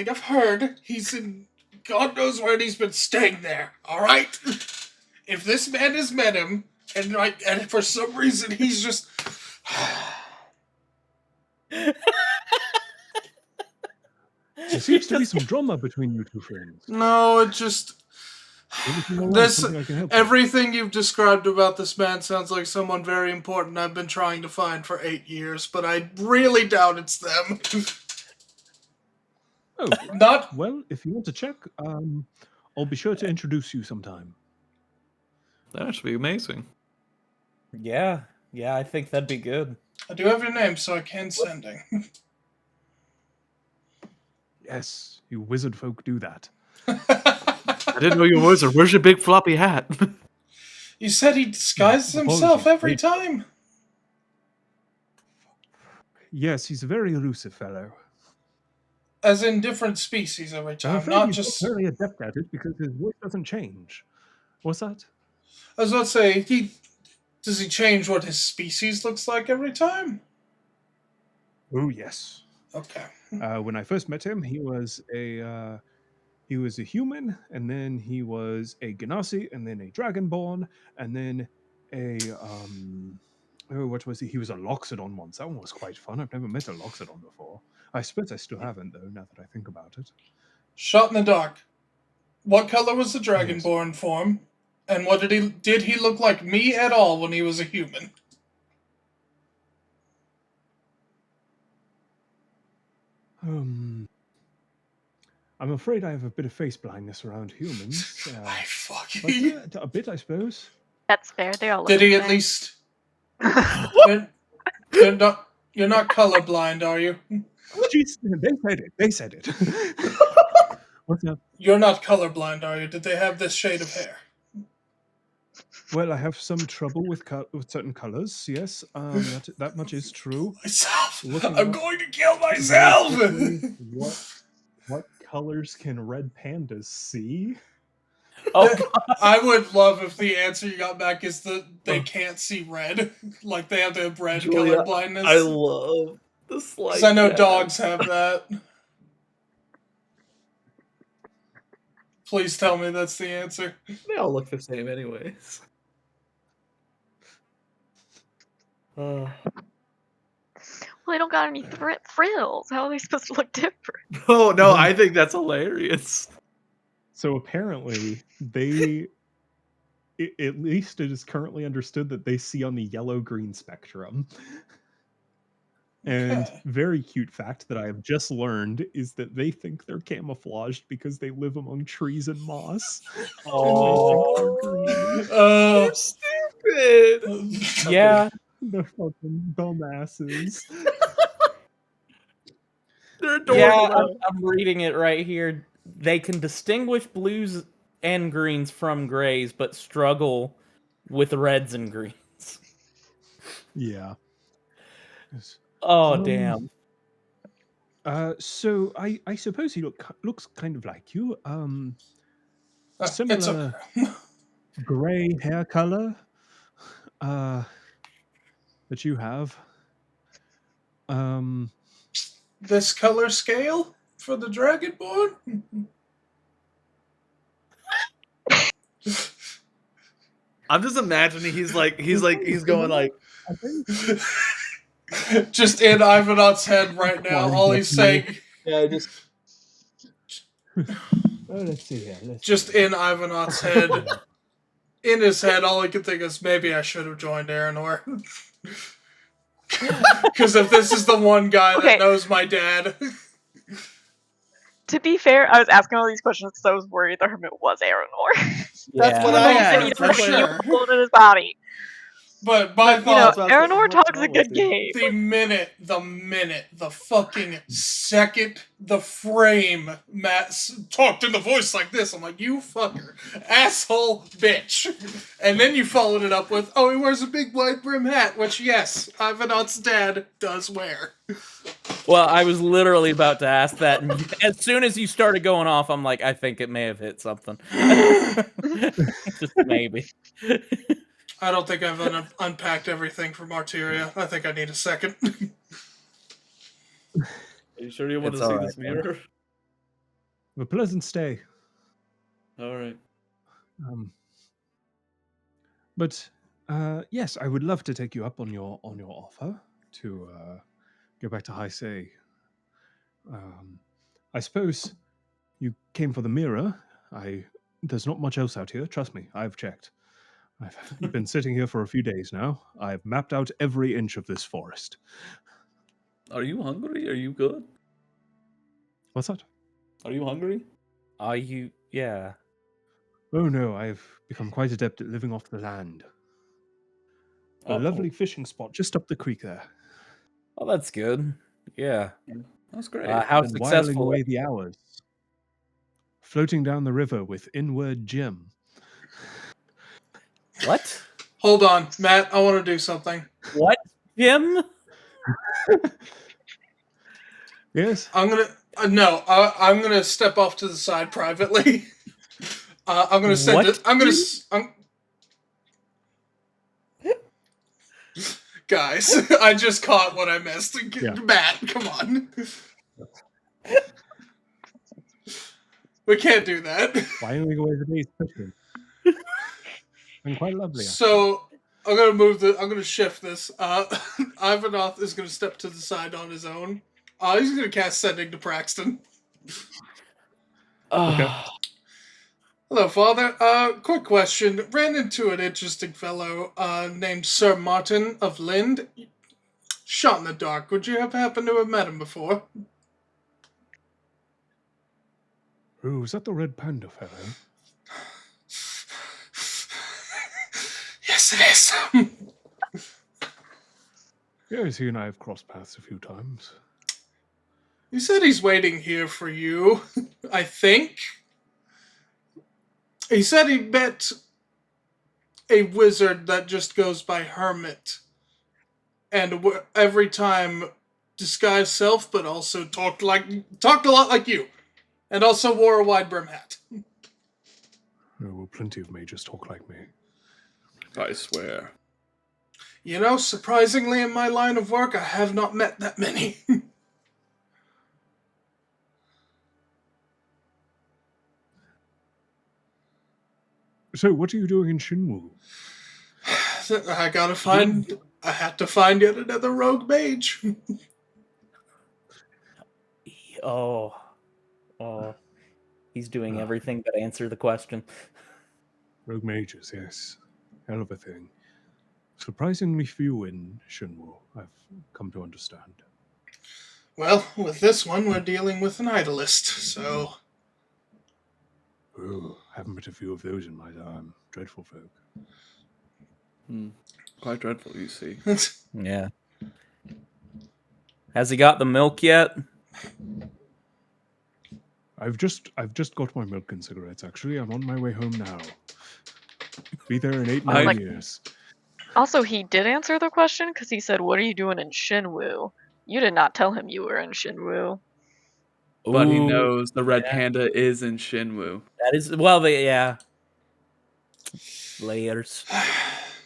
I've heard, he's in God knows where he's been staying there. All right. If this man has met him, and for some reason he's just. There seems to be some drama between you two friends. No, it just. This I can help everything you've described about this man sounds like someone very important I've been trying to find for 8 years, but I really doubt it's them. Oh, Not well, if you want to check, I'll be sure to introduce you sometime. That should be amazing. Yeah, I think that'd be good. I do have your name, so I can sending. Yes, you wizard folk do that. I didn't know you were a wizard. Where's your big floppy hat? You said he disguises himself every time. Yes, he's a very elusive fellow. As in different species every I'm time, afraid not he's just. not very adept at it because his voice doesn't change. What's that? I was about to say, does he change what his species looks like every time? Oh yes. Okay. When I first met him, he was a human, and then he was a Genasi, and then a Dragonborn, and then a what was he? He was a Loxodon once. That one was quite fun. I've never met a Loxodon before. I suppose I still haven't though. Now that I think about it. Shot in the dark. What color was the Dragonborn form? And what did he look like me at all when he was a human? I'm afraid I have a bit of face blindness around humans. I fucking. But, yeah, a bit, I suppose. That's fair. They all. Did look he the at same. least? You're not colorblind, are you? Jeez, they said it. What's up? You're not colorblind, are you? Did they have this shade of hair? Well, I have some trouble with certain colors. Yes, that much is true. Myself. Looking I'm up going to kill myself. what colors can red pandas see? Oh, God. I would love if the answer you got back is that they can't see red. Like they have the red Julia, color blindness. I love the slide. Because I know dogs have that. Please tell me that's the answer. They all look the same, anyways. Well, they don't got any frills. How are they supposed to look different? Oh no, I think that's hilarious. So apparently, at least it is currently understood that they see on the yellow-green spectrum. And Okay. very cute fact that I have just learned is that they think they're camouflaged because they live among trees and moss. Oh, Stupid. Yeah. The fucking dumbasses. They're adorable. Yeah, I'm reading it right here. They can distinguish blues and greens from grays, but struggle with reds and greens. Yeah. Oh, damn. So I suppose he looks kind of like you. it's Similar okay. gray hair color that you have. This color scale for the Dragonborn? I'm just imagining he's going like Just in Ivanot's head right now, all he's saying. yeah, just Let's see here. Just in Ivanot's head. In his head, all he can think is, maybe I should have joined Aranor. Because if this is the one guy Okay. that knows my dad. To be fair, I was asking all these questions because I was worried the hermit was Aranor. That's what Yeah. I Oh, had. for He sure. was in his body. But my You know, thought, Aranor talks a good game. the fucking second, the frame Matt talked in the voice like this, I'm like, you fucker, asshole bitch. And then you followed it up with, oh, he wears a big wide brim hat, which, yes, Ivanot's dad does wear. Well, I was literally about to ask that. And as soon as you started going off, I'm like, I think it may have hit something. Just maybe. I don't think I've unpacked everything from Arteria. I think I need a second. Are you sure you want It's to see all this right, man. mirror? Have a pleasant stay. All right. Um, but yes, I would love to take you up on your offer to go back to High Say. I suppose you came for the mirror. There's not much else out here. Trust me, I've checked. I've been sitting here for a few days now. I've mapped out every inch of this forest. Are you hungry? Are you good? What's that? Are you hungry? Are you? Yeah. Oh no, I've become quite adept at living off the land. A lovely fishing spot just up the creek there. Oh, that's good. Yeah. That's great. How And whiling successful? away the hours. Floating down the river with Inward Jim. What? Hold on, Matt. I want to do something. What, Jim? Yes? I'm gonna no. I'm gonna step off to the side privately. I'm gonna send What? it. Guys, I just caught what I missed. Yeah. Matt, come on. We can't do that. Whiling away the days fishing. And quite lovely. So I'm gonna shift this. Ivanoth is gonna step to the side on his own. He's gonna cast Sending to Praxton. Okay. Hello, Father. Quick question. Ran into an interesting fellow named Sir Martin of Lind. Shot in the dark. Would you have happened to have met him before? Oh, is that the red panda fellow? Yes, it is. Yes, he and I have crossed paths a few times. He said he's waiting here for you, I think. He said he met a wizard that just goes by Hermit. And every time disguised self, but also talked a lot like you. And also wore a wide brim hat. Oh, well, plenty of mages talk like me. I swear. You know, surprisingly in my line of work, I have not met that many. So, what are you doing in Shinwu? I had to find yet another rogue mage. Oh. He's doing everything but answer the question. Rogue mages, yes. Hell of a thing. Surprisingly few in Shinwu, I've come to understand. Well, with this one, we're dealing with an idolist, so... Oh, haven't met a few of those in my time. Dreadful folk. Quite dreadful, you see. Yeah. Has he got the milk yet? I've just got my milk and cigarettes, actually. I'm on my way home now. Be there in 8-9 years. Also, he did answer the question because he said, "What are you doing in Shinwu?" You did not tell him you were in Shinwu. But he Ooh, knows the red panda is in Shinwu. That is, well, yeah. Layers.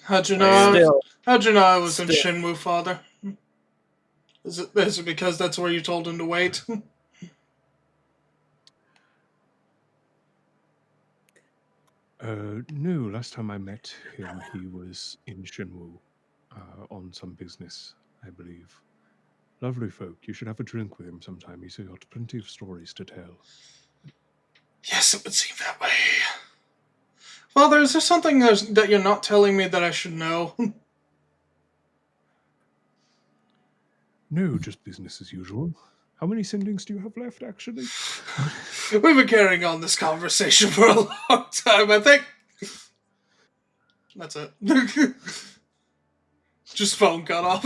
How'd you know I was in Still. Shinwu, Father? Is it because that's where you told him to wait? No, last time I met him, he was in Shinwu on some business, I believe. Lovely folk. You should have a drink with him sometime. He's got plenty of stories to tell. Yes, it would seem that way. Father, is there something that you're not telling me that I should know? No, just business as usual. How many sendings do you have left, actually? We've been carrying on this conversation for a long time, I think. That's it. Just phone cut off.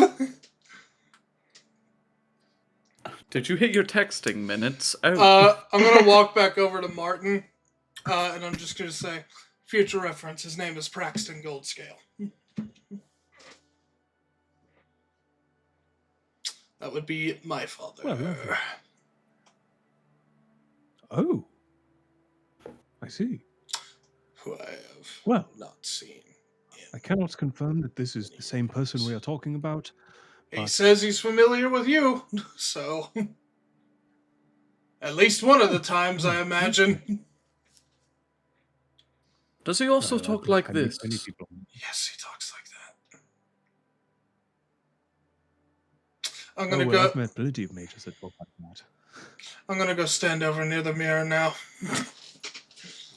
Did you hit your texting minutes? Oh. I'm gonna walk back over to Martin, and I'm just gonna say, future reference, his name is Praxton Goldscale. That would be my father. Well, lovely. Oh. I see. Who I have not seen. I cannot confirm that this is the same person we are talking about. He says he's familiar with you, so... At least one of the times, I imagine. Does he also I talk like meet this? many people. Yes, he talks like that. I'm Oh, gonna well, go. I've met plenty of mages that talk like that. I'm gonna go stand over near the mirror now.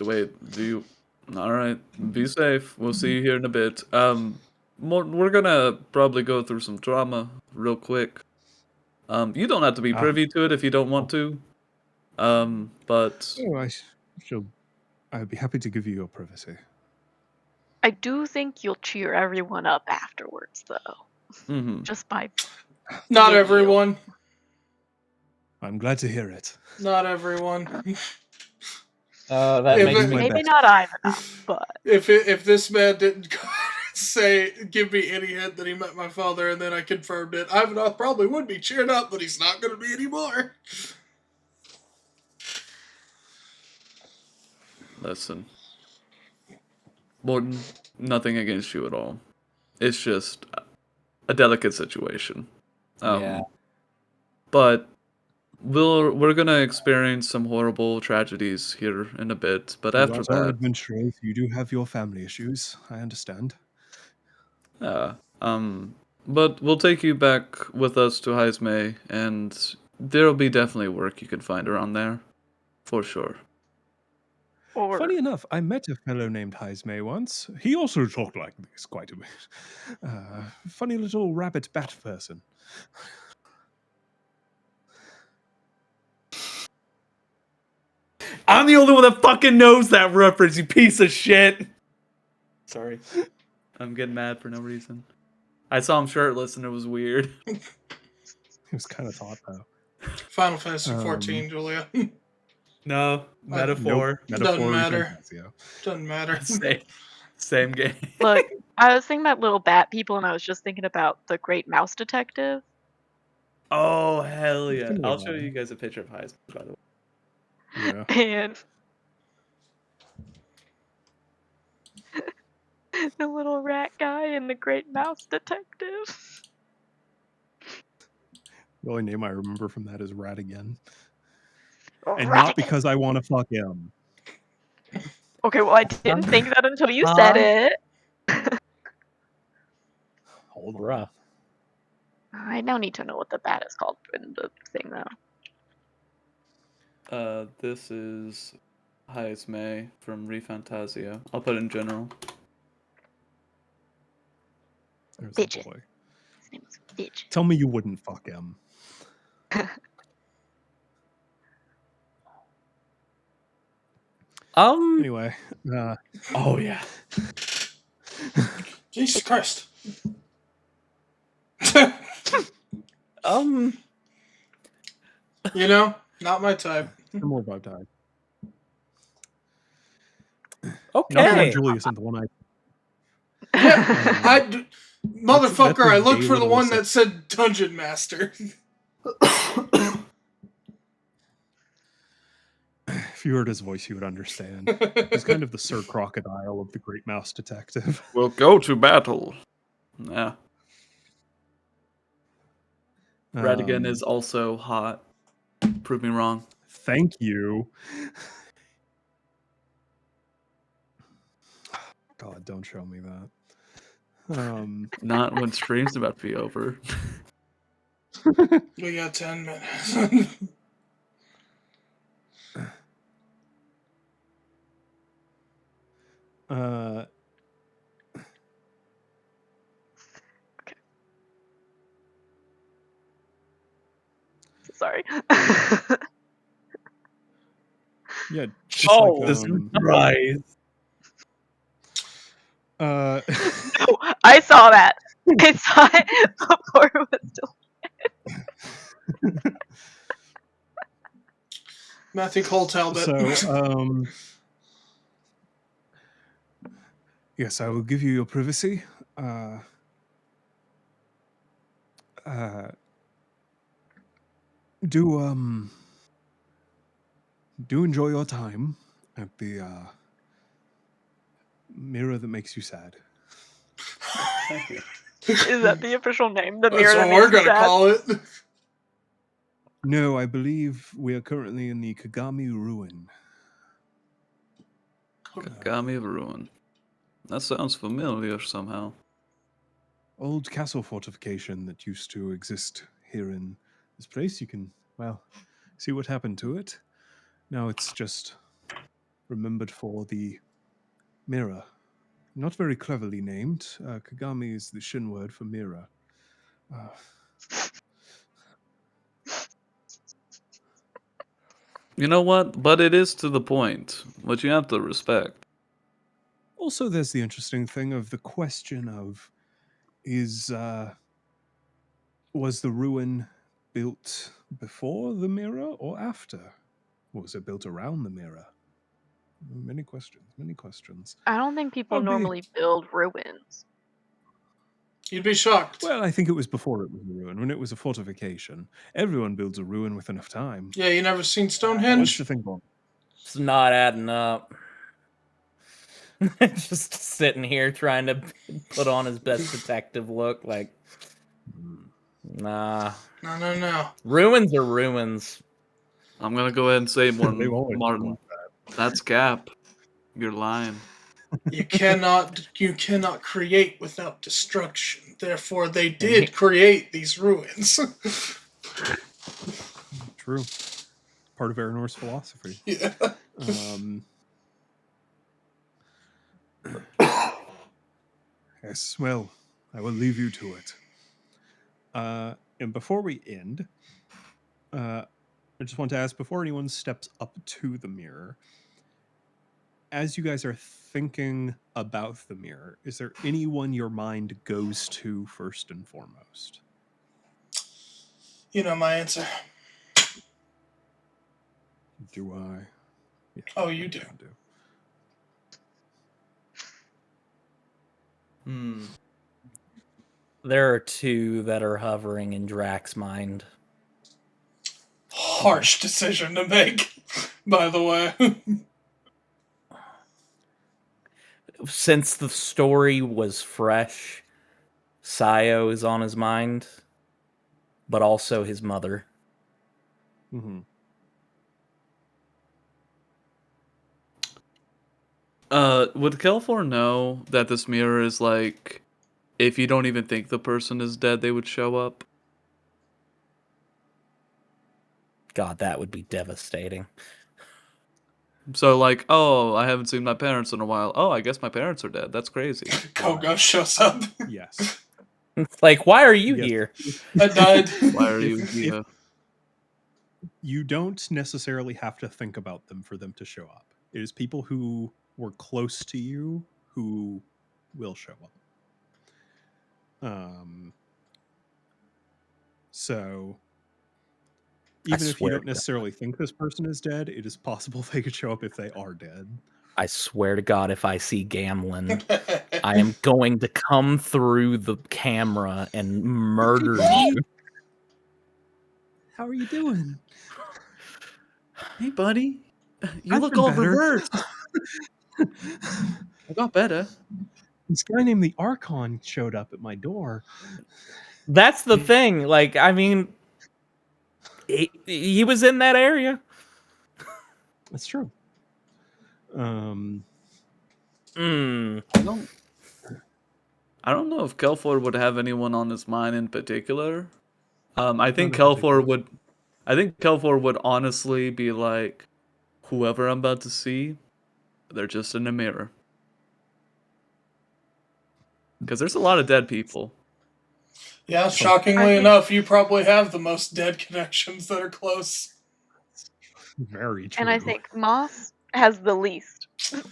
Wait, do you? All right, be safe. We'll see you here in a bit. We're gonna probably go through some drama real quick. You don't have to be privy to it if you don't want to. But Oh, I'd be happy to give you your privacy. I do think you'll cheer everyone up afterwards, though. mhm. Just by Not seeing you. everyone. I'm glad to hear it. Not everyone. That If makes it- me Maybe not Ivanov, but If this man didn't give me any hint that he met my father and then I confirmed it, Ivanov probably would be cheered up, but he's not going to be anymore. Listen, Morton, nothing against you at all. It's just a delicate situation. Yeah. But we're gonna experience some horrible tragedies here in a bit. But You after guys are that, adventurers. You do have your family issues. I understand. but we'll take you back with us to Heismay, and there'll be definitely work you can find around there, for sure. or Funny enough, I met a fellow named Heismay once. He also talked like this quite a bit. Funny little rabbit bat person. I'm the only one that fucking knows that reference, you piece of shit. Sorry. I'm getting mad for no reason. I saw him shirtless and it was weird. He was kind of hot though. Final Fantasy 14, Julia. No, metaphor. Nope. Doesn't Metaphor matter. Fantasio. Doesn't matter. Same game. look, I was thinking about little bat people, and I was just thinking about the Great Mouse Detective. Oh, hell yeah. Similar I'll show vibe. you guys a picture of Heisman, by the way. Yeah. And the little rat guy and the Great Mouse Detective. The only name I remember from that is Rat Again. And Rat not because I want to fuck him. Okay, well, I didn't think that until you said it. Hold on. Rough. I now need to know what the bat is called in the thing, though. This is Heismay from ReFantasia. I'll put it in general. There's the Bitch. boy. His name was Bitch. Tell me you wouldn't fuck him. Anyway. Oh, yeah. Jesus Christ. You know, not my type. Similar vibe type. Not the one Okay. Julius and the one I. Yeah, motherfucker, that's I a looked gay for the little one that said Dungeon Master. If you heard his voice, you would understand. He's kind of the Sir Crocodile of the Great Mouse Detective. We'll go to battle. Yeah. Radigan is also hot. Prove me wrong. Thank you. God, don't show me that. Not when stream's about to be over. We got 10 minutes. Sorry. Yeah. Just this like, right. No, I saw that. I saw it before it was still. Matthew Cole Talbot. So, yes, I will give you your privacy. Do enjoy your time at the mirror that makes you sad. Is that the official name? The That's mirror what that we're makes you gonna sad? call it. No, I believe we are currently in the Kagami ruin. Kagami of Ruin. That sounds familiar somehow. Old castle fortification that used to exist here in this place. You can, well, see what happened to it. Now it's just remembered for the mirror. Not very cleverly named. Kagami is the Shin word for mirror. You know what? But it is to the point, which you have to respect. Also, there's the interesting thing of the question of was the ruin built before the mirror or after? Or was it built around the mirror? Many questions, many questions. I don't think people normally build ruins. You'd be shocked. Well, I think it was before it was a ruin, when it was a fortification. Everyone builds a ruin with enough time. Yeah, you never seen What's Stonehenge? the thing, Bob? It's not adding up. Just sitting here trying to put on his best detective look, like, nah. No. Ruins are ruins. I'm gonna go ahead and say, They've always Martin, been like that's cap. You're lying. You cannot create without destruction. Therefore, they did create these ruins. True. Part of Aranor's philosophy. Yeah. Yes, well, I will leave you to it. And before we end, I just want to ask, before anyone steps up to the mirror, as you guys are thinking about the mirror, is there anyone your mind goes to first and foremost? You know my answer. Do I? Yeah, Oh, you do. I do. There are two that are hovering in Drax's mind. Harsh decision to make, by the way. Since the story was fresh, Sayo is on his mind, but also his mother. Mm-hmm. Would Kelfor know that this mirror is like, if you don't even think the person is dead, they would show up? God, that would be devastating. So like, oh, I haven't seen my parents in a while. Oh, I guess my parents are dead. That's crazy. Kogo shows up. Yes. Like, why are you Yes. here? I died. Why are you here? You don't necessarily have to think about them for them to show up. It is people who were close to you who will show up. So even if you don't necessarily think this person is dead, it is possible they could show up if they are dead. I swear to God, if I see Gamlin, I am going to come through the camera and murder you. How are you doing? Hey, buddy. You I've look been all better. reversed. I got better. This guy named the Archon showed up at my door. That's the thing. Like, I mean, he was in that area. That's true. I don't know if Kelfor would have anyone on his mind in particular. I think Kelfor would honestly be like, whoever I'm about to see, they're just in a mirror. Because there's a lot of dead people. Yeah, shockingly enough, you probably have the most dead connections that are close. Very true. And I think Moss has the least.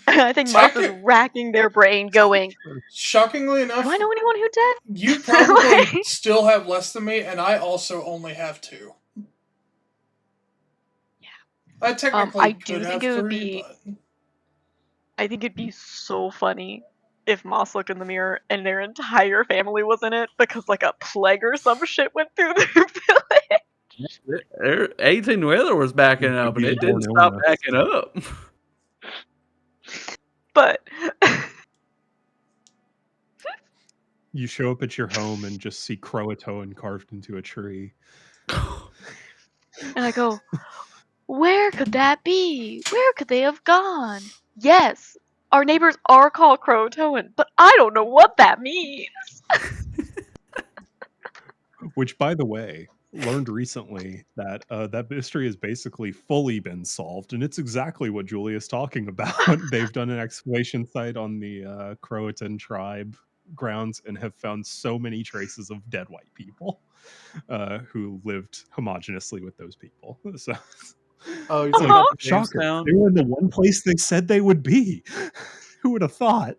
I think Moss is racking their brain going, shockingly enough, do I know anyone who dead? You probably still have less than me, and I also only have 2. Yeah. I technically I could do have think it would 3, be. but... I think it'd be so funny if Moss looked in the mirror and their entire family was in it because like a plague or some shit went through their village. 18 Wheeler was backing up, and it didn't stop backing up. But you show up at your home and just see Croatoan carved into a tree. And I go, where could that be? Where could they have gone? Yes, our neighbors are called Croatoan, but I don't know what that means. Which, by the way, learned recently that that mystery has basically fully been solved, and it's exactly what Julia's talking about. They've done an excavation site on the Croatan tribe grounds and have found so many traces of dead white people who lived homogenously with those people. So, Oh, you're it's talking like, about the shocker. Jamestown? They were in the one place they said they would be. Who would have thought?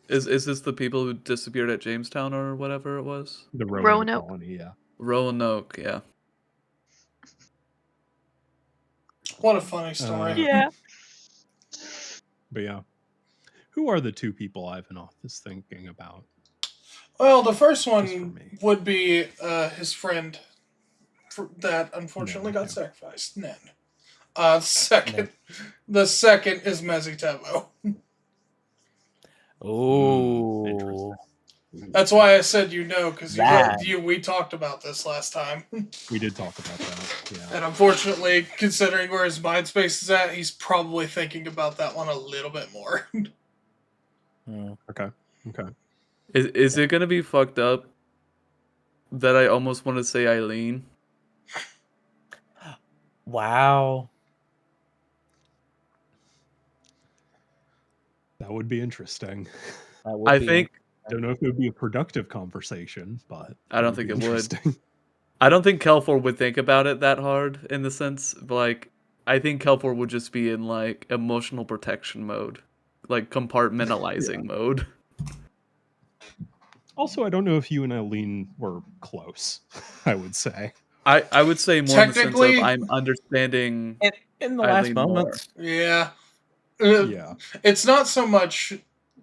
Is this the people who disappeared at Jamestown or whatever it was? The Roanoke Roanoke. colony, yeah. Roanoke, yeah. What a funny story. Yeah. But yeah. Who are the two people Ivanov is thinking about? Well, the first Just for one me. would be his friend that unfortunately Nen, got yeah. sacrificed, Nen. The second is Mezitebo. Oh, Interesting. That's why I said because That. we talked about this last time. We did talk about that. Yeah. And unfortunately, considering where his mind space is at, he's probably thinking about that one a little bit more. Okay. Okay. Is it gonna be fucked up that I almost want to say Eileen? Wow. That would be interesting. That would I be think Don't know if it would be a productive conversation, but I don't would think be it would. interesting. I don't think Kelfor would think about it that hard in the sense, like, I think Kelfor would just be in like emotional protection mode, like compartmentalizing mode. Also, I don't know if you and Eileen were close, I would say. I would say more in the sense of Technically- I'm understanding in the last Eileen more. moments. Yeah. Yeah. It's not so much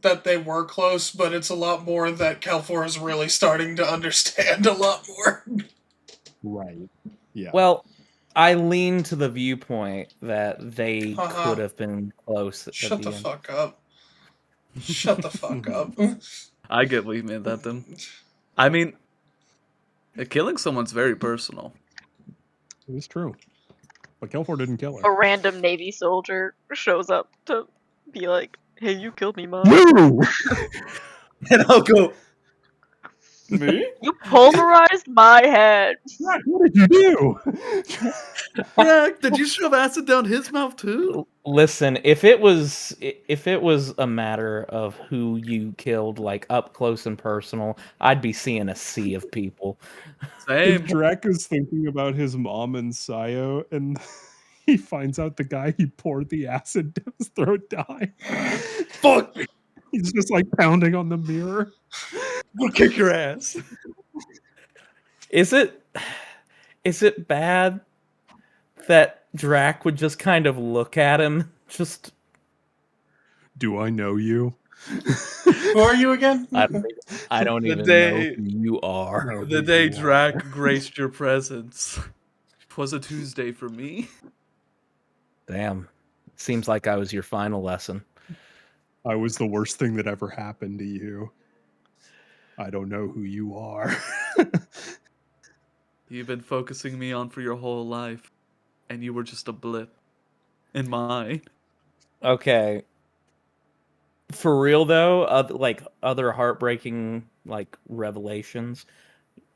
that they were close, but it's a lot more that Kelfor is really starting to understand a lot more. Right. Yeah. Well, I lean to the viewpoint that they Uh-huh. could have been close at Shut the end. fuck up. Shut the fuck up. I get what you meant at them. I mean, killing someone's very personal. It was true. But Kelfor didn't kill A her. random Navy soldier shows up to be like, "Hey, you killed me, Mom. Woo! And I'll go, me? You pulverized my head." What did you do? Yeah, did you shove acid down his mouth too? Listen, if it was a matter of who you killed, like up close and personal, I'd be seeing a sea of people. Same. If Drac is thinking about his mom and Sayo, and he finds out the guy he poured the acid down his throat died. Fuck! He's just like pounding on the mirror. We'll kick your ass. Is it bad that Drac would just kind of look at him? Just Do I know you? Who are you again? I don't The even day- know who you are. No, The who day you Drac are. graced your presence was a Tuesday for me. Damn. Seems like I was your final lesson. I was the worst thing that ever happened to you. I don't know who you are. You've been focusing me on for your whole life, and you were just a blip in mine. Okay. For real though, other heartbreaking like revelations,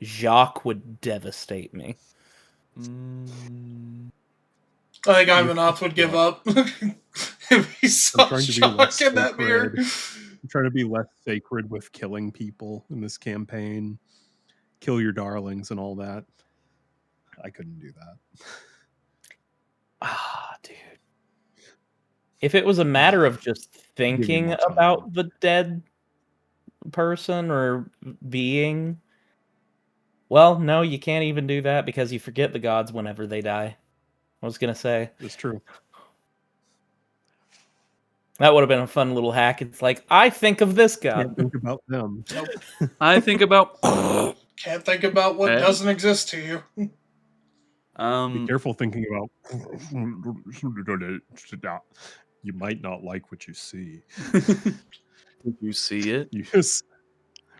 Jacques would devastate me. I think Ivanov would give up if he saw trying to be less Jacques in that mirror. I'm trying to be less sacred with killing people in this campaign. Kill your darlings and all that. I couldn't do that. Ah, dude. If it was a matter of just thinking more time. about the dead person or being, well, no, you can't even do that because you forget the gods whenever they die. I was gonna say It's true. that would have been a fun little hack. It's like I think of this god. Can't think about them. I think about. Can't think about what Eh? doesn't exist to you. Be careful thinking about. You might not like what you see. Did you see it? You just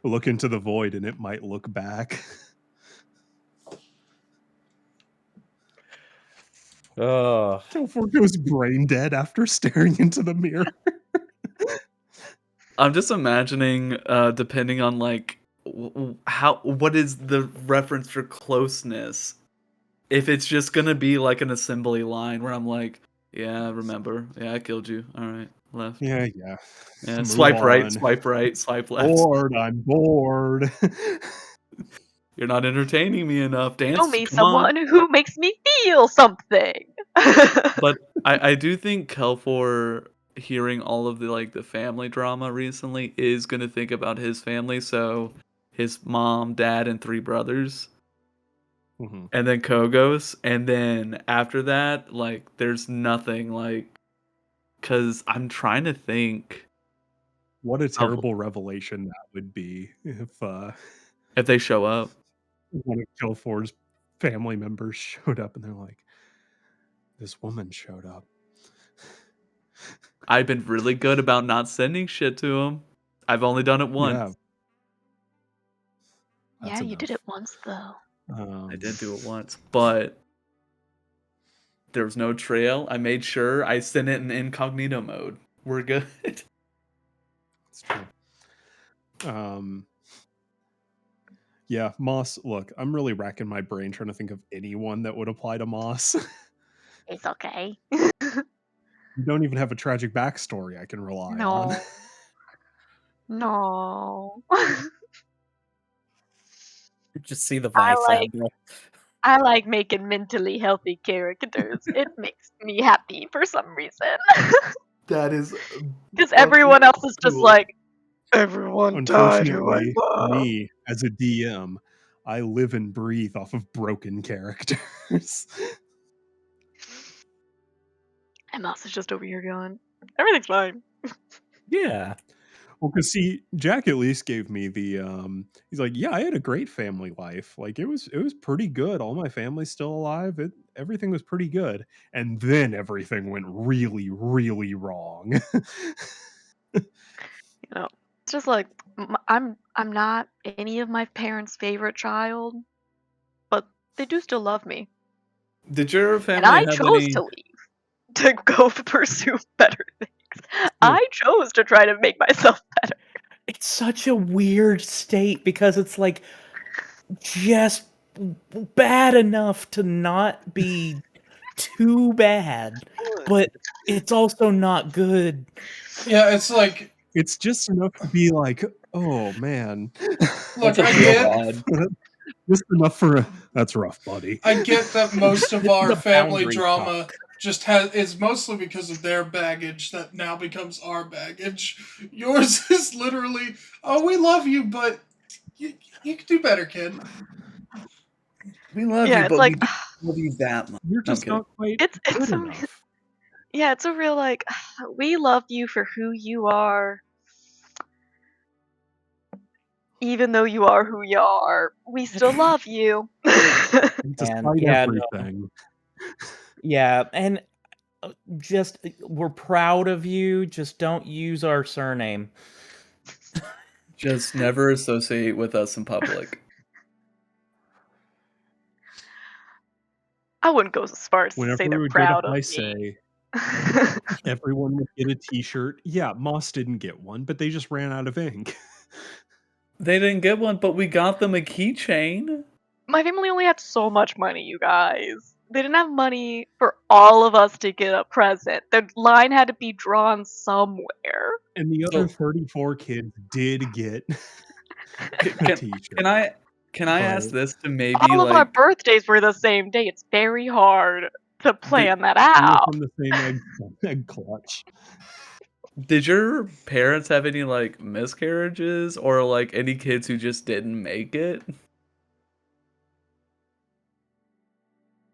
look into the void and it might look back. Oh, Kelfor goes brain dead after staring into the mirror. I'm just imagining, depending on like what is the reference for closeness. If it's just gonna be like an assembly line where I'm like, yeah, remember, yeah, I killed you. All right, left. Yeah. Yeah, Move swipe right, on. swipe left. I'm bored. You're not entertaining me enough. Dance, Show me come on. someone who makes me feel something. But I do think Kelfor, hearing all of the like the family drama recently, is gonna think about his family. So his mom, dad, and 3 brothers, Mhm. and then Kogos, and then after that, like there's nothing like. Cause I'm trying to think What a of terrible revelation that would be if they show up. one of Kilfor's family members showed up and they're like, "This woman showed up." I've been really good about not sending shit to him. I've only done it once. Yeah. Yeah, That's you did enough. it once though. I did do it once, but there was no trail. I made sure I sent it in incognito mode. We're good. It's true. Yeah, Moss, look, I'm really racking my brain trying to think of anyone that would apply to Moss. It's okay. You don't even have a tragic backstory I can rely on. No. Just see the I Vice like Admiral. I like making mentally healthy characters. It makes me happy for some reason. That is Because everyone else is just cool. like, everyone died who I Unfortunately, love. me as a DM, I live and breathe off of broken characters. And Moss is just over here going, everything's fine. Yeah. Well, because see, Jack at least gave me the he's like, yeah, I had a great family life. Like it was pretty good. All my family's still alive. Everything was pretty good. And then everything went really, really wrong. You know, it's just like I'm not any of my parents' favorite child, but they do still love me. Did your And family I have chose any? to leave to go pursue better things. I chose to try to make myself better. It's such a weird state because it's like just bad enough to not be too bad, but it's also not good. Yeah, it's like, It's just enough to be like, oh man. look, That's a I real get bad. Just enough for that's rough, buddy. I get that most of our The family boundary drama talk. just is mostly because of their baggage that now becomes our baggage. Yours is literally, oh, we love you, but you could do better, kid. We love Yeah, you, it's but like we don't love you that much. You're No, I'm just kidding. not quite it's good a enough. yeah, it's a real like we love you for who you are. Even though you are who you are, we still love you. Despite yeah, no. everything. Yeah, and just we're proud of you. Just don't use our surname. Just never associate with us in public. I wouldn't go as far as to Whenever say we they're would get proud a of high me. say, everyone would get a t-shirt. Yeah, Moss didn't get one, but they just ran out of ink. They didn't get one, but we got them a keychain. My family only had so much money, you guys. They didn't have money for all of us to get a present. The line had to be drawn somewhere. And the other 34 kids did get a t-shirt. Can I ask this to maybe All of our like birthdays were the same day. It's very hard to plan that We were out. from the same egg clutch. did your parents have any like miscarriages or like any kids who just didn't make it?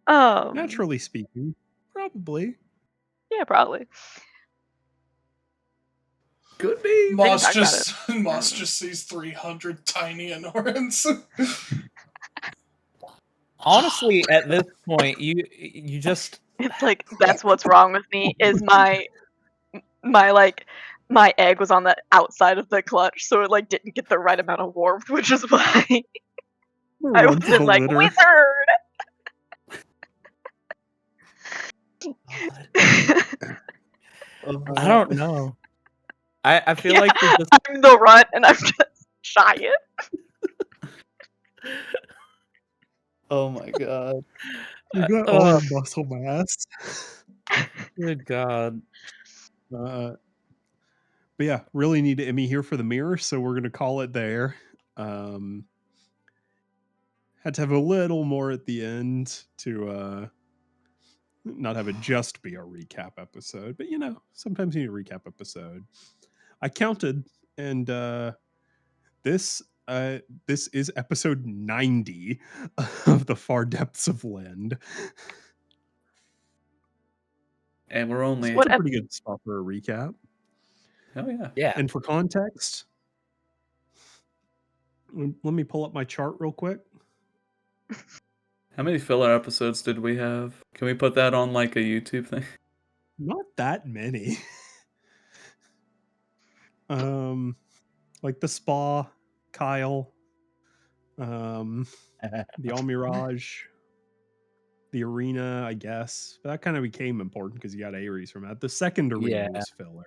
Naturally speaking, probably. Yeah, probably. Could be. Moss talk about just sees 300 tiny Anorans. Honestly, at this point, you just It's like that's what's wrong with me is my egg was on the outside of the clutch, so it like didn't get the right amount of warmth, which is why I Runs wasn't the like litter. wizard. I don't know. I feel Yeah, like we're just I'm the runt and I'm just giant. Oh my god. You got oh, arm muscle mass. good God. But yeah, really need Emmy here for the mirror, so we're gonna call it there. Had to have a little more at the end to not have it just be a recap episode, but sometimes you need a recap episode. I counted, and this this is episode 90 of the Far Depths of Lind. And we're only. It's a pretty good spot for a recap. Oh yeah. Yeah. And for context, let me pull up my chart real quick. How many filler episodes did we have? Can we put that on like a YouTube thing? Not that many. Like the spa, Kyle, the All Mirage, the arena, I guess. But that kind of became important because you got Ares from that. The second arena was filler.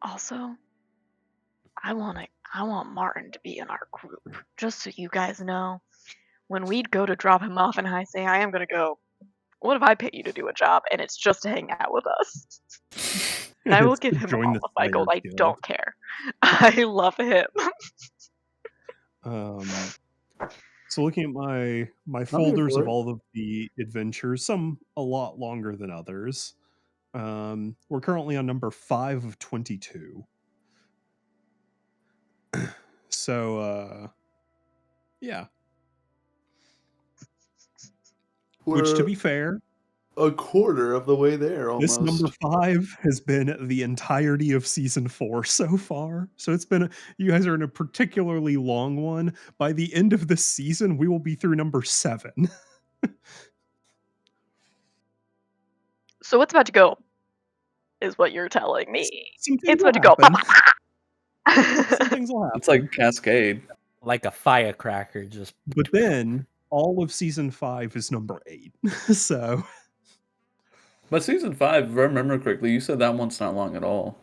Also, I want Martin to be in our group. Just so you guys know, when we'd go to drop him off and I say I am gonna go, what if I pay you to do a job and it's just to hang out with us? And I will It's give to him join all the the fight gold. Slayer I Guild. don't care. I love him. So looking at my folders of all of the adventures, some a lot longer than others. We're currently on number 5 of 22. So yeah. Which, to be fair, a quarter of the way there almost. this number 5 has been the entirety of season 4 so far. So it's been you guys are in a particularly long one. By the end of this season, we will be through number 7. So what's about to go is what you're telling me. Some things It's will about to go. happen. Some things will happen. It's like Cascade. Like a firecracker, just. But then all of season 5 is number 8. So But season 5, if I remember correctly, you said that one's not long at all.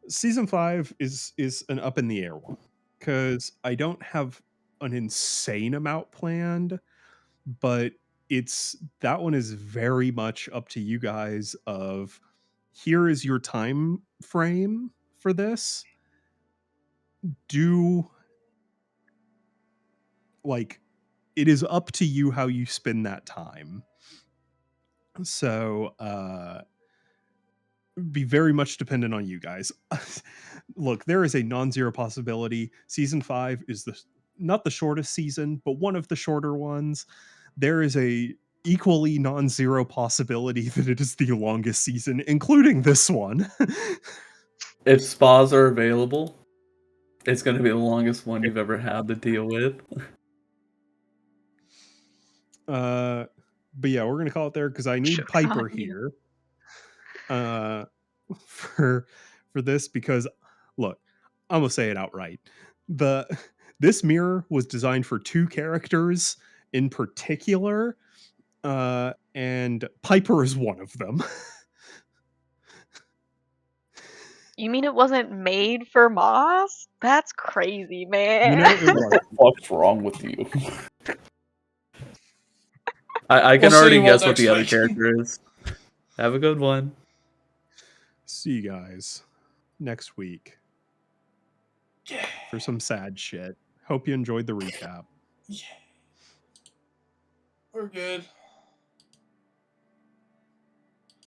season 5 is an up in the air one because I don't have an insane amount planned, but that one is very much up to you guys of here is your time frame for this. It is up to you how you spend that time. So be very much dependent on you guys. Look, there is a non-zero possibility. Season 5 is not the shortest season, but one of the shorter ones. There is a equally non-zero possibility that it is the longest season, including this one. If spas are available, it's going to be the longest one you've ever had to deal with. But yeah, we're gonna call it there because I need Piper here. For this, because look, I'm gonna say it outright. This mirror was designed for 2 characters in particular, and Piper is one of them. You mean it wasn't made for Moss? That's crazy, man. What the fuck's wrong with you? I can We'll see already you all guess what next the other week. character is. Have a good one. See you guys next week Yeah. for some sad shit. Hope you enjoyed the recap. Yeah. We're good.